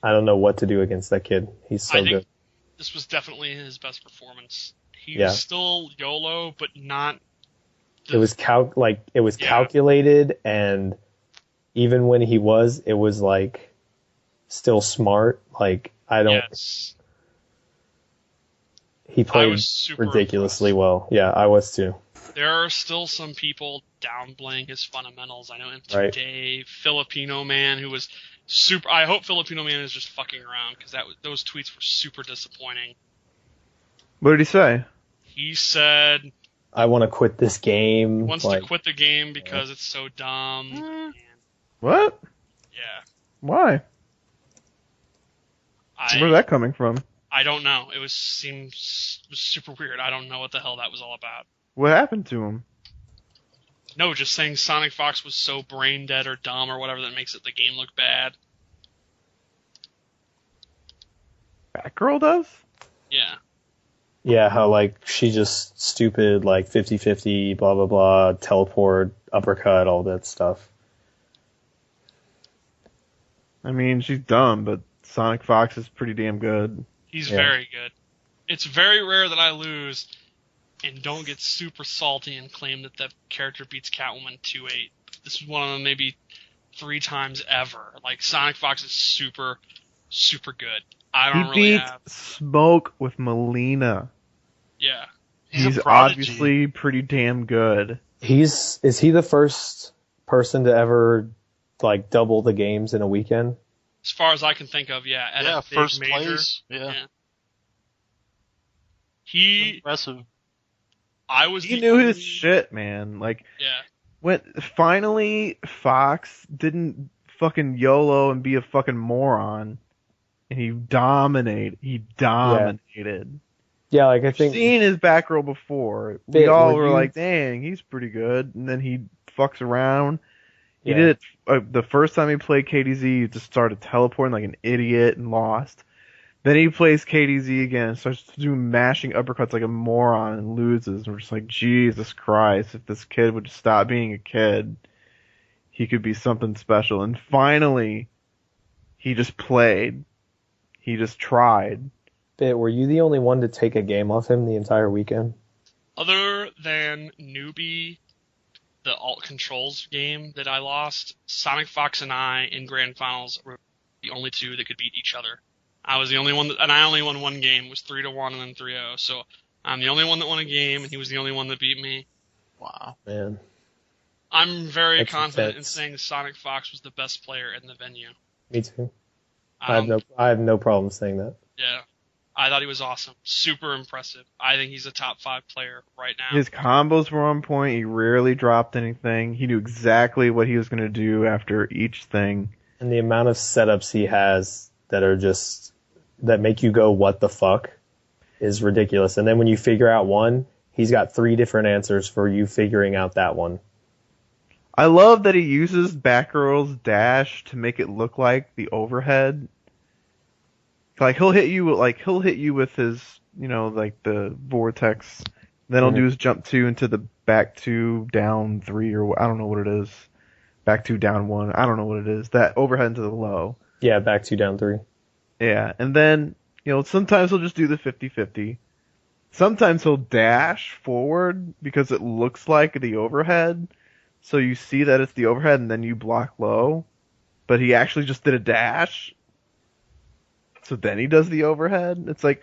I don't know what to do against that kid. He's so good. This was definitely his best performance. He was still YOLO, but not... It was calculated, and even when he was, it was, like, still smart. Like, I don't... Yes. He played ridiculously well. Yeah, I was too. There are still some people downplaying his fundamentals. I know MT Dave, Filipino Man, who was super... I hope Filipino Man is just fucking around, because those tweets were super disappointing. What did he say? He said... I want to quit this game. He wants to quit the game because it's so dumb. What? Yeah. Why? Where's that coming from? I don't know. It was super weird. I don't know what the hell that was all about. What happened to him? No, just saying Sonic Fox was so brain dead or dumb or whatever that makes the game look bad. Batgirl does? Yeah. Yeah, how, like, she just stupid, like, 50-50, blah, blah, blah, teleport, uppercut, all that stuff. I mean, she's dumb, but Sonic Fox is pretty damn good. He's very good. It's very rare that I lose and don't get super salty and claim that the character beats Catwoman 2-8. this is one of them maybe 3 times ever. Like, Sonic Fox is super, super good. I don't He really beat have... Smoke with Melina. Yeah. He's a prodigy. Obviously pretty damn good. Is he the first person to ever like double the games in a weekend? As far as I can think of, yeah. At a big first major, place. Yeah. He Impressive. He knew his shit, man. Like, yeah. when finally Fox didn't fucking YOLO and be a fucking moron, and he dominated. Yeah, like I think Seen his back row before. We all were like, "Dang, he's pretty good." And then he fucks around. He did it the first time he played KDZ. He just started teleporting like an idiot and lost. Then he plays KDZ again and starts doing mashing uppercuts like a moron and loses. And we're just like, Jesus Christ! If this kid would just stop being a kid, he could be something special. And finally, he just played. He just tried. Were you the only one to take a game off him the entire weekend? Other than Newbie, the alt controls game that I lost, Sonic Fox and I in grand finals were the only two that could beat each other. I was the only one and I only won one game. It was 3-1 and then 3-0. So I'm the only one that won a game, and he was the only one that beat me. Wow, man! I'm very That's confident intense. in saying that Sonic Fox was the best player in the venue. Me too. I have no problem saying that. Yeah. I thought he was awesome. Super impressive. I think he's a top 5 player right now. His combos were on point. He rarely dropped anything. He knew exactly what he was going to do after each thing. And the amount of setups he has that make you go, what the fuck, is ridiculous. And then when you figure out one, he's got 3 different answers for you figuring out that one. I love that he uses Batgirl's dash to make it look like the overhead. Like he'll hit you with his, like the vortex. Then he'll do his jump 2 into the back 2 down 3, or I don't know what it is. Back 2 down 1. I don't know what it is. That overhead into the low. Yeah, back 2 down 3. Yeah, and then, sometimes he'll just do the 50-50. Sometimes he'll dash forward because it looks like the overhead. So you see that it's the overhead and then you block low. But he actually just did a dash. So then he does the overhead. It's like,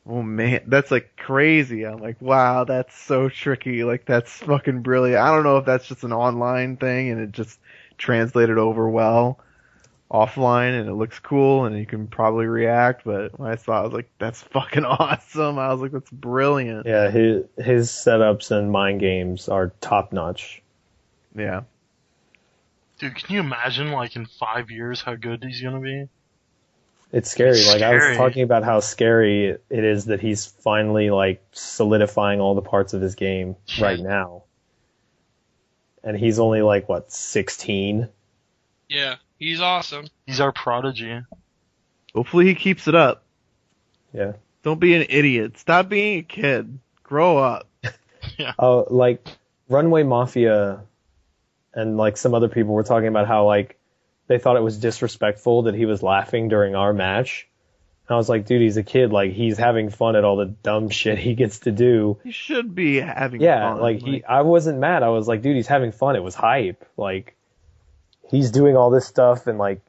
oh man, that's like crazy. I'm like, wow, that's so tricky. Like, that's fucking brilliant. I don't know if that's just an online thing and it just translated over well offline and it looks cool and you can probably react. But when I saw it, I was like, that's fucking awesome. I was like, that's brilliant. Yeah, his setups and mind games are top notch. Yeah. dude, can you imagine like in 5 years how good he's gonna be? It's scary. It's like I scary. was talking about how scary it is that he's finally like solidifying all the parts of his game right now. And he's only like, what, 16? Yeah, he's awesome. He's our prodigy. Hopefully he keeps it up. Yeah. Don't be an idiot. Stop being a kid. Grow up. Oh, like Runway Mafia and like some other people were talking about how like they thought it was disrespectful that he was laughing during our match. And I was like, dude, he's a kid. Like, he's having fun at all the dumb shit he gets to do. He should be having Yeah, fun. like I wasn't mad. I was like, dude, he's having fun. It was hype. Like, he's doing all this stuff and like,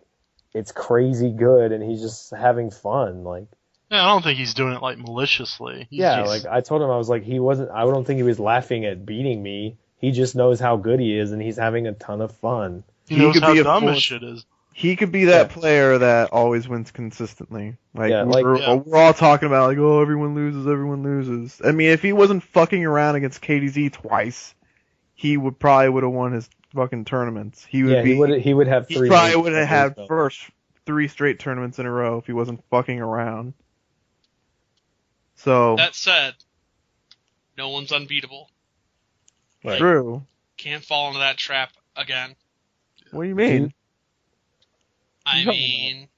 it's crazy good and he's just having fun. Like, Yeah, I don't think he's doing it like maliciously. He's yeah, just- like I told him, I was like, I don't think he was laughing at beating me. He just knows how good he is and he's having a ton of fun. he knows could how be a dumb fool. his shit is. He could be that player that always wins consistently. Like, Yeah, like- we're all talking about, like, oh, everyone loses. I mean, if he wasn't fucking around against KDZ twice, he would have won his fucking tournaments. He would he would have he three. probably wins would have under had his belt. first 3 straight tournaments in a row if he wasn't fucking around. So, That said, no one's unbeatable. Right. true. Can't fall into that trap again. What do you mean? I No. mean,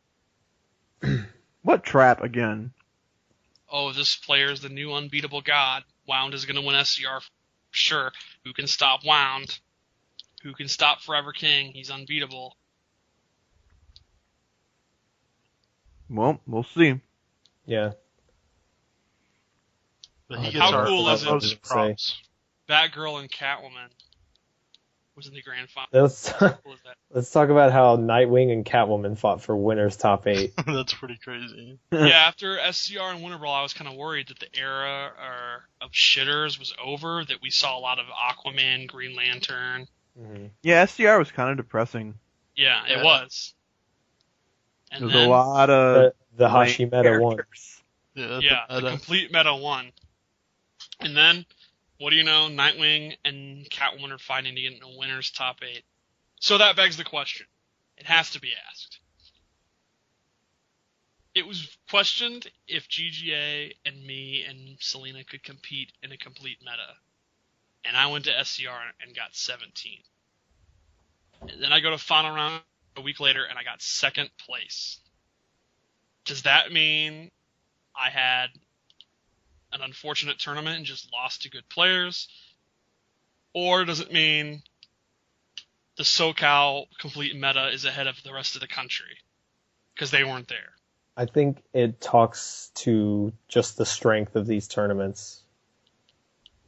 What trap again? oh, this player's the new unbeatable god. Wound is going to win SCR for sure. Who can stop Wound? Who can stop Forever King? He's unbeatable. Well, we'll see. Yeah. But he How gets our cool is it? most props. Batgirl and Catwoman. was in the grand final. Let's What was that? let's talk about how Nightwing and Catwoman fought for winners top 8. That's pretty crazy. Yeah, after SCR and Winter Brawl, I was kind of worried that the era of shitters was over, that we saw a lot of Aquaman, Green Lantern. Yeah, SDR was kind of depressing. Yeah, it was. And There's then, a lot of The lame Hashimeta one. characters. Yeah, the complete meta won. And then, what do you know? Nightwing and Catwoman are fighting to get into winner's top 8. So that begs the question. It has to be asked. It was questioned if GGA and me and Selena could compete in a complete meta. And I went to SCR and got 17. And then I go to final round a week later and I got 2nd place. Does that mean I had an unfortunate tournament and just lost to good players? Or does it mean the SoCal complete meta is ahead of the rest of the country because they weren't there? I think it talks to just the strength of these tournaments.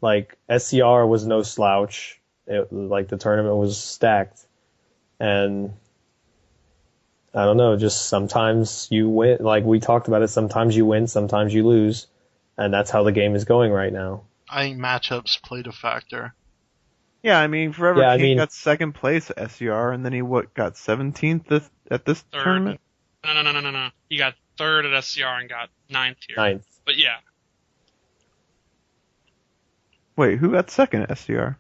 Like, SCR was no slouch. The tournament was stacked. And I don't know, just sometimes you win. Like we talked about it, sometimes you win, sometimes you lose. And that's how the game is going right now. I think matchups played a factor. Yeah, I mean, Forever King got 2nd place at SCR, and then he got 17th at this Third. tournament? No. He got 3rd at SCR and got 9th here. 9th. But yeah. Wait, who got 2nd at SCR?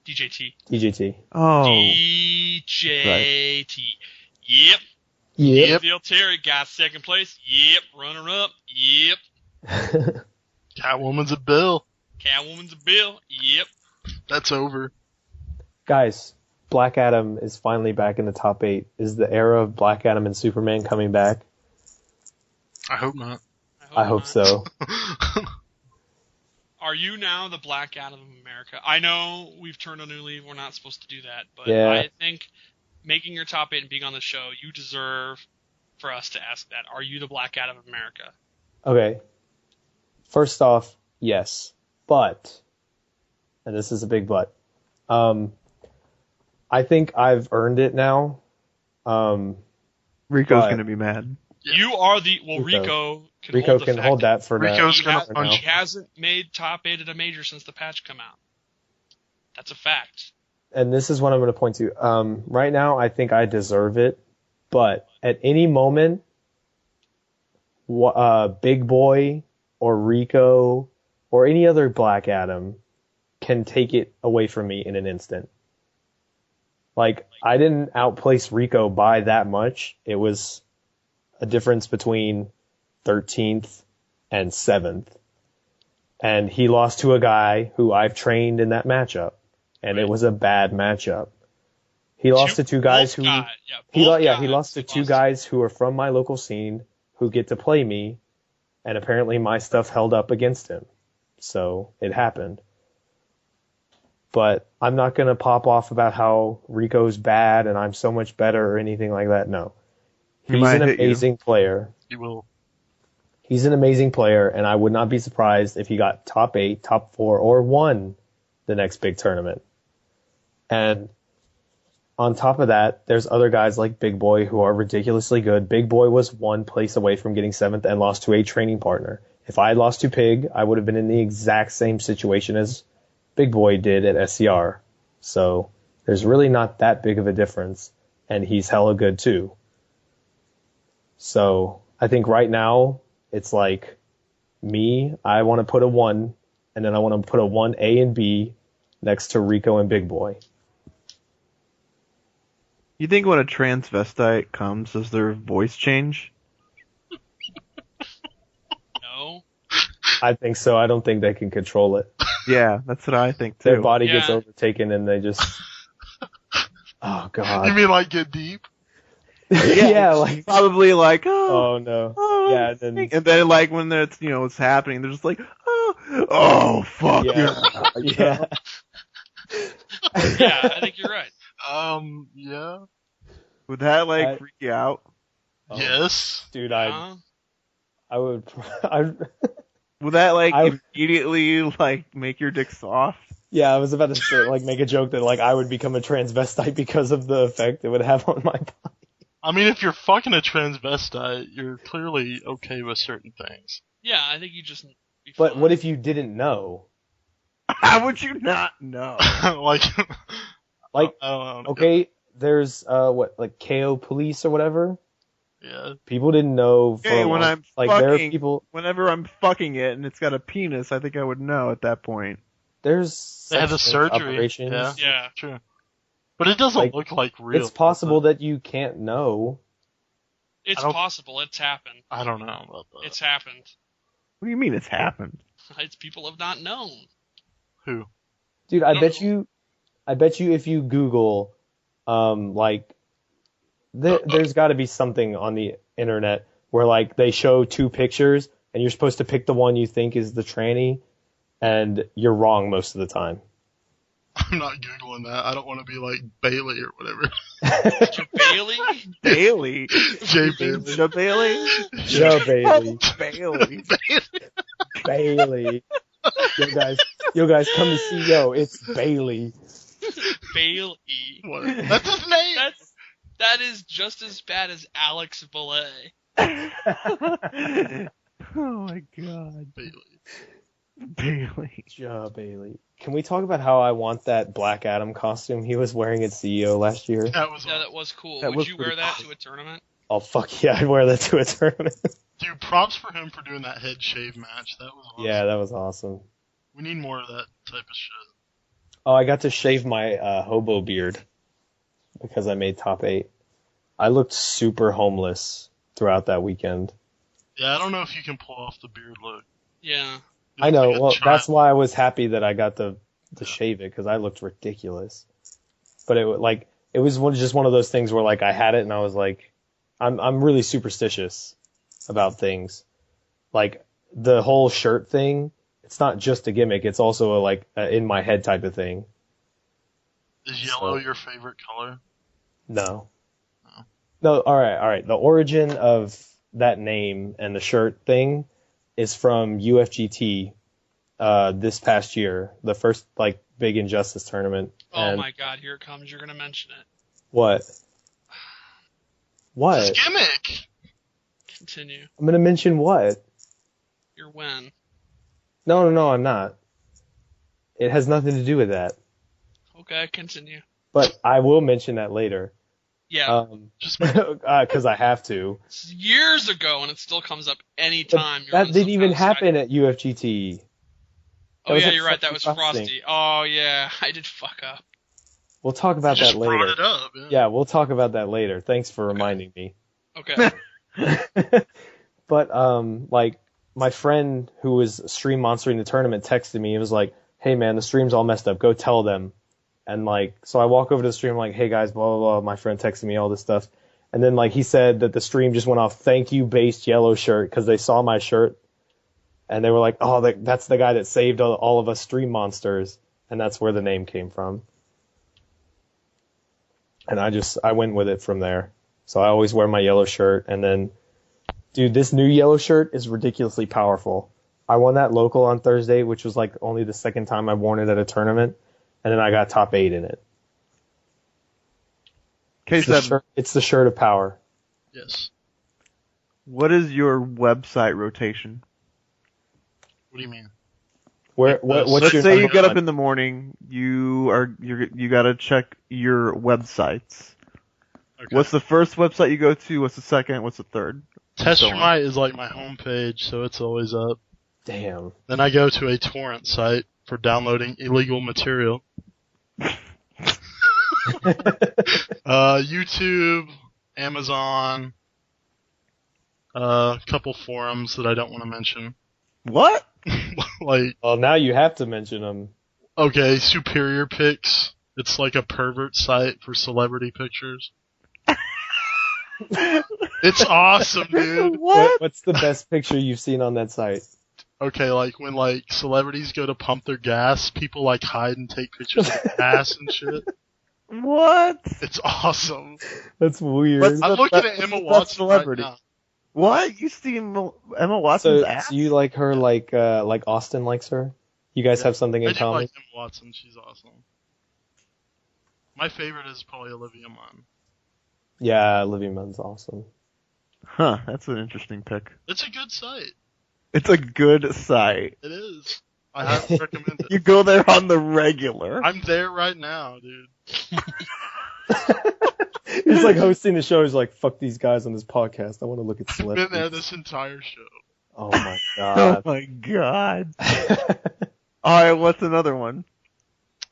DJT. DJT. Oh. DJT. Yep. Yep. Deal Terry got 2nd place. Yep. Runner up. Yep. Catwoman's a bill. Catwoman's a bill. Yep. That's over. Guys, Black Adam is finally back in the top 8. Is the era of Black Adam and Superman coming back? I hope not. I hope not. so. Are you now the Black Adam of America? I know we've turned a new leaf. We're not supposed to do that. But Yeah. I think making your top 8 and being on the show, you deserve for us to ask that. Are you the Black Adam of America? Okay. First off, yes. But, and this is a big but, I think I've earned it now. Rico's but- going to be mad. You are the... Well, Rico can hold that for now. Rico's gonna for punch now. He hasn't made top 8 at a major since the patch come out. That's a fact. And this is what I'm going to point to. Right now, I think I deserve it, but at any moment, Big Boy or Rico or any other Black Adam can take it away from me in an instant. Like, I didn't outplace Rico by that much. It was a difference between 13th and 7th. And he lost to a guy who I've trained in that matchup. And it was a bad matchup. He lost to two guys who... He lost to two guys who are from my local scene who get to play me. And apparently my stuff held up against him. So it happened. But I'm not going to pop off about how Rico's bad and I'm so much better or anything like that. No. He's an amazing player. He will. He's an amazing player, and I would not be surprised if he got top 8, top 4, or won the next big tournament. And on top of that, there's other guys like Big Boy who are ridiculously good. Big Boy was 1 place away from getting 7th and lost to a training partner. If I had lost to Pig, I would have been in the exact same situation as Big Boy did at SCR. So there's really not that big of a difference, and he's hella good too. So I think right now it's like me, I want to put a 1, and then I want to put a 1A and B next to Rico and Big Boy. You think when a transvestite comes, does their voice change? No. I think so. I don't think they can control it. Yeah, that's what I think too. Their body gets Yeah. overtaken and they just... Oh, God. You mean like get deep? Yeah, like... Probably like, Oh, no. Yeah, then... and then like when it's it's happening, they're just like, oh fuck. Yeah. Yeah. Yeah, I think you're right. Yeah. Would that freak you out? Oh, Yes. Dude, Huh? I would... Would that I- immediately make your dick soft? Yeah, I was about to say, like, make a joke that, like, I would become a transvestite because of the effect it would have on my body. I mean, if you're fucking a transvestite, you're clearly okay with certain things. Yeah, I think you just. Be But fine. what if you didn't know? How would you not know? Like, Like, I don't know. okay, there's, like, KO police or whatever? Yeah. People didn't know for Okay, a when long- I'm like, fucking, there are people, whenever I'm fucking it and it's got a penis, I think I would know at that point. there's They had the sex surgery. operations. Yeah. Yeah. True. But it doesn't Like, look like real. It's possible that you can't know. It's I don't- possible. It's happened. I don't know about that. It's happened. What do you mean it's happened? It's people have not known. Who? Dude, I I don't bet you if you Google, like, there's got to be something on the internet where, like, they show two pictures and you're supposed to pick the one you think is the tranny, and you're wrong most of the time. I'm not Googling that. I don't want to be like Bailey or whatever. Bailey? Bailey. Jay Bailey. Joe Bailey? Joe Bailey. Bailey. Bailey. Yo guys, come to see it's Bailey. Bailey. What? That's his name. That is just as bad as Alex Belay. Oh my god. Bailey. Bailey. Joe Bailey. Can we talk about how I want that Black Adam costume he was wearing at CEO last year? That was Yeah, that was cool. That Would was you wear pretty that cool. to a tournament? Oh fuck yeah, I'd wear that to a tournament. Dude, props for him for doing that head shave match. That was awesome. Yeah, that was awesome. We need more of that type of shit. Oh, I got to shave my hobo beard because I made top 8. I looked super homeless throughout that weekend. Yeah, I don't know if you can pull off the beard look. Yeah. I know. Like a Well, child. that's why I was happy that I got to shave it because I looked ridiculous. But it was just one of those things where, like, I had it and I was like, I'm really superstitious about things. Like, the whole shirt thing, it's not just a gimmick. It's also a in my head type of thing. Is yellow your favorite color? No. Oh. No, all right. The origin of that name and the shirt thing is from UFGT this past year, the first, like, big Injustice tournament. Oh And my god, here it comes. You're going to mention it. What? What? It's a gimmick! Continue. I'm gonna mention what? Your when. No, I'm not. It has nothing to do with that. Okay, continue. But I will mention that later. Yeah. Just Because I have to. It's years ago, and it still comes up anytime. But you're on that didn't some even kind of happen Skype. at UFGT. Oh was yeah, a you're right. That was fucking Frosty. thing. Oh yeah, I did fuck up. We'll talk about just that brought later. it up. Yeah. Yeah, we'll talk about that later. Thanks for reminding me. Okay. But like, my friend who was stream monstering the tournament texted me. He was like, "Hey man, the stream's all messed up. Go tell them." And like, so I walk over to the stream, like, "Hey guys, blah blah blah." My friend texted me all this stuff, and then like he said that the stream just went off, "Thank you, based yellow shirt," because they saw my shirt, and they were like, "Oh, that's the guy that saved all of us stream monsters," and that's where the name came from. And I went with it from there. So I always wear my yellow shirt, and then, dude, this new yellow shirt is ridiculously powerful. I won that local on Thursday, which was like only the second time I've worn it at a tournament, and then I got top 8 in it. It's the shirt of power. Yes. What is your website rotation? What do you mean? What's Let's your say you number get up one? in the morning, you gotta check your websites. Okay. What's the first website you go to? What's the second? What's the third? Test so Your on. Might is like my homepage, so it's always up. Damn. Then I go to a torrent site for downloading illegal material. YouTube, Amazon, a couple forums that I don't want to mention. What? Like, Well, now you have to mention them. okay, Superior Pics. It's like a pervert site for celebrity pictures. It's awesome, dude. What's the best picture you've seen on that site? Okay, like when like celebrities go to pump their gas, people like hide and take pictures of their ass and shit. What? It's awesome. That's weird. What's I'm the looking best- at Emma what's the best Watson celebrity? right now. What? You see Emma Watson's So ass? you like her like Austin likes her? You guys have something I in do common? like Emma Watson. She's awesome. My favorite is probably Olivia Munn. Yeah, Olivia Munn's awesome. Huh, that's an interesting pick. It's a good site. It's a good site. It is. I highly recommend it. You go there on the regular. I'm there right now, dude. He's like hosting the show. He's like, fuck these guys on this podcast. I want to look at I've been celebrities. there this entire show. Oh my Oh god. my god. Alright, what's another one?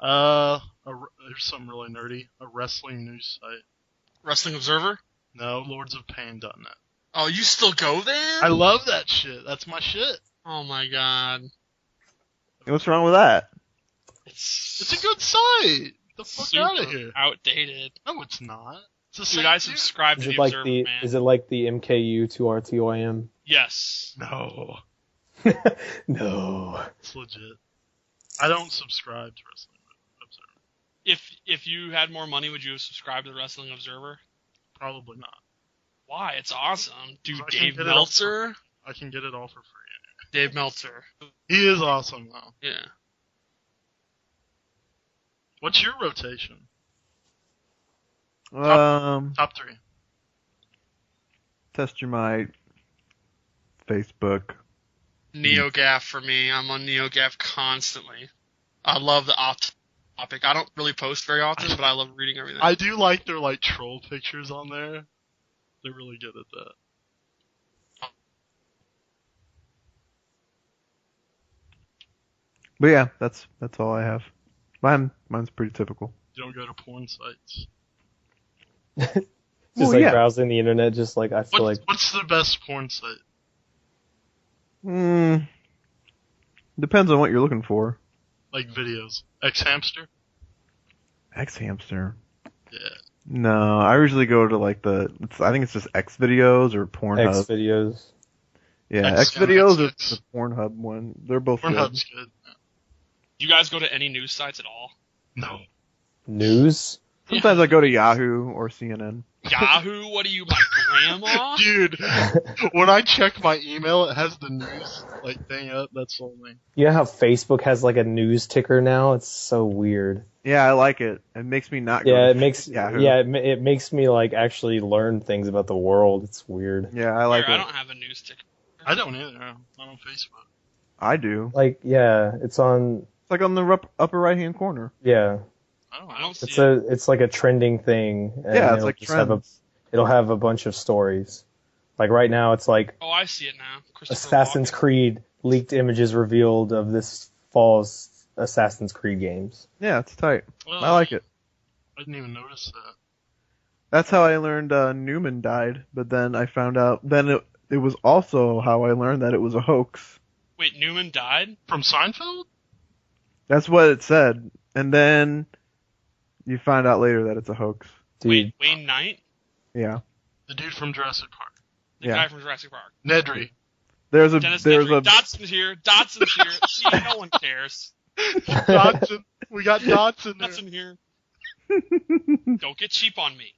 There's something really nerdy. A wrestling news site. Wrestling Observer? No, lordsofpain.net. Oh, you still go there? I love that shit. That's my shit. Oh my god. What's wrong with that? It's a good site. Get the fuck out of super here. outdated. No, it's not. It's a Dude, site I too. subscribe Is to it the like Observer, the man. is it like the MKU to RTOIM? Yes. No, No. it's legit. I don't subscribe to Wrestling Observer. If you had more money, would you subscribe to the Wrestling Observer? Probably not. Why? It's awesome. Dude, I can Dave get it all Meltzer? I can get it all for free. Dave Meltzer. He is awesome, though. Yeah. What's your rotation? Top 3. Test your might. Facebook. NeoGaf for me. I'm on NeoGaf constantly. I love the topic. I don't really post very often, but I love reading everything. I do like their troll pictures on there. They're really good at that. But yeah, that's all I have. Mine's pretty typical. You don't go to porn sites. Just Well, yeah. browsing the internet, just like I feel What's the best porn site? Depends on what you're looking for. Like videos. X-Hamster? X-Hamster. Yeah. No, I usually go to I think it's just X videos or Pornhub. X videos. Yeah, X- X videos or X. the Pornhub one. They're both good. Pornhub's good. Do you guys go to any news sites at all? No. News? Sometimes I go to Yahoo or CNN. Yahoo? What are you, my grandma? Dude, when I check my email, it has the news thing up. That's only. You know how Facebook has like a news ticker now? It's so weird. Yeah, I like it. It makes me not go Yeah, to it makes Yahoo. it makes me actually learn things about the world. It's weird. Yeah, I like Here, it. I don't have a news ticker. I don't either. I'm not on Facebook. I do. It's on It's like on the upper right hand corner. yeah. I don't see It's it. it's like a trending thing. And Yeah, it's it'll like just have trends. it'll have a bunch of stories. Like right now, it's like Oh, I see it now. Christopher Assassin's Walken. Creed leaked images revealed of this fall's Assassin's Creed games. Yeah, it's tight. Well, I like it. I didn't even notice that. That's how I learned Newman died, but then I found out. Then it was also how I learned that it was a hoax. Wait, Newman died? From Seinfeld? That's what it said, and then you find out later that it's a hoax. Dude, Wait, Wayne Knight? Yeah, The dude from Jurassic Park. The Yeah. guy from Jurassic Park. Nedry. there's a Dennis there's Nedry. a Dotson's here. Dotson's here. See, no one cares. Dotson. We got Dotson there. Dotson here. Don't get cheap on me.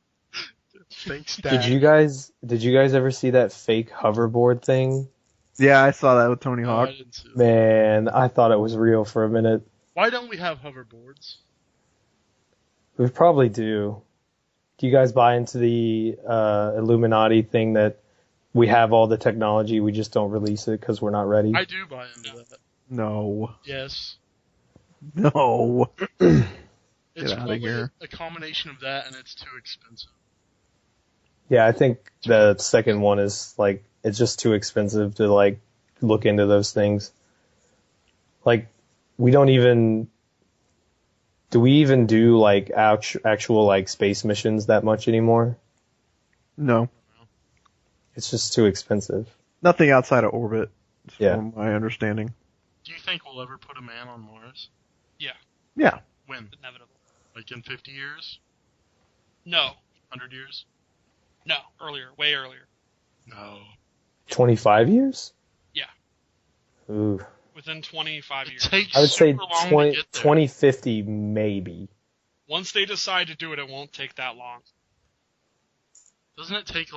Thanks, Dad. did you guys ever see that fake hoverboard thing? yeah. I saw that with Tony No, Hawk. I didn't see that. Man, I thought it was real for a minute. Why don't we have hoverboards? We probably do. Do you guys buy into the Illuminati thing that we have all the technology, we just don't release it because we're not ready? I do buy into that. No, Yes. no. It's outta probably here. a combination of that and it's too expensive. Yeah, I think the second one is it's just too expensive to look into those things. We don't even do we even do actual space missions that much anymore? No, It's just too expensive. nothing outside of orbit. Yeah. From my understanding. Do you think we'll ever put a man on Mars? Yeah, When? Inevitable. Like in 50 years? No. 100 years? No. Earlier. Way earlier. No. 25 years? Yeah. Ooh. Within 25 It years. takes I would say super long 20, to get there. 2050 maybe. Once they decide to do it, it won't take that long. Doesn't it take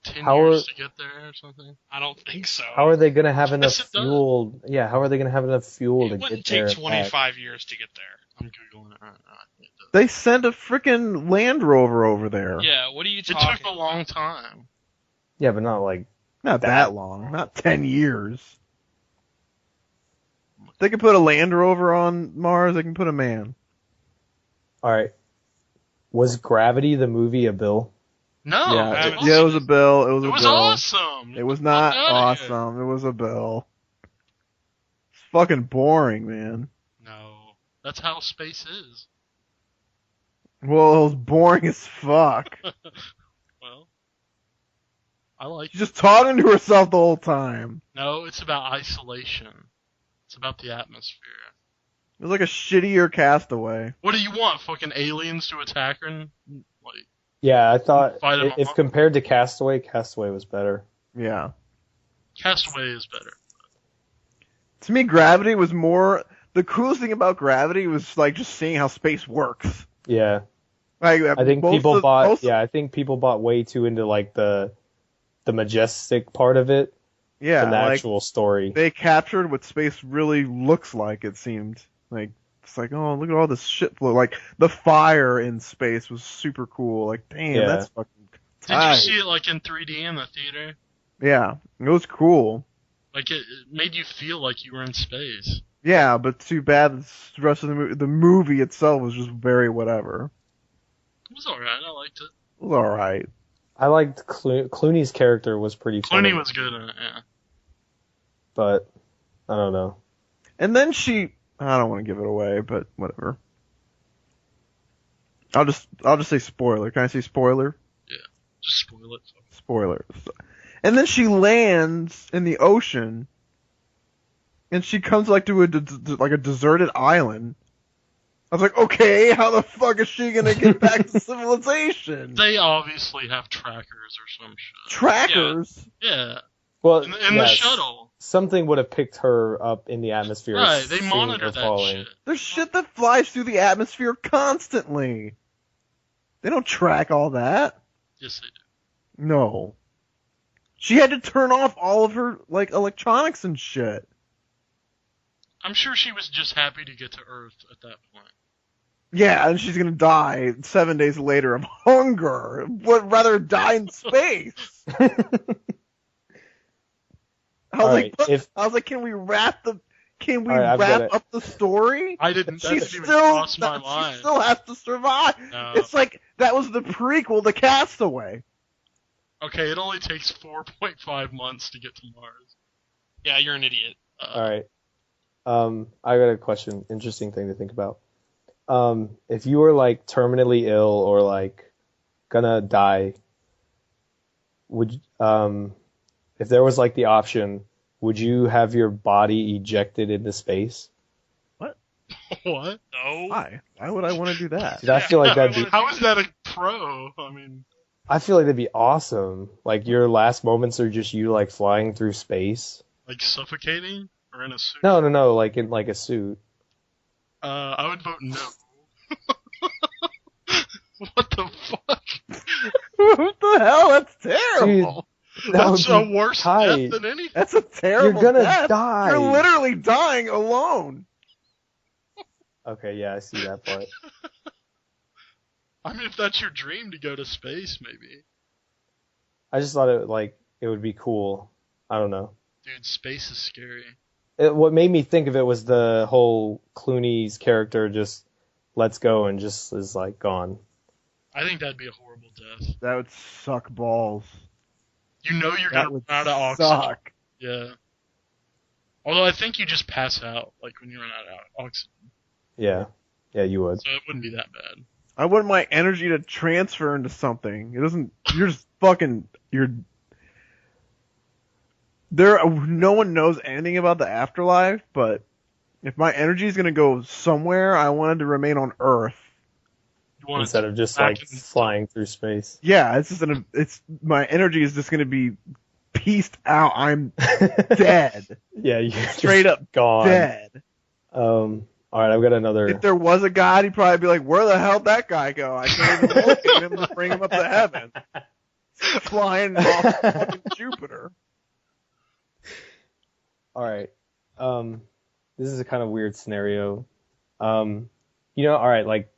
10 How years are- to get there or something? I don't think so. How are they gonna have enough Yes, it does. fuel? Yeah, how are they gonna have enough fuel to It get wouldn't there? take and back? 25 years to get there. I'm googling it right now. It does. They sent a freaking Land Rover over there. Yeah, what are you It talking took a long time. Yeah, but not like. Not That that long. Not 10 years. They can put a Land Rover on Mars. They can put a man. All right. Was Gravity the movie a bill? No, I it haven't wasn't. Yeah, it was a bill. It was It a was bill. awesome. It was not Fuck outta here. awesome. It was a bill. It's fucking boring, man. No, that's how space is. Well, it was boring as fuck. Well, I like. She's just talking to herself the whole time. No, it's about isolation. It's about the atmosphere. It was like a shittier Castaway. What do you want? Fucking aliens to attack her? And, like, Yeah, I thought Fight 'em if off. compared to Castaway, Castaway was better. Yeah. Castaway is better. To me, Gravity was more... The coolest thing about Gravity was like just seeing how space works. Yeah, Like, I think most people of- bought. most- Yeah, I think people bought way too into like the majestic part of it yeah, than the like, actual story. they captured what space really looks like, it seemed. Like, it's like, oh, look at all this shit flow. Like, the fire in space was super cool. Like, damn, Yeah. that's fucking Did tight. you see it like in 3D in the theater? Yeah, it was cool. Like it made you feel like you were in space. Yeah, but too bad the rest of the movie itself was just very whatever. It was alright. I liked it. It was alright. I liked Clooney's character was pretty funny, Clooney was good in it. Yeah. but I don't know. And then I don't want to give it away, but whatever. I'll just say spoiler. Can I say spoiler? Just spoil it. Spoilers. And then she lands in the ocean, and she comes like to a deserted island. I was like, okay, how the fuck is she gonna get back to civilization? They obviously have trackers or some shit. Trackers. Yeah. Well, In the yes, shuttle. something would have picked her up in the atmosphere. Right. They seeing monitor her that falling. shit. There's shit that flies through the atmosphere constantly. They don't track all that. Yes, they do. No. She had to turn off all of her like electronics and shit. I'm sure she was just happy to get to Earth at that point. Yeah, and she's gonna die 7 days later of hunger. Would rather die in space. I was Alright, like, I was like, can we wrap Alright, I've got it. up the story? I didn't. That She didn't even still, cross my mind. she still has to survive. No. It's like that was the prequel to Castaway. Okay, it only takes 4.5 months to get to Mars. Yeah, you're an idiot. All right. I got a question. Interesting thing to think about. If you were like terminally ill or like gonna die, would if there was like the option, would you have your body ejected into space? What? No. Why? Why would I want to do that? Dude, I feel like that'd be. How is that a pro? I mean, I feel like that'd be awesome. Like your last moments are just you like flying through space. like suffocating or in a suit? No, like in like a suit. I would vote no. What the fuck? What the hell? That's terrible. Dude, that That's would a be worse tight. death than anything. That's a terrible You're gonna death. die. You're literally dying alone. Okay, yeah, I see that part. I mean, if that's your dream to go to space, maybe. I just thought it would be cool. I don't know. Dude, space is scary. What made me think of it was the whole Clooney's character just lets go and just is like gone. I think that'd be a horrible death. That would suck balls. You know you're That gonna would run out of oxygen. suck. Yeah. Although I think you just pass out, like when you run out of oxygen. Yeah, you would. So it wouldn't be that bad. I want my energy to transfer into something. It doesn't. You're just fucking. No one knows anything about the afterlife, but if my energy is gonna go somewhere, I wanted to remain on Earth. You want Instead of just back like in- flying through space. Yeah, it's my energy is just gonna be pieced out. I'm dead. Yeah, you're Straight just up gone. dead. All right, I've got another. If there was a God, he'd probably be like, "Where the hell did that guy go? I can't even locate him to bring him up to heaven." flying off fucking Jupiter. All right. This is a kind of weird scenario. You know, all right, like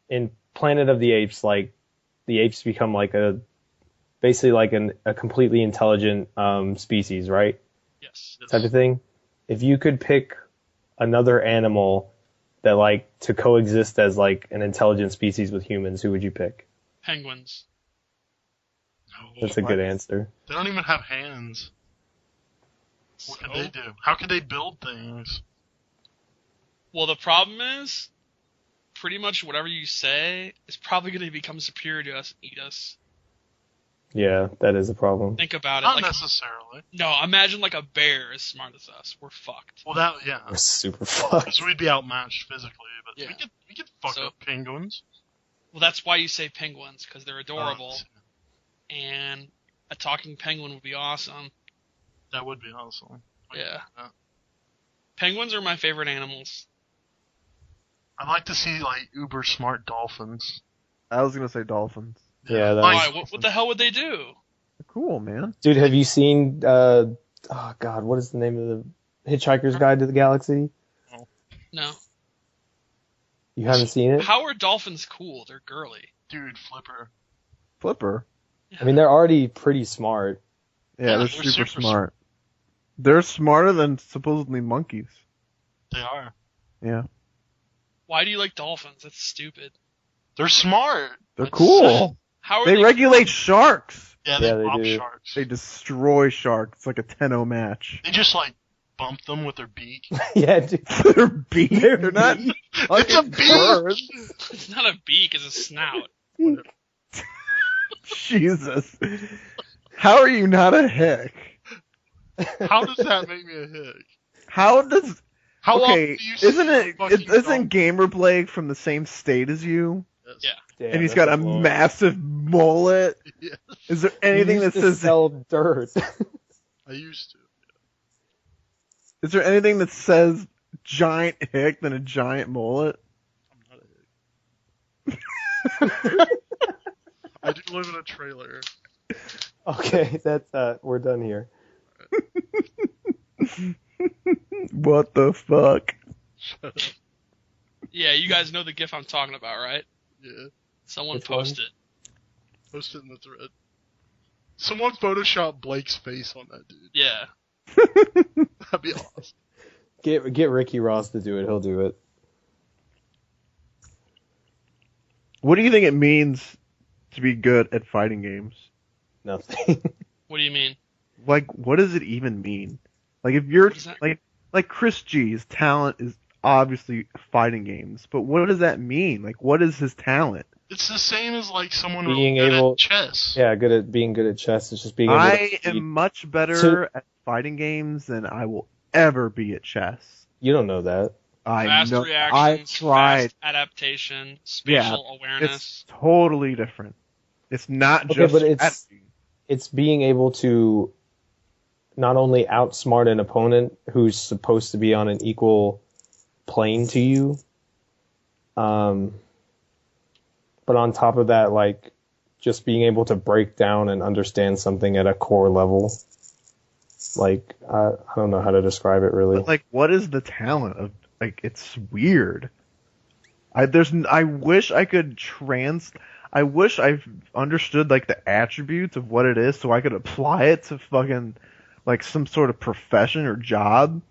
in Planet of the Apes, like the apes become like basically like a completely intelligent species, right? Yes. Type of thing. If you could pick another animal that like to coexist as like an intelligent species with humans, who would you pick? Penguins. No, That's a good answer. they don't even have hands. What could they do? How could they build things? Well, the problem is, pretty much whatever you say is probably going to become superior to us and eat us. Yeah, that is a problem. Think about it. Not Like, necessarily. no, imagine like a bear as smart as us. We're fucked. Well, yeah. We're super fucked. So we'd be outmatched physically, but Yeah. we could fuck So- up penguins. Well, that's why you say penguins, because they're adorable, Oh, and a talking penguin would be awesome. that would be awesome. Yeah. Yeah. Penguins are my favorite animals. I'd like to see like uber smart dolphins. I was gonna say dolphins. Yeah, that's Why? What the hell would they do? They're cool, man. Dude, have you seen oh god, what is the name of the Hitchhiker's Guide to the Galaxy? No. You haven't seen it? How are dolphins cool? They're girly. Dude, Flipper. Flipper. I mean, they're already pretty smart. Yeah, Yeah, they're they're super super smart. They're smarter than supposedly monkeys. They are. Yeah. Why do you like dolphins? That's stupid. They're smart. They're That's cool. How are They regulate sharks. Yeah, Yeah, they they pop do. sharks. They destroy sharks. It's like a 10-0 match. They just like bump them with their beak. Yeah, dude. They're beak. They're not. It's a fucking beak! birds. It's not a beak, it's a snout. Jesus. How are you not a hick? How does that make me a hick? How does? How okay, often do you see isn't a it? fucking Isn't dolphin? Gamer Blake from the same state as you? Yeah. Damn, And he's that's got a blow. massive mullet. Yeah, Is there You anything used that to says? sell dirt. I used to. Is there anything that says giant hick than a giant mullet? I'm not a hick. I do live in a trailer. Okay, that's we're done here. What the fuck? Yeah, you guys know the gif I'm talking about, right? Yeah, Someone Which one? post it. post it in the thread. Someone Photoshop Blake's face on that dude. Yeah. That'd be awesome. Get Ricky Ross to do it. He'll do it. What do you think it means to be good at fighting games? Nothing. What do you mean? Like, what does it even mean? Like, if you're What is that? like Chris G's talent is obviously fighting games, but what does that mean? Like, what is his talent? It's the same as like someone Being really good able- at chess. Yeah, being good at chess. It's just being able I to. am much better So- at fighting games than I will ever be at chess. You don't know that. I Fast know. I reactions, tried. fast adaptation, spatial awareness. It's totally different. It's not Okay, just but it's- strategy. It's being able to not only outsmart an opponent who's supposed to be on an equal plane to you, but on top of that, like just being able to break down and understand something at a core level. Like I don't know how to describe it really. But, like, what is the talent of? Like, it's weird. I wish I could I wish I understood like the attributes of what it is, so I could apply it to fucking like some sort of profession or job.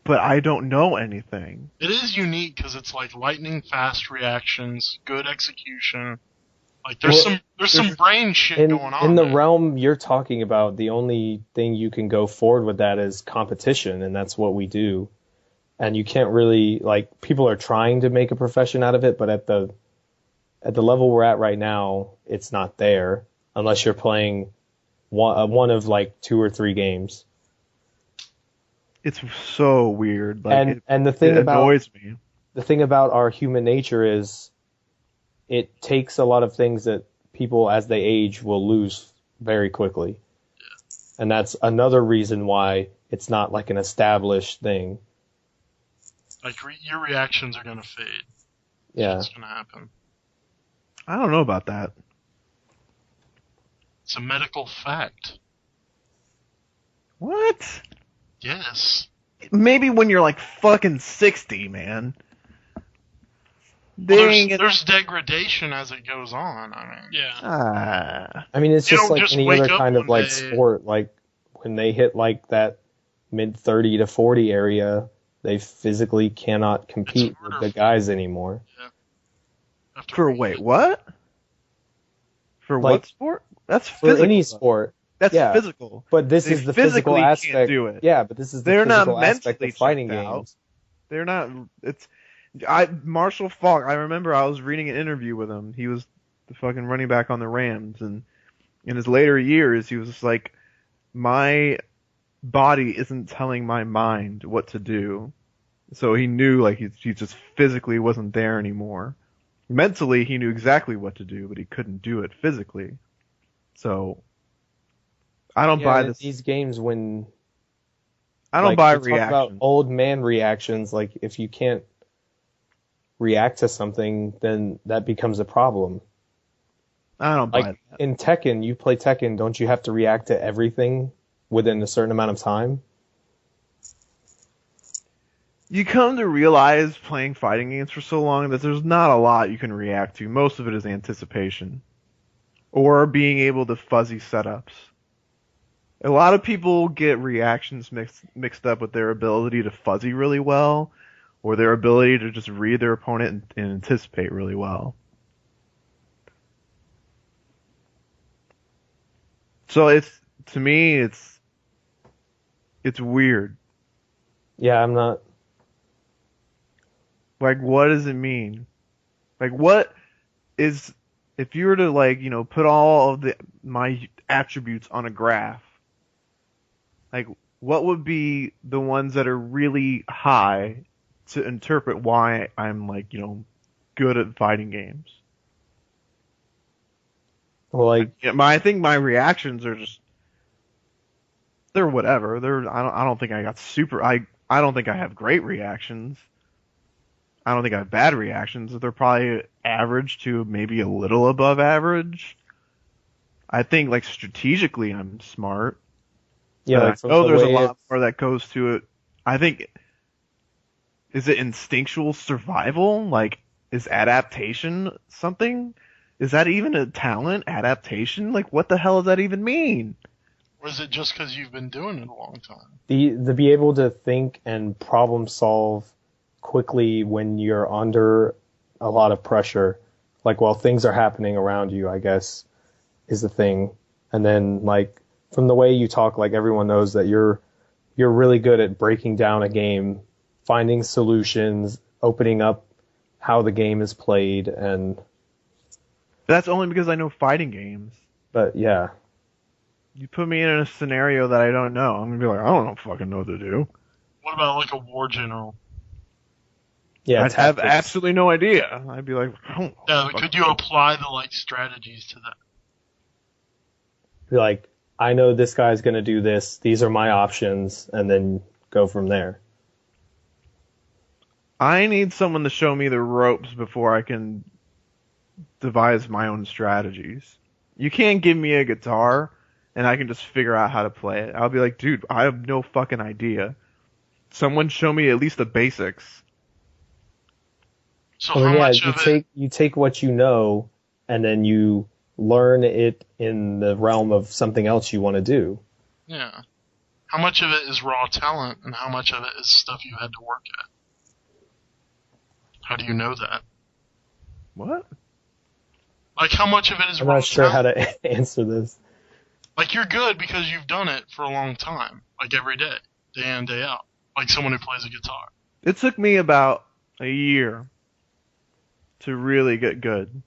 But I don't know anything. It is unique because it's like lightning fast reactions, good execution. Like there's Well, some brain shit in, going on. in the there. realm you're talking about, the only thing you can go forward with that is competition, and that's what we do. And you can't really, like, people are trying to make a profession out of it, but at the level we're at right now, it's not there unless you're playing one of like 2 or 3 games. It's so weird. Like, And the it thing about annoys me. the thing about our human nature is it takes a lot of things that people as they age will lose very quickly. And that's another reason why it's not like an established thing. Like your reactions are gonna fade. Yeah. It's gonna happen. I don't know about that. It's a medical fact. What? Yes. Maybe when you're like fucking 60, man. Well, Dang it. there's degradation as it goes on. I mean, Yeah. I mean, it's You just don't like just any wake other up kind of one like day- sport. Like when they hit like that mid 30 to 40 area, they physically cannot compete with harder the guys anymore. after For wait, what? For Like, what sport? That's For physical. any sport, That's yeah. physical. but this They is the physical physically can't aspect. do it. Yeah, but this is the They're not physical aspect mentally of fighting checked out. games. They're not. Marshall Faulk. I remember I was reading an interview with him. He was the fucking running back on the Rams, and in his later years, he was just like, my body isn't telling my mind what to do. So he knew like he just physically wasn't there anymore. Mentally, he knew exactly what to do, but he couldn't do it physically. So I don't buy and this. these games when I don't like, buy you talk about reactions. old man reactions. Like if you can't react to something, then that becomes a problem. I don't buy Like that. in Tekken, you play Tekken, don't you have to react to everything within a certain amount of time? You come to realize playing fighting games for so long that there's not a lot you can react to. Most of it is anticipation. Or being able to fuzzy setups. A lot of people get reactions mixed up with their ability to fuzzy really well, or their ability to just read their opponent and anticipate really well. So to me, it's weird. Yeah, I'm not. Like, what does it mean? Like, what is, if you were to, like, put all of my attributes on a graph, like, what would be the ones that are really high to interpret why I'm, like, good at fighting games? Well, like, I think my reactions are just, they're whatever. I don't think I got I don't think I have great reactions. I don't think I have bad reactions. They're probably average to maybe a little above average. I think, like, strategically I'm smart. yeah, But like I from know the there's a way lot more that goes to it. I think, is it instinctual survival? Like, is adaptation something? Is that even a talent? Adaptation? Like, what the hell does that even mean? Or is it just because you've been doing it a long time? the be able to think and problem solve quickly when you're under a lot of pressure, like while things are happening around you, I guess, is the thing. And then, like, from the way you talk, like, everyone knows that you're really good at breaking down a game, finding solutions, opening up how the game is played, and That's only because I know fighting games. but yeah. You put me in a scenario that I don't know, I'm gonna be like, I don't fucking know what to do. What about like a war general? Yeah, I'd have tactics. absolutely no idea. I'd be like, I don't Could you apply the like strategies to that? Be like, I know this guy's gonna do this, these are my options, and then go from there. I need someone to show me the ropes before I can devise my own strategies. You can't give me a guitar and I can just figure out how to play it. I'll be like, dude, I have no fucking idea. Someone show me at least the basics. So Well, how yeah, much of it? you take what you know, and then you learn it in the realm of something else you want to do. Yeah. How much of it is raw talent, and how much of it is stuff you had to work at? How do you know that? What? Like, how much of it is I'm raw not sure how talent? to answer this. Like, you're good because you've done it for a long time. Like, every day. Day in, day out. Like someone who plays a guitar. It took me about a year to really get good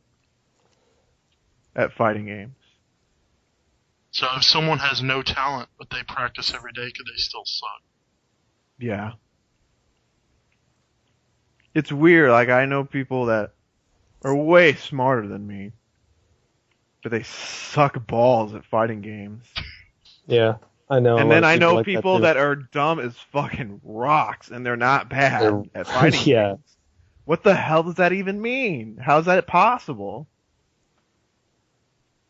at fighting games. So if someone has no talent, but they practice every day, could they still suck? Yeah. It's weird. Like, I know people that are way smarter than me, but they suck balls at fighting games. Yeah, I know. And a lot then of I know like people too. that are dumb as fucking rocks, and they're not bad They're- at fighting yeah. games. What the hell does that even mean? How's that possible?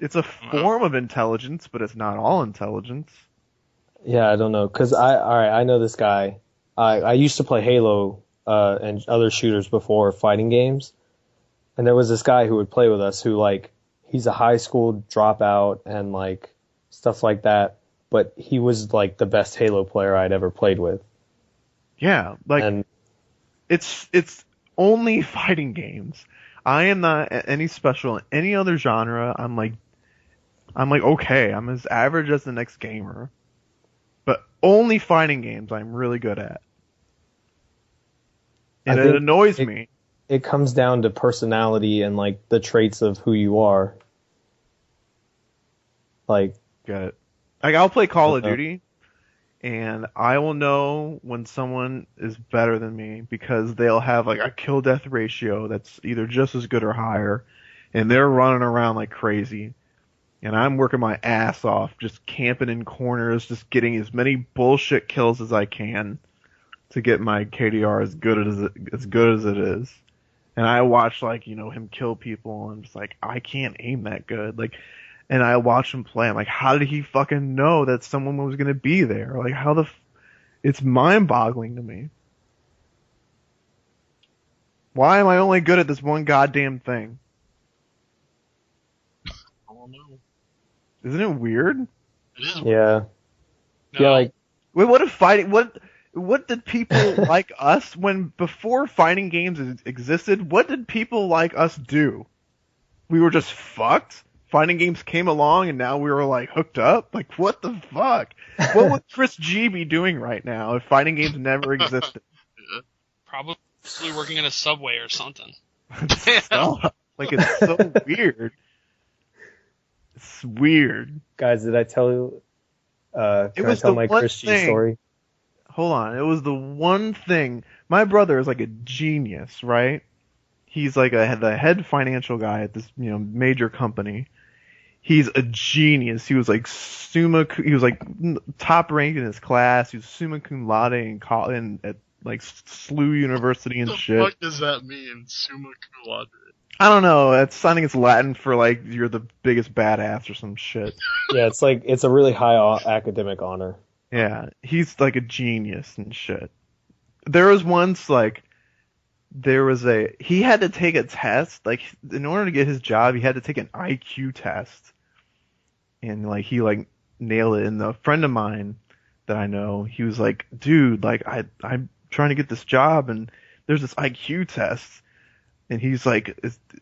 It's a form of intelligence, but it's not all intelligence. Yeah, I don't know, cause I know this guy. I used to play Halo and other shooters before fighting games, and there was this guy who would play with us who like he's a high school dropout and like stuff like that, but he was like the best Halo player I'd ever played with. Yeah, like And it's only fighting games. I am not any special in any other genre. I'm like okay, I'm as average as the next gamer. But only fighting games I'm really good at. And it annoys me. It comes down to personality and like the traits of who you are. Like, Got it. Like I'll play Call of Duty, and I will know when someone is better than me because they'll have like a kill death ratio that's either just as good or higher, and they're running around like crazy. And I'm working my ass off, just camping in corners, just getting as many bullshit kills as I can to get my KDR as good as it is. And I watch like, him kill people, and I'm just like, I can't aim that good. Like, and I watch him play. I'm like, how did he fucking know that someone was gonna be there? Like, it's mind-boggling to me. Why am I only good at this one goddamn thing? I don't know. Isn't it weird? It is. yeah. No. Yeah, like, Wait, what did people like us before fighting games existed? What did people like us do? We were just fucked? Fighting games came along and now we were like hooked up? Like, what the fuck? What would Chris G be doing right now if fighting games never existed? Probably working in a Subway or something. Like, it's so weird. It's weird. guys, did I tell you, can I tell my Chris G story? Hold on. It was the one thing. My brother is like a genius, right? He's like the head financial guy at this, major company. He's a genius. He was like he was like top ranked in his class. He was summa cum laude at like SLU University and What the shit. fuck does that mean, summa cum laude? I don't know. I think it's Latin for like you're the biggest badass or some shit. Yeah, it's a really high academic honor. Yeah, he's like a genius and shit. There was once like he had to take a test, like in order to get his job, he had to take an IQ test. And like he like nailed it. And a friend of mine that I know, he was like, dude, like I'm trying to get this job and there's this IQ test. And he's like,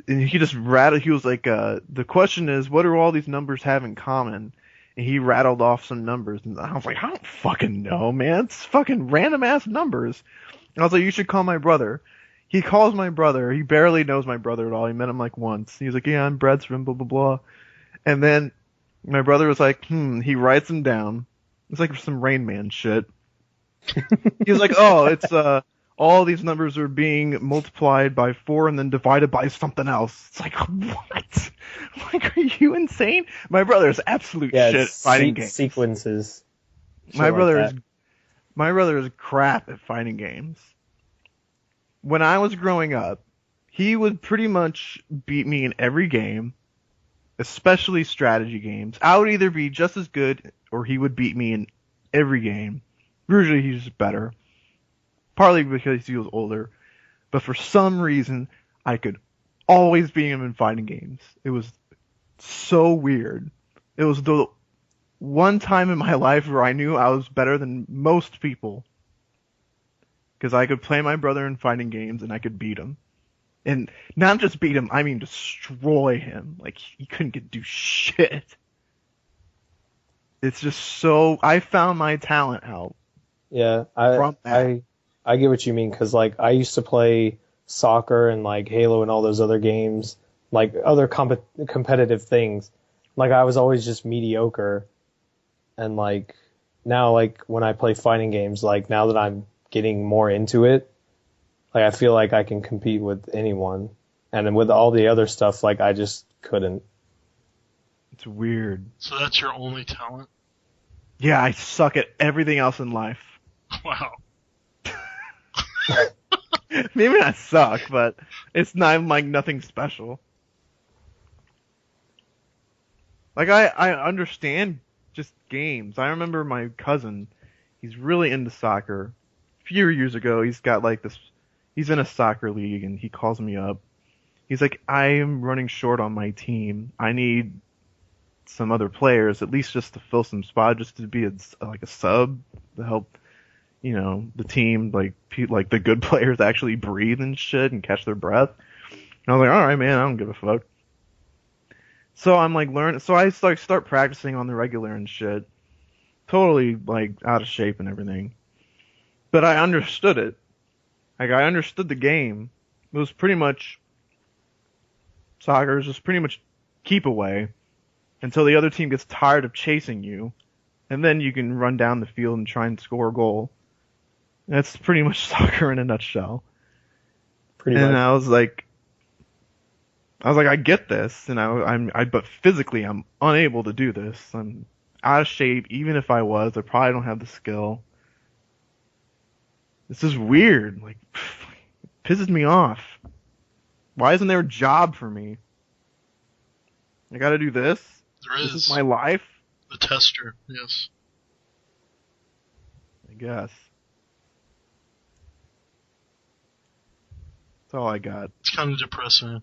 and he just rattled, he was like, the question is, what do all these numbers have in common? And he rattled off some numbers, and I was like, I don't fucking know, man. It's fucking random ass numbers. And I was like, you should call my brother. He calls my brother. He barely knows my brother at all. He met him like once. He was like, yeah, I'm Brett's from blah, blah, blah. And then my brother was like, he writes him down. It's like some Rain Man shit. He was like, oh, it's, all these numbers are being multiplied by 4 and then divided by something else. It's like, what? Like, are you insane? My brother is absolute shit at fighting games. Sequences. My brother is crap at fighting games. When I was growing up, he would pretty much beat me in every game, especially strategy games. I would either be just as good or he would beat me in every game. Usually he's just better. Partly because he was older, but for some reason, I could always beat him in fighting games. It was so weird. It was the one time in my life where I knew I was better than most people. Because I could play my brother in fighting games and I could beat him. And not just beat him, I mean destroy him. Like, he couldn't do shit. It's just so... I found my talent out. Yeah, I get what you mean, because like I used to play soccer and like Halo and all those other games, like other competitive things. Like I was always just mediocre, and like now, like when I play fighting games, like now that I'm getting more into it, like I feel like I can compete with anyone, and then with all the other stuff, like I just couldn't. It's weird. So that's your only talent? Yeah, I suck at everything else in life. Wow. Maybe not suck, but it's not like nothing special. Like, I understand just games. I remember my cousin, he's really into soccer. A few years ago, he's got like this, he's in a soccer league, and he calls me up. He's like, I am running short on my team. I need some other players, at least just to fill some spot, just to be like a sub to help, you know, the team, like the good players actually breathe and shit and catch their breath. And I was like, all right, man, I don't give a fuck. So I'm like learning, so I start practicing on the regular and shit. Totally like out of shape and everything. But I understood it. Like, I understood the game. It was pretty much, soccer is just pretty much keep away until the other team gets tired of chasing you, and then you can run down the field and try and score a goal. That's pretty much soccer in a nutshell. Pretty much. And I was like, I get this, and but physically I'm unable to do this. I'm out of shape. Even if I was, I probably don't have the skill. This is weird. Like, it pisses me off. Why isn't there a job for me? I gotta do this? There is. This is my life? The tester, yes. I guess. That's all I got. It's kind of depressing.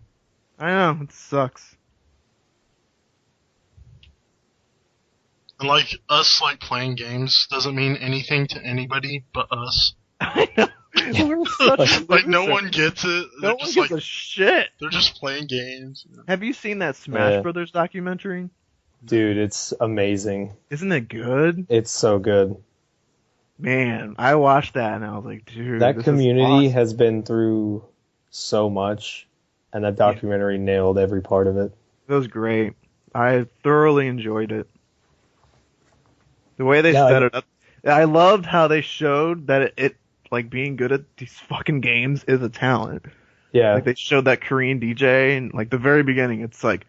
I know, it sucks. And like, us like playing games doesn't mean anything to anybody but us. I know. We're such like, no one gets it. No one gives a shit. They're just playing games. Have you seen that Smash Brothers documentary? Dude, it's amazing. Isn't it good? It's so good. Man, I watched that and I was like, dude, that this community is awesome. has been through so much, and that documentary nailed every part of it. It was great. I thoroughly enjoyed it. The way they set it up. I loved how they showed that it like being good at these fucking games is a talent. Yeah. Like, they showed that Korean DJ, and like the very beginning, it's like,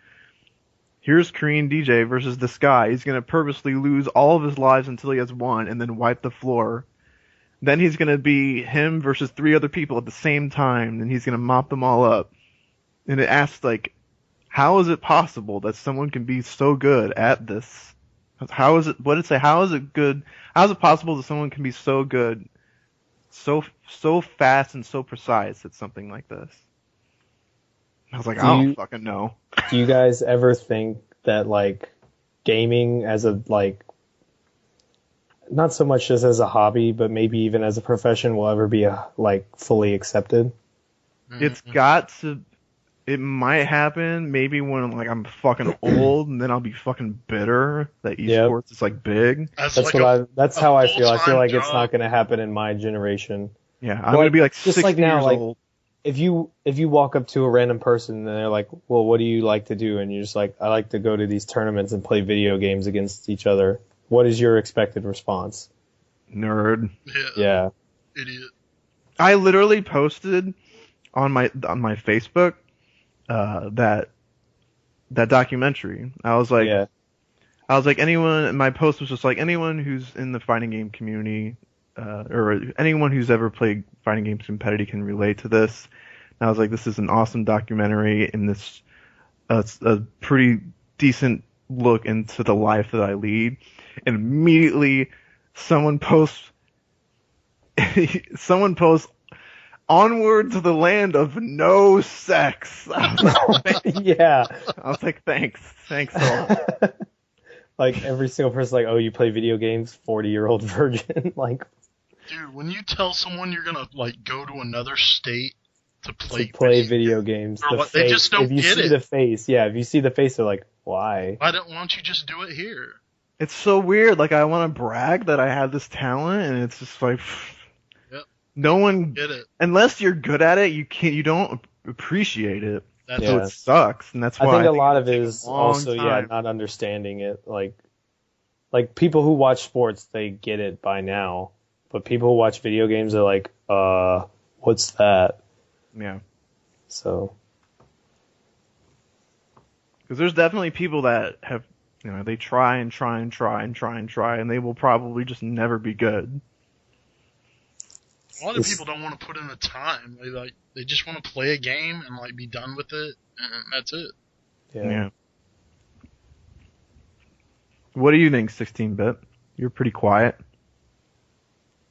here's Korean DJ versus this guy. He's gonna purposely lose all of his lives until he has one, and then wipe the floor. Then he's gonna be him versus 3 other people at the same time, and he's gonna mop them all up. And it asks, like, how is it possible that someone can be so good at this? How is it, what did it say? How is it good? How is it possible that someone can be so good, so fast and so precise at something like this? I was like, I don't fucking know. Do you guys ever think that, like, gaming as a, like, not so much just as a hobby, but maybe even as a profession will ever be, like, fully accepted? It's got to, it might happen maybe when, like, I'm fucking old, and then I'll be fucking bitter that esports is, like, big. That's how I feel. I feel like it's not going to happen in my generation. Yeah, I'm going to be, like, 60 like now, years like, old. If you walk up to a random person and they're like, well, what do you like to do? And you're just like, I like to go to these tournaments and play video games against each other. What is your expected response? Nerd. Yeah. Idiot. I literally posted on my Facebook that documentary. I was like, anyone. My post was just like, anyone who's in the fighting game community, or anyone who's ever played fighting games competitively can relate to this. And I was like, this is an awesome documentary, and this a pretty decent look into the life that I lead. And immediately, someone posts onward to the land of no sex. Yeah. I was like, thanks all. Like, every single person, like, oh, you play video games, 40-year-old virgin. Like, dude, when you tell someone you're gonna, like, go to another state to play video games, they just don't get it. If you see the face, if you see the face, they're like, why? Why don't you just do it here? It's so weird. Like, I want to brag that I have this talent, and it's just like, no one get it unless you're good at it. You don't appreciate it. So it sucks, and that's why I think a lot of it is also not understanding it. Like people who watch sports, they get it by now, but people who watch video games are like, what's that? Yeah. So, because there's definitely people that have, they try and try and try and try and try, and they will probably just never be good. A lot of people don't want to put in the time. They just want to play a game and, like, be done with it, and that's it. Yeah. What do you think, 16-bit? You're pretty quiet.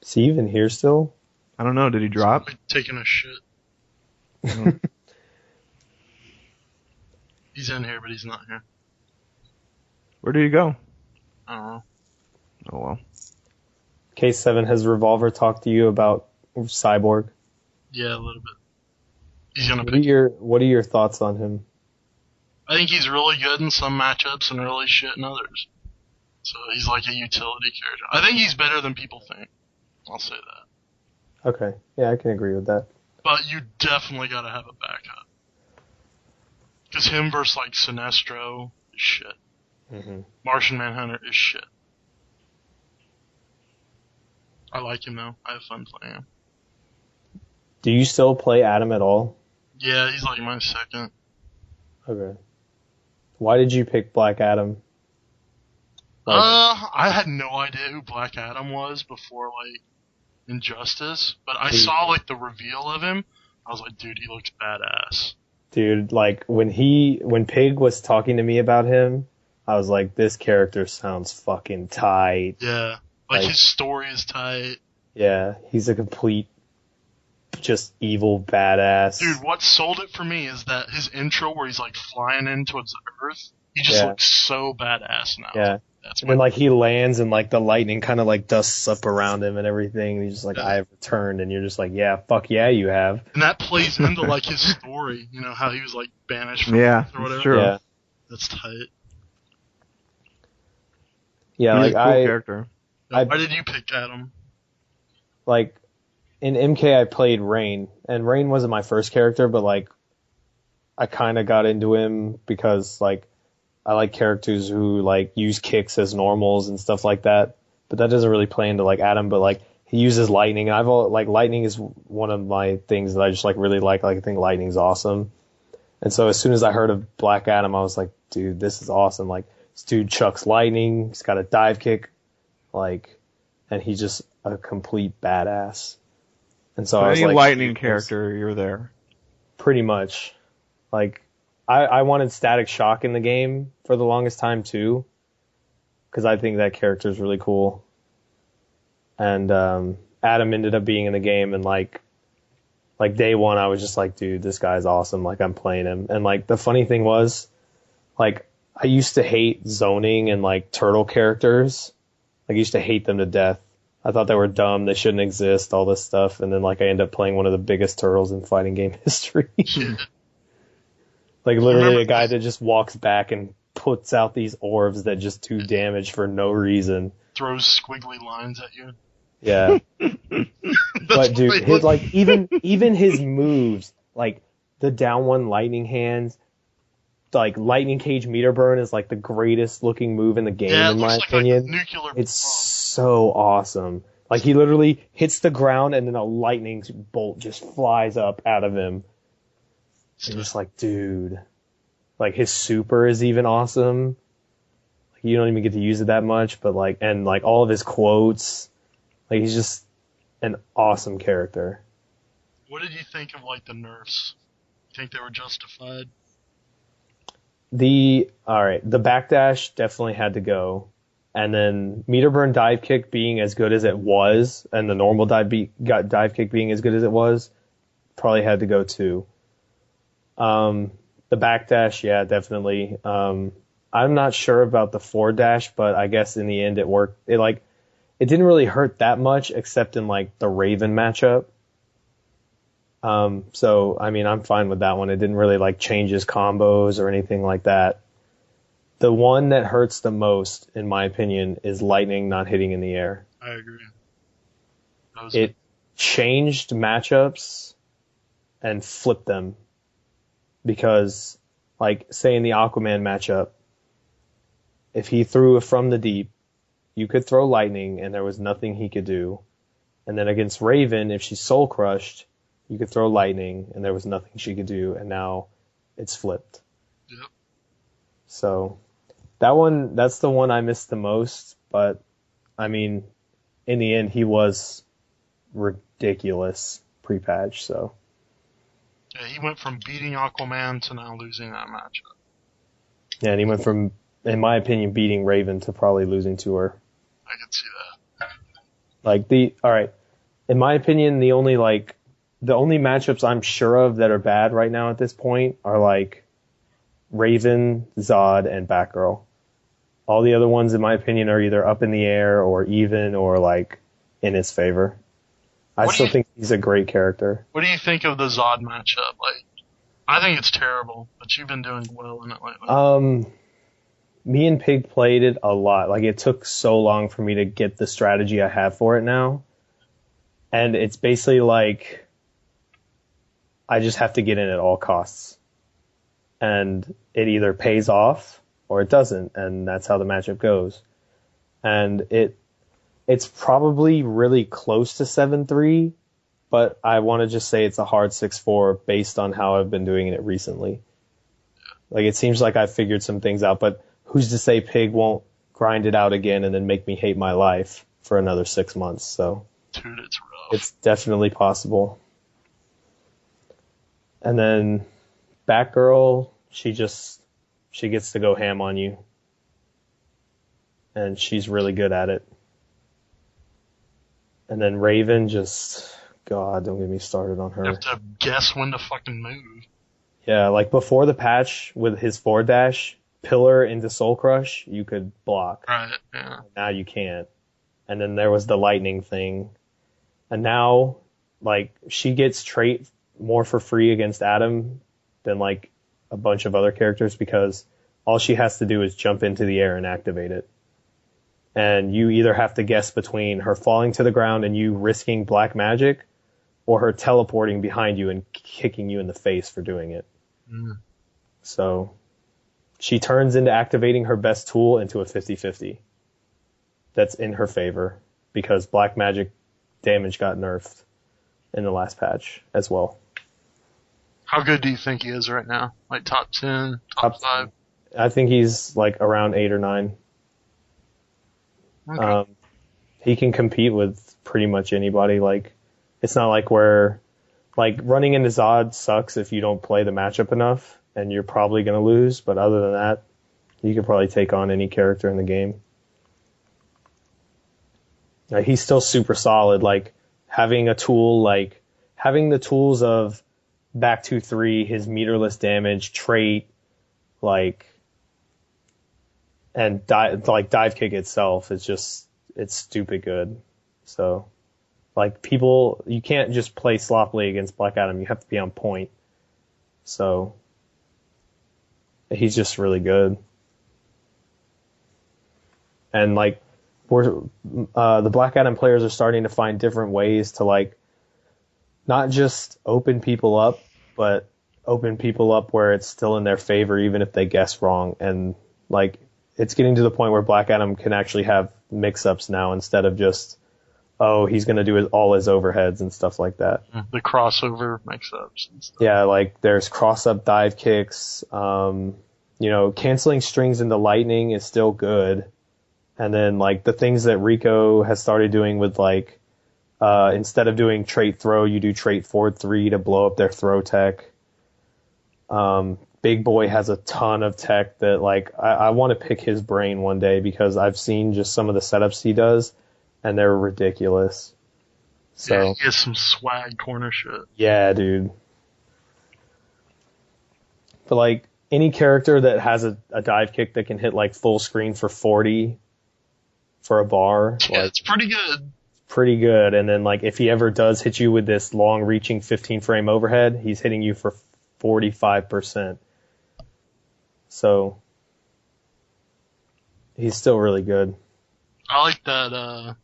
Is he even here still? I don't know. Did he drop? Taking a shit. He's in here, but he's not here. Where did he go? I don't know. Oh well. K7, has Revolver talked to you about Cyborg? Yeah, a little bit. He's gonna What pick. are your thoughts on him? I think he's really good in some matchups and really shit in others. So he's like a utility character. I think he's better than people think. I'll say that. Okay, yeah, I can agree with that. But you definitely gotta have a backup. Because him versus like Sinestro is shit. Mm-hmm. Martian Manhunter is shit. I like him though. I have fun playing him. Do you still play Adam at all? Yeah, he's like my second. Okay. Why did you pick Black Adam? I had no idea who Black Adam was before like Injustice, but I saw like the reveal of him. I was like, dude, he looks badass. Dude, like when Pig was talking to me about him, I was like, this character sounds fucking tight. Yeah, like his story is tight. Yeah, he's a complete, just evil badass. Dude, what sold it for me is that his intro where he's like flying in towards the Earth. He just looks so badass now. Yeah. That's And then like he lands and like the lightning kind of like dusts up around him and everything. And he's just like, I have returned. And you're just like, yeah, fuck yeah, you have. And that plays into like his story. You know how he was like banished from Yeah, Earth or whatever. true. Yeah. That's tight. Yeah, He's like a cool character. Why did you pick Adam? like in MK I played Rain, and Rain wasn't my first character, but like I kind of got into him because like I like characters who like use kicks as normals and stuff like that. But that doesn't really play into like Adam. But like he uses lightning. Like lightning is one of my things that I just like really like. Like I think lightning's awesome. And so as soon as I heard of Black Adam, I was like, dude, this is awesome. Like this dude chucks lightning. He's got a dive kick, like, and he's just a complete badass. And so I was Any like, lightning character, you're there. pretty much. Like, I wanted Static Shock in the game for the longest time too, because I think that character is really cool. And Adam ended up being in the game, and like day one, I was just like, dude, this guy's awesome. Like, I'm playing him. And like the funny thing was, like, I used to hate zoning and like turtle characters. Like, I used to hate them to death. I thought they were dumb. They shouldn't exist. All this stuff. And then like I ended up playing one of the biggest turtles in fighting game history. Like literally a guy that just walks back and puts out these orbs that just do damage for no reason. Throws squiggly lines at you. Yeah. But dude, his like even his moves, like the down one lightning hands, like lightning cage meter burn is like the greatest looking move in the game in my opinion. Nuclear It's so awesome. Like he literally hits the ground and then a lightning bolt just flies up out of him. And just like, dude, like his super is even awesome. Like you don't even get to use it that much, but like, and like all of his quotes, like he's just an awesome character. What did you think of like the nerfs? You think they were justified? The backdash definitely had to go. And then meter burn dive kick being as good as it was, and the normal dive kick being as good as it was, probably had to go too. The backdash, yeah, definitely. I'm not sure about the forward dash, but I guess in the end it worked. It didn't really hurt that much, except in like the Raven matchup. So I mean, I'm fine with that one. It didn't really like change his combos or anything like that. The one that hurts the most, in my opinion, is lightning not hitting in the air. I agree. It changed matchups and flipped them. Because, like, say in the Aquaman matchup, if he threw it from the deep, you could throw lightning and there was nothing he could do. And then against Raven, if she soul crushed, you could throw lightning and there was nothing she could do, and now it's flipped. Yep. So that's the one I missed the most, but I mean, in the end he was ridiculous pre-patch, so. Yeah, he went from beating Aquaman to now losing that matchup. Yeah, and he went from in my opinion, beating Raven to probably losing to her. I can see that. Like alright, in my opinion, the only matchups I'm sure of that are bad right now at this point are like Raven, Zod, and Batgirl. All the other ones, in my opinion, are either up in the air or even or like in his favor. I still think he's a great character. What do you think of the Zod matchup? Like, I think it's terrible, but you've been doing well in it lately. Me and Pig played it a lot. Like, it took so long for me to get the strategy I have for it now. And it's basically like I just have to get in at all costs. And it either pays off or it doesn't, and that's how the matchup goes. And it's probably really close to 7-3, but I want to just say it's a hard 6-4 based on how I've been doing it recently. Like, it seems like I've figured some things out, but who's to say Pig won't grind it out again and then make me hate my life for another 6 months, so. Dude, it's rough. It's definitely possible. And then Batgirl, she gets to go ham on you. And she's really good at it. And then Raven God, don't get me started on her. You have to guess when to fucking move. Yeah, like before the patch with his forward dash, pillar into Soul Crush, you could block. Right, yeah. Now you can't. And then there was the lightning thing. And now, like, she gets trait more for free against Adam than, like, a bunch of other characters because all she has to do is jump into the air and activate it. And you either have to guess between her falling to the ground and you risking black magic or her teleporting behind you and kicking you in the face for doing it. Mm. So she turns into activating her best tool into a 50-50. That's in her favor because black magic damage got nerfed in the last patch as well. How good do you think he is right now? Like top 10, top 5? I think he's like around 8 or 9. Okay. He can compete with pretty much anybody. Like, it's not like where, like, running into Zod sucks if you don't play the matchup enough, and you're probably going to lose, but other than that, you could probably take on any character in the game. He's still super solid, like, having the tools of back 2-3, his meterless damage, trait, like, and dive kick itself is just, it's stupid good. So, like, you can't just play sloppily against Black Adam, you have to be on point. So, he's just really good. And, like, the Black Adam players are starting to find different ways to, like, not just open people up, but open people up where it's still in their favor even if they guess wrong. And, like, it's getting to the point where Black Adam can actually have mix-ups now instead of just, oh, he's going to do all his overheads and stuff like that. The crossover mix-ups and stuff. Yeah, like, there's cross-up dive kicks. Canceling strings into lightning is still good. And then, like, the things that Rico has started doing with, like, instead of doing trait throw, you do trait forward 3 to blow up their throw tech. Big Boy has a ton of tech that, like, I want to pick his brain one day because I've seen just some of the setups he does, and they're ridiculous. So, yeah, he gets some swag corner shit. Yeah, dude. But, like, any character that has a dive kick that can hit, like, full screen for 40 for a bar. Yeah, like, it's pretty good. Pretty good. And then, like, if he ever does hit you with this long-reaching 15-frame overhead, he's hitting you for 45%. So, he's still really good. I like that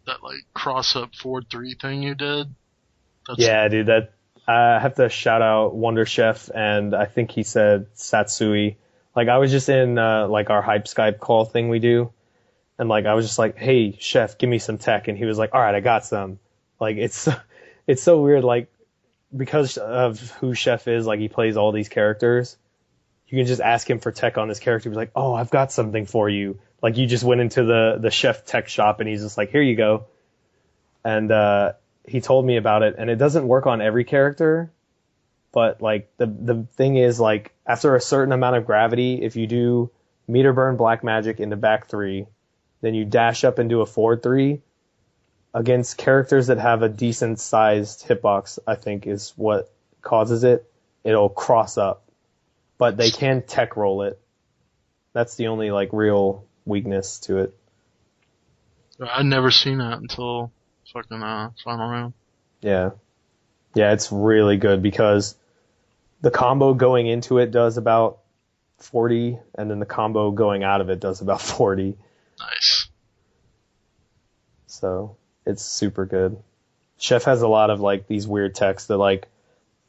like cross-up forward 3 thing you did. Yeah, dude, that I have to shout out Wonder Chef, and I think he said Satsui. Like, I was just in, like, our Hype Skype call thing we do, and, like, I was just like, hey, Chef, give me some tech, and he was like, alright, I got some. Like, it's so weird, like, because of who Chef is, like, he plays all these characters, you can just ask him for tech on this character. He's like, oh, I've got something for you. Like, you just went into the Chef tech shop, and he's just like, here you go. And he told me about it, and it doesn't work on every character, but, like, the thing is, like, after a certain amount of gravity, if you do meter burn black magic into back 3, then you dash up and do a forward 3 against characters that have a decent sized hitbox, I think is what causes it. It'll cross up, but they can tech roll it. That's the only like real weakness to it. I'd never seen that until fucking final round. Yeah. Yeah, it's really good because the combo going into it does about 40, and then the combo going out of it does about 40. Nice. So it's super good. Chef has a lot of like these weird techs that like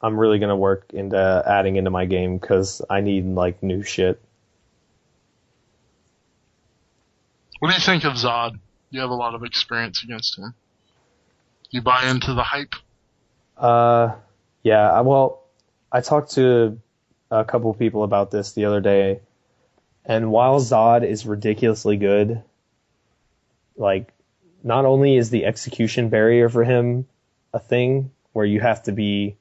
I'm really gonna work into adding into my game because I need like new shit. What do you think of Zod? You have a lot of experience against him. You buy into the hype? Yeah. Well, I talked to a couple people about this the other day, and while Zod is ridiculously good, like, not only is the execution barrier for him a thing where you have to be,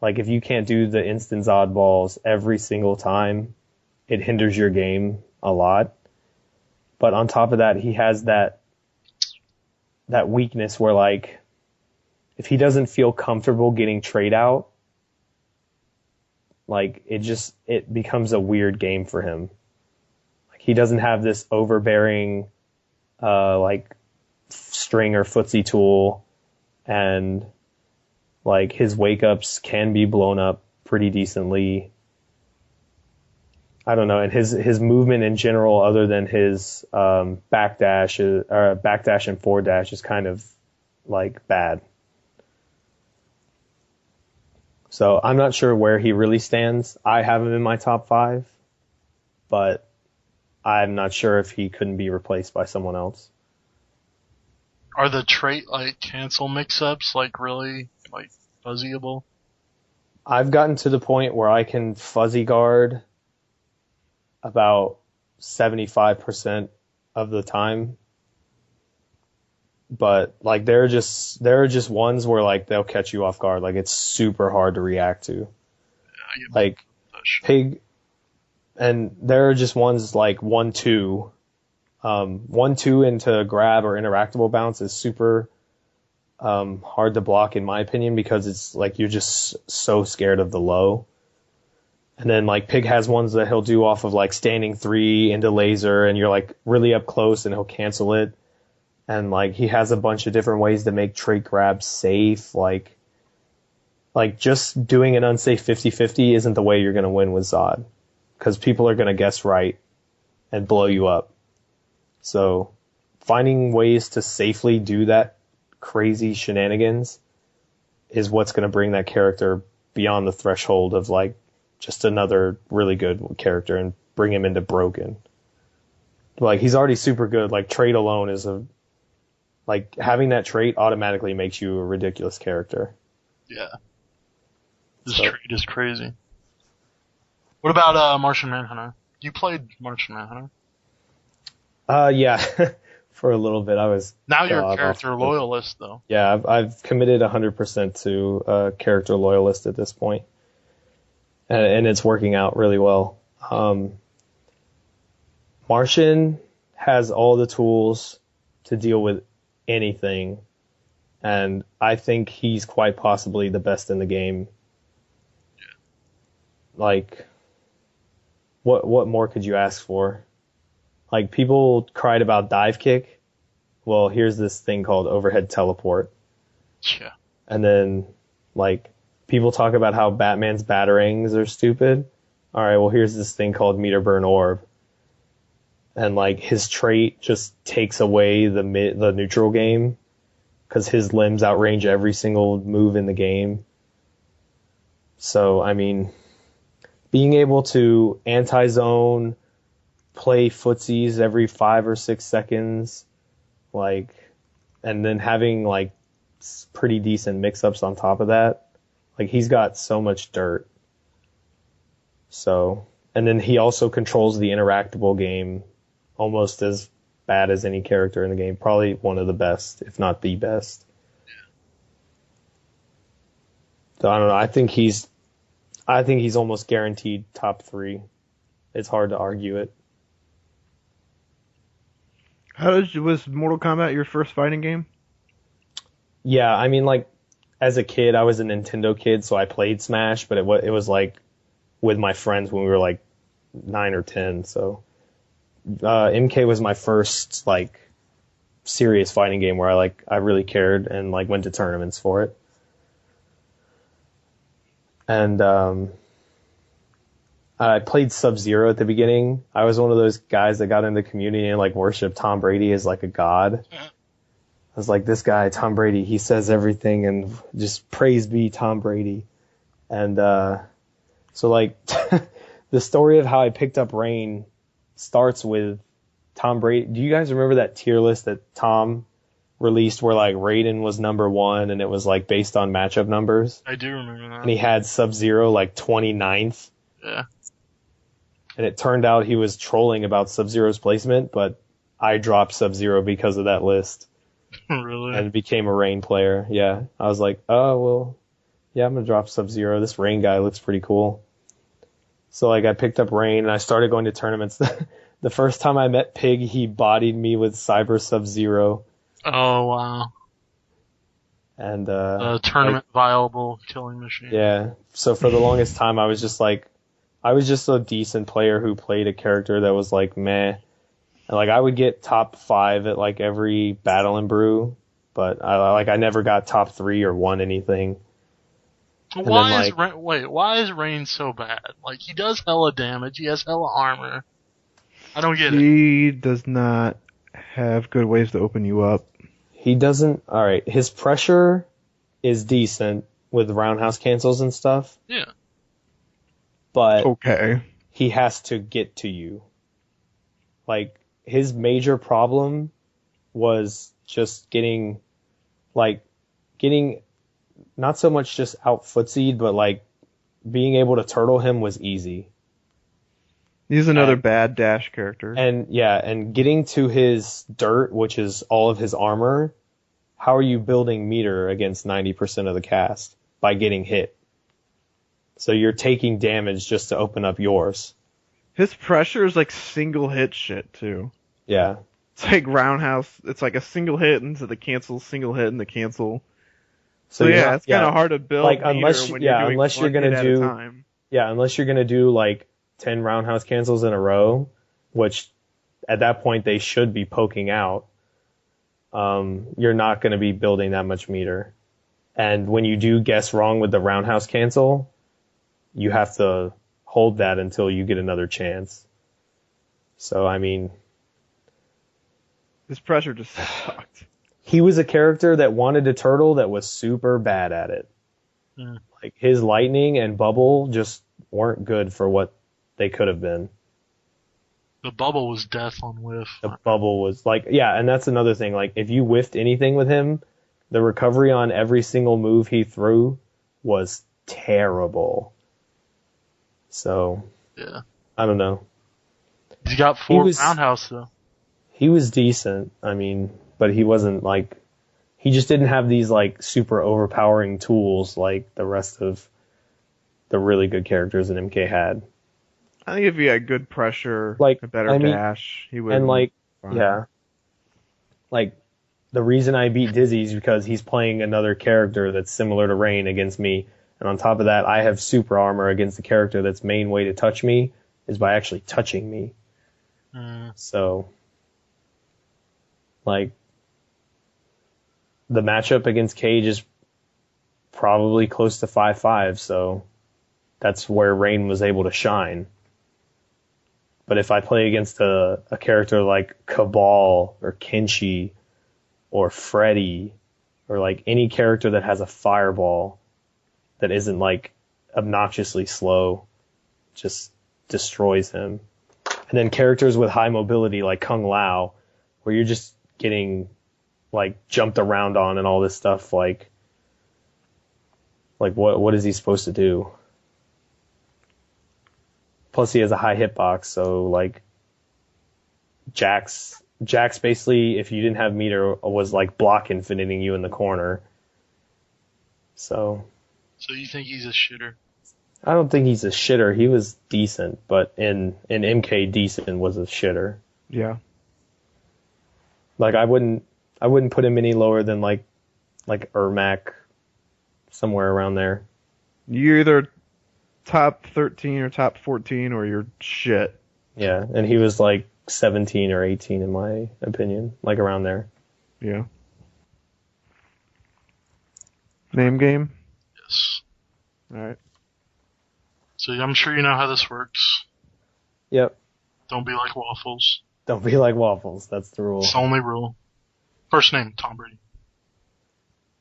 like, if you can't do the instant Zod balls every single time, it hinders your game a lot. But on top of that, he has that weakness where, like, if he doesn't feel comfortable getting trade out, like, it becomes a weird game for him. Like, he doesn't have this overbearing, like, string or footsie tool, and, like, his wake-ups can be blown up pretty decently. I don't know, and his movement in general, other than his backdash and forward dash, is kind of, like, bad. So I'm not sure where he really stands. I have him in my top 5, but I'm not sure if he couldn't be replaced by someone else. Are the trait, like, cancel mix-ups, like, really, like, fuzzyable? I've gotten to the point where I can fuzzy guard about 75% of the time. But, like, there are just ones where, like, they'll catch you off guard. Like, it's super hard to react to. Yeah, like, Pig, and there are just ones like 1-2. 1-2 into grab or interactable bounce is super hard to block, in my opinion, because it's, like, you're just so scared of the low. And then, like, Pig has ones that he'll do off of, like, standing 3 into laser, and you're, like, really up close, and he'll cancel it. And, like, he has a bunch of different ways to make trait grabs safe. Like just doing an unsafe 50-50 isn't the way you're going to win with Zod. Because people are going to guess right and blow you up. So, finding ways to safely do that crazy shenanigans is what's going to bring that character beyond the threshold of, like, just another really good character and bring him into broken. Like, he's already super good. Like, trait alone is like, having that trait automatically makes you a ridiculous character. Yeah. This trait is crazy. What about Martian Manhunter? You played Martian Manhunter? Yeah. For a little bit, I was... Now you're a character loyalist, though. Yeah, I've committed 100% to character loyalist at this point. And it's working out really well. Martian has all the tools to deal with anything, and I think he's quite possibly the best in the game. Yeah. Like, what more could you ask for? Like, people cried about dive kick. Well, here's this thing called overhead teleport. Yeah. And then, like, people talk about how Batman's batarangs are stupid. Alright, well, here's this thing called meter burn orb. And, like, his trait just takes away the neutral game, because his limbs outrange every single move in the game. So, I mean, being able to anti-zone, play footsies every 5 or 6 seconds, like, and then having, like, pretty decent mix-ups on top of that, like, he's got so much dirt. So, and then he also controls the interactable game almost as bad as any character in the game. Probably one of the best, if not the best. So I don't know. I think he's almost guaranteed top 3. It's hard to argue it. Was Mortal Kombat your first fighting game? Yeah, I mean, like, as a kid, I was a Nintendo kid, so I played Smash, but it was like with my friends when we were like 9 or 10. So MK was my first like serious fighting game where I really cared and like went to tournaments for it. And I played Sub-Zero at the beginning. I was one of those guys that got into the community and like worshiped Tom Brady as like a god. I was like, this guy, Tom Brady, he says everything and just praise be Tom Brady. And so like the story of how I picked up Rain starts with Tom Brady. Do you guys remember that tier list that Tom released where like Raiden was number 1 and it was like based on matchup numbers? I do remember that. And he had Sub-Zero like 29th. Yeah. And it turned out he was trolling about Sub-Zero's placement, but I dropped Sub-Zero because of that list. Really? And became a Rain player. Yeah. I was like, oh, well, yeah, I'm going to drop Sub-Zero. This Rain guy looks pretty cool. So like I picked up Rain and I started going to tournaments. The first time I met Pig, he bodied me with Cyber Sub-Zero. Oh, wow. And a tournament viable killing machine. Yeah. So for the longest time, I was just a decent player who played a character that was like meh. And like I would get top 5 at like every Battle and Brew, but I never got top 3 or won anything. Why is Rain so bad? Like he does hella damage, he has hella armor. I don't get it. He does not have good ways to open you up. He doesn't. All right, his pressure is decent with roundhouse cancels and stuff. Yeah. But okay, he has to get to you. Like his major problem was just getting not so much just out footsied, but like being able to turtle him was easy. He's another bad dash character. And getting to his dirt, which is all of his armor, how are you building meter against 90% of the cast? By getting hit. So you're taking damage just to open up yours. His pressure is like single hit shit too. Yeah. It's like roundhouse. It's like a single hit into the cancel, single hit into cancel. So yeah, it's kind of hard to build like, meter unless when you're doing unless you're one hit gonna at do a time. Yeah, unless you're gonna do like 10 roundhouse cancels in a row, which at that point they should be poking out. You're not gonna be building that much meter. And when you do guess wrong with the roundhouse cancel, you have to hold that until you get another chance. So I mean, his pressure just sucked. He was a character that wanted to turtle that was super bad at it. Mm. Like his lightning and bubble just weren't good for what they could have been. The bubble was death on whiff. The bubble was like, yeah, and that's another thing. Like if you whiffed anything with him, the recovery on every single move he threw was terrible. So, yeah, I don't know. He got 4 roundhouse though. He was decent. I mean, but he wasn't like, he just didn't have these like super overpowering tools like the rest of the really good characters that MK had. I think if he had good pressure, like a better dash, he would. And like, fine. yeah, like the reason I beat Dizzy is because he's playing another character that's similar to Rain against me, and on top of that, I have super armor against the character that's main way to touch me is by actually touching me. So, like, the matchup against Cage is probably close to 5-5, so that's where Rain was able to shine. But if I play against a character like Cabal or Kenshi or Freddy or like any character that has a fireball that isn't like obnoxiously slow, just destroys him. And then characters with high mobility like Kung Lao, where you're just getting like jumped around on and all this stuff, like what is he supposed to do? Plus he has a high hitbox, so like Jax basically, if you didn't have meter, was like block infiniting you in the corner. So you think he's a shitter? I don't think he's a shitter. He was decent, but in MK decent was a shitter. Yeah. Like I wouldn't put him any lower than like Ermac, somewhere around there. You're either top 13 or top 14, or you're shit. Yeah, and he was like 17 or 18 in my opinion, like around there. Yeah. Name game? Yes. Alright. So I'm sure you know how this works. Yep. Don't be like waffles. Don't be like waffles. That's the rule. It's the only rule. First name, Tom Brady.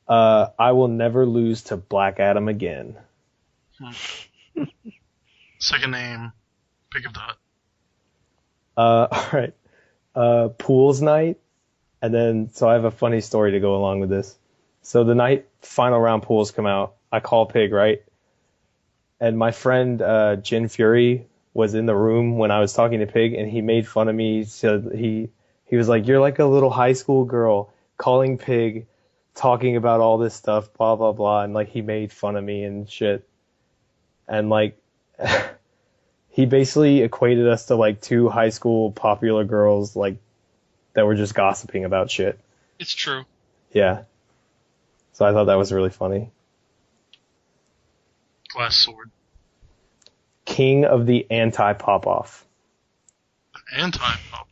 I will never lose to Black Adam again. Second name, pick of that. Alright. Pools night. And then, so I have a funny story to go along with this. So the night final round pools come out, I call Pig, right? And my friend, Jin Fury was in the room when I was talking to Pig, and he made fun of me. So he was like, "You're like a little high school girl calling Pig, talking about all this stuff, blah, blah, blah." And like, he made fun of me and shit. And like, he basically equated us to like two high school popular girls, like, that were just gossiping about shit. It's true. Yeah. So I thought that was really funny. Glass sword. King of the anti-pop-off. Anti-pop.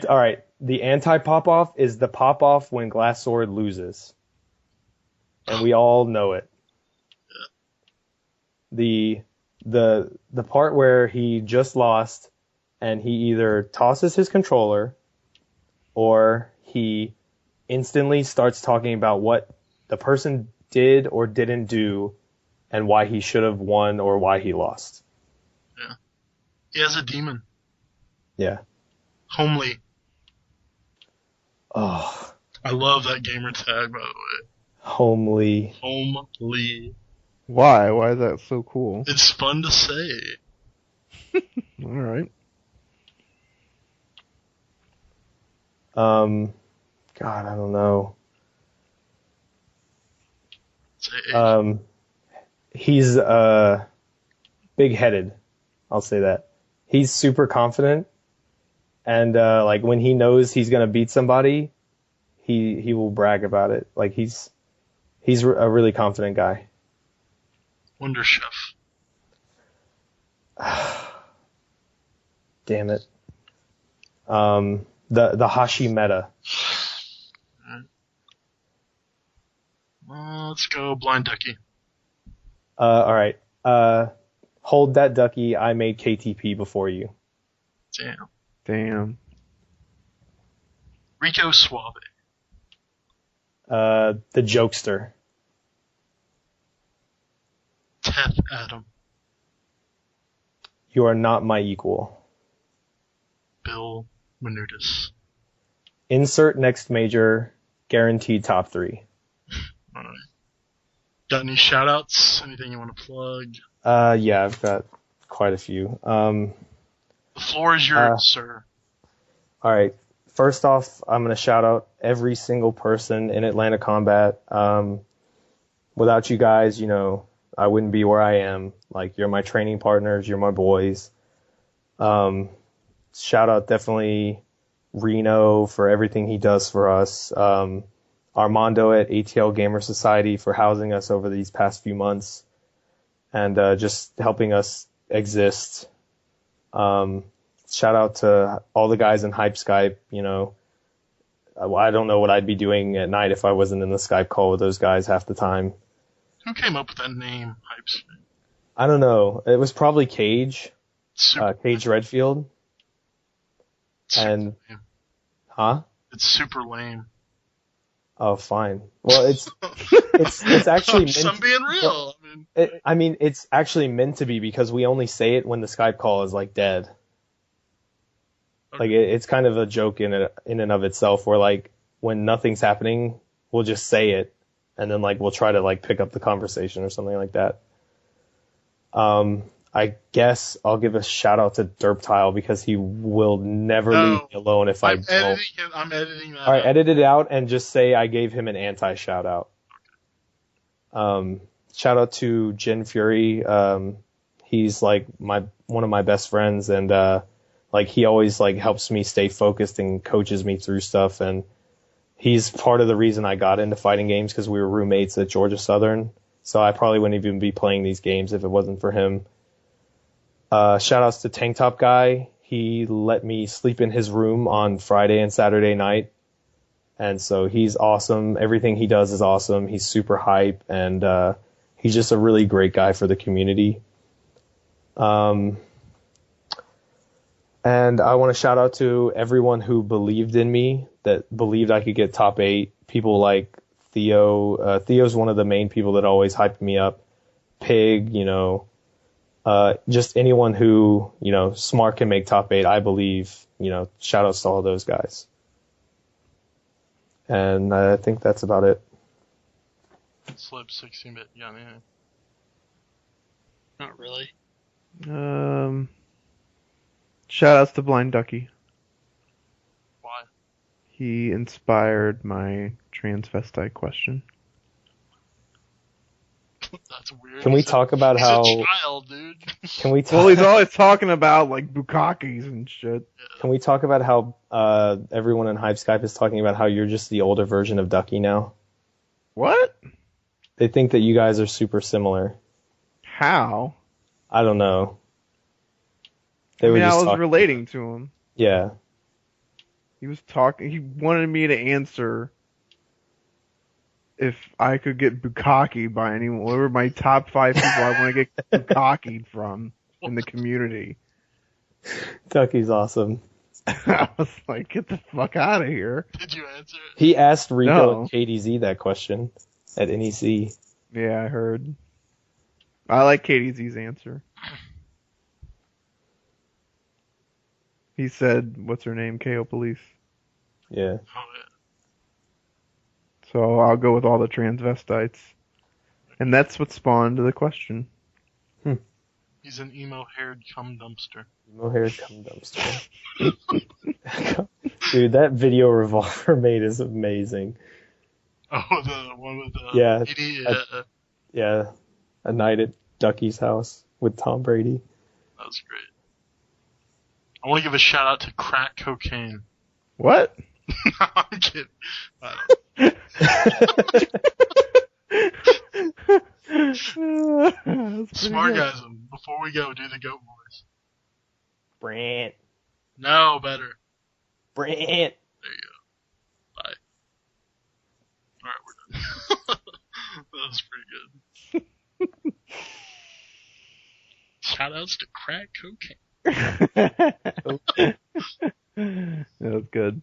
Alright, the anti-pop-off is the pop-off when Glass Sword loses. And we all know it. The part where he just lost and he either tosses his controller or he instantly starts talking about what the person did or didn't do and why he should have won or why he lost. Yeah. He has a demon. Yeah. Homely. Oh. I love that gamer tag, by the way. Homely. Homely. Why? Why is that so cool? It's fun to say. Alright. God, I don't know. Say He's big-headed. I'll say that. He's super confident, and like when he knows he's gonna beat somebody, he will brag about it. Like he's a really confident guy. Wonder Chef. Damn it. The Hashi meta. Let's go Blind Ducky. All right. Hold that ducky. I made KTP before you. Damn. Rico Suave. The jokester. Teth Adam. You are not my equal. Bill Menudis. Insert next major. Guaranteed top 3. Alright. Got any shoutouts? Anything you want to plug? Yeah, I've got quite a few. The floor is yours, sir. All right. First off, I'm going to shout out every single person in Atlanta Combat. Without you guys, you know, I wouldn't be where I am. Like, you're my training partners. You're my boys. Shout out definitely Reno for everything he does for us. Armando at ATL Gamer Society for housing us over these past few months and just helping us exist. Shout out to all the guys in Hype Skype. You know, I don't know what I'd be doing at night if I wasn't in the Skype call with those guys half the time. Who came up with that name, Hypes? I don't know. It was probably Cage. Cage Redfield. And lame. Huh? It's super lame. Oh, fine. Well, it's actually I'm being real. It's actually meant to be because we only say it when the Skype call is like dead. Okay. Like it's kind of a joke in and of itself, where like when nothing's happening, we'll just say it, and then like we'll try to like pick up the conversation or something like that. I guess I'll give a shout out to Derptile because he will never leave me alone if I don't. I'm editing that. All right, edit it out and just say I gave him an anti-shout out. Shout out to Jin Fury. He's like one of my best friends, and Like, he always like helps me stay focused and coaches me through stuff, and he's part of the reason I got into fighting games because we were roommates at Georgia Southern. So I probably wouldn't even be playing these games if it wasn't for him. Shout outs to Tank Top Guy. He let me sleep in his room on Friday and Saturday night. And so he's awesome. Everything he does is awesome. He's super hype, and he's just a really great guy for the community. And I want to shout out to everyone who believed in me, that believed I could get top 8. People like Theo. Theo's one of the main people that always hyped me up. Pig, just anyone who, smart can make top 8, I believe, shout outs to all those guys. And I think that's about it. Slip 16-bit, yeah. Not really. Shout outs to Blind Ducky. Why? He inspired my transvestite question. That's weird. Can we talk about he's how? a child, dude. Can we Well, he's always talking about like bukakis and shit. Can we talk about how everyone in Hype Skype is talking about how you're just the older version of Ducky now? What? They think that you guys are super similar. How? I don't know. I was relating to him. Yeah. He was talking. He wanted me to answer if I could get bukkake by anyone. What were my top 5 people I want to get bukkakeed from in the community? Ducky's awesome. I was like, get the fuck out of here. Did you answer it? He asked Rico No. and KDZ that question at NEC. Yeah, I heard. I like KDZ's answer. He said, what's her name? KO Police. Yeah. Oh, yeah. So I'll go with all the transvestites. And that's what spawned the question. He's an emo-haired cum dumpster. Mohair cum dumpster. Dude, that video Revolver made is amazing. Oh, the one with the Yeah. yeah, A night at Ducky's house with Tom Brady. that was great. I want to give a shout out to crack cocaine. What? I'm kidding. Smartgasm. Before we go, do the goat voice. Brant. No, better. Brant. There you go. Bye. Alright, we're done. That was pretty good. Shout outs to crack cocaine. That was good.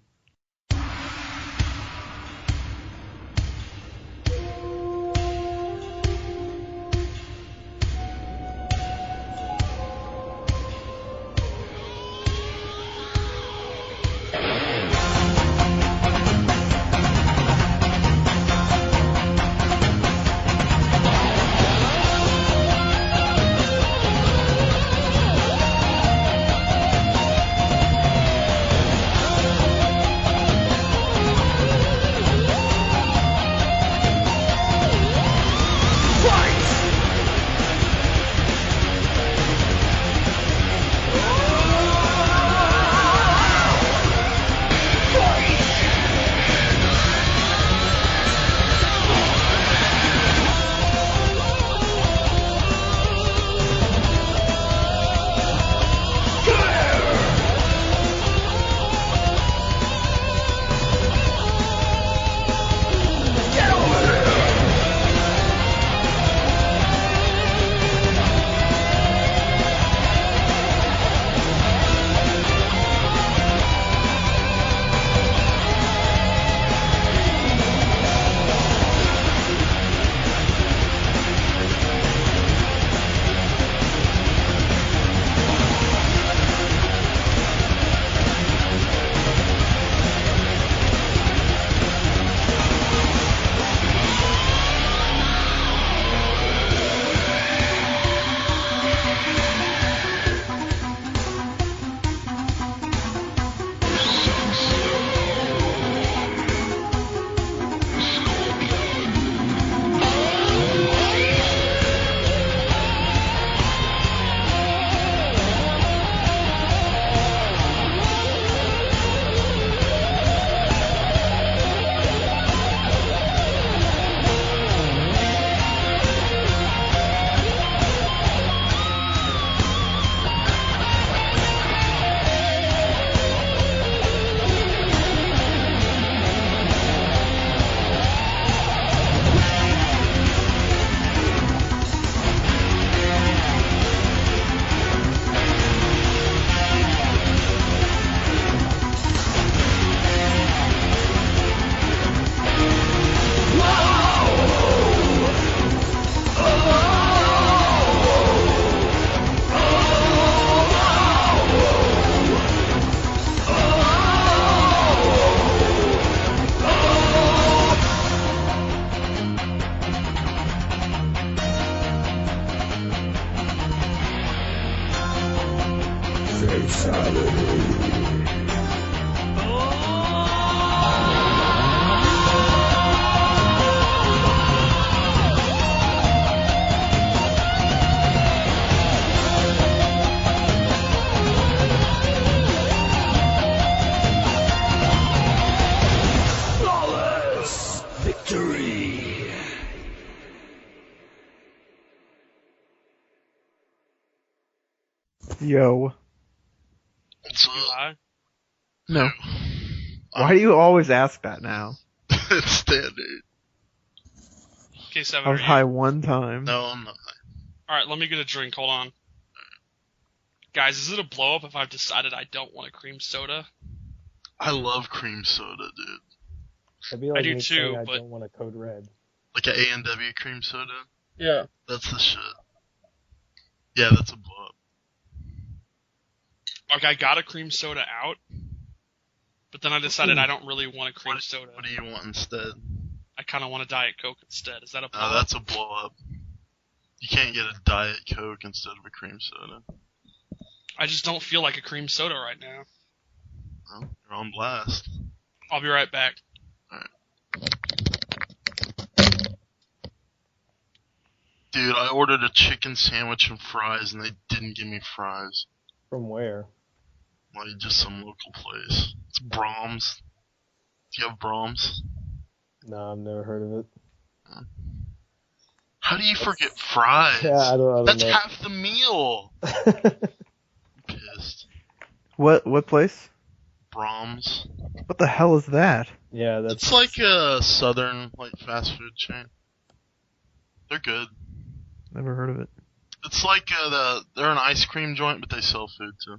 Flawless victory. Yo. So, Eli? No. Why do you always ask that now? it's standard. Okay, 7 I was are you? high one time. No, I'm not. Alright, let me get a drink. Hold on. Guys, is it a blow up if I've decided I don't want a cream soda? I love cream soda, dude. It'd be like do me too, saying I but- don't want a Code Red. Like an A&W cream soda. Yeah. That's the shit. Yeah, that's a blow up. Like, I got a cream soda out, but then I decided I don't really want a cream soda. What do you want instead? I kind of want a Diet Coke instead. Is that a blow No, up? that's a blow up. You can't get a Diet Coke instead of a cream soda. I just don't feel like a cream soda right now. Well, you're on blast. I'll be right back. Dude, I ordered a chicken sandwich and fries, and they didn't give me fries. From where? Like, just some local place. It's Brahms. Do you have Brahms? No, I've never heard of it. How do you forget fries? Yeah, I don't That's know. half the meal. I'm pissed. What place? Brahms. What the hell is that? Yeah, that's It's like a southern, like, fast food chain. They're good. Never heard of it. It's like they're an ice cream joint, but they sell food too.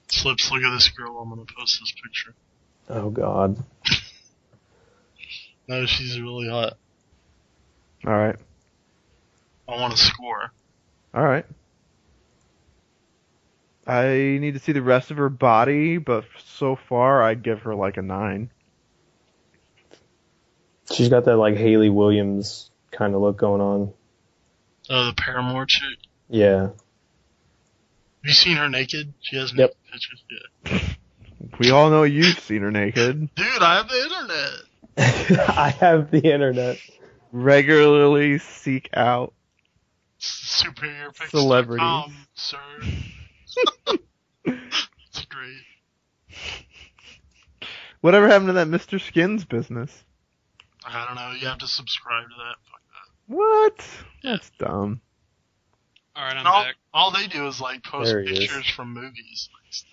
Slips, look at this girl. I'm gonna post this picture. oh god. No, she's really hot. Alright. I want to score. Alright. I need to see the rest of her body, but so far I'd give her like a 9. She's got that like Haley Williams kind of look going on. Oh, the Paramore chick. Yeah. Have you seen her naked? She has Yep. naked pictures. Yeah. We all know you've seen her naked. Dude, I have the internet. I have the internet. Regularly seek out Superiorpics.com, Celebrities. sir. It's great. Whatever happened to that Mr. Skins business? I don't know. You have to subscribe to that. Fuck that. What? That's dumb. Alright, I'm And all, back. all they do is like post There he is. pictures from movies. Like, still.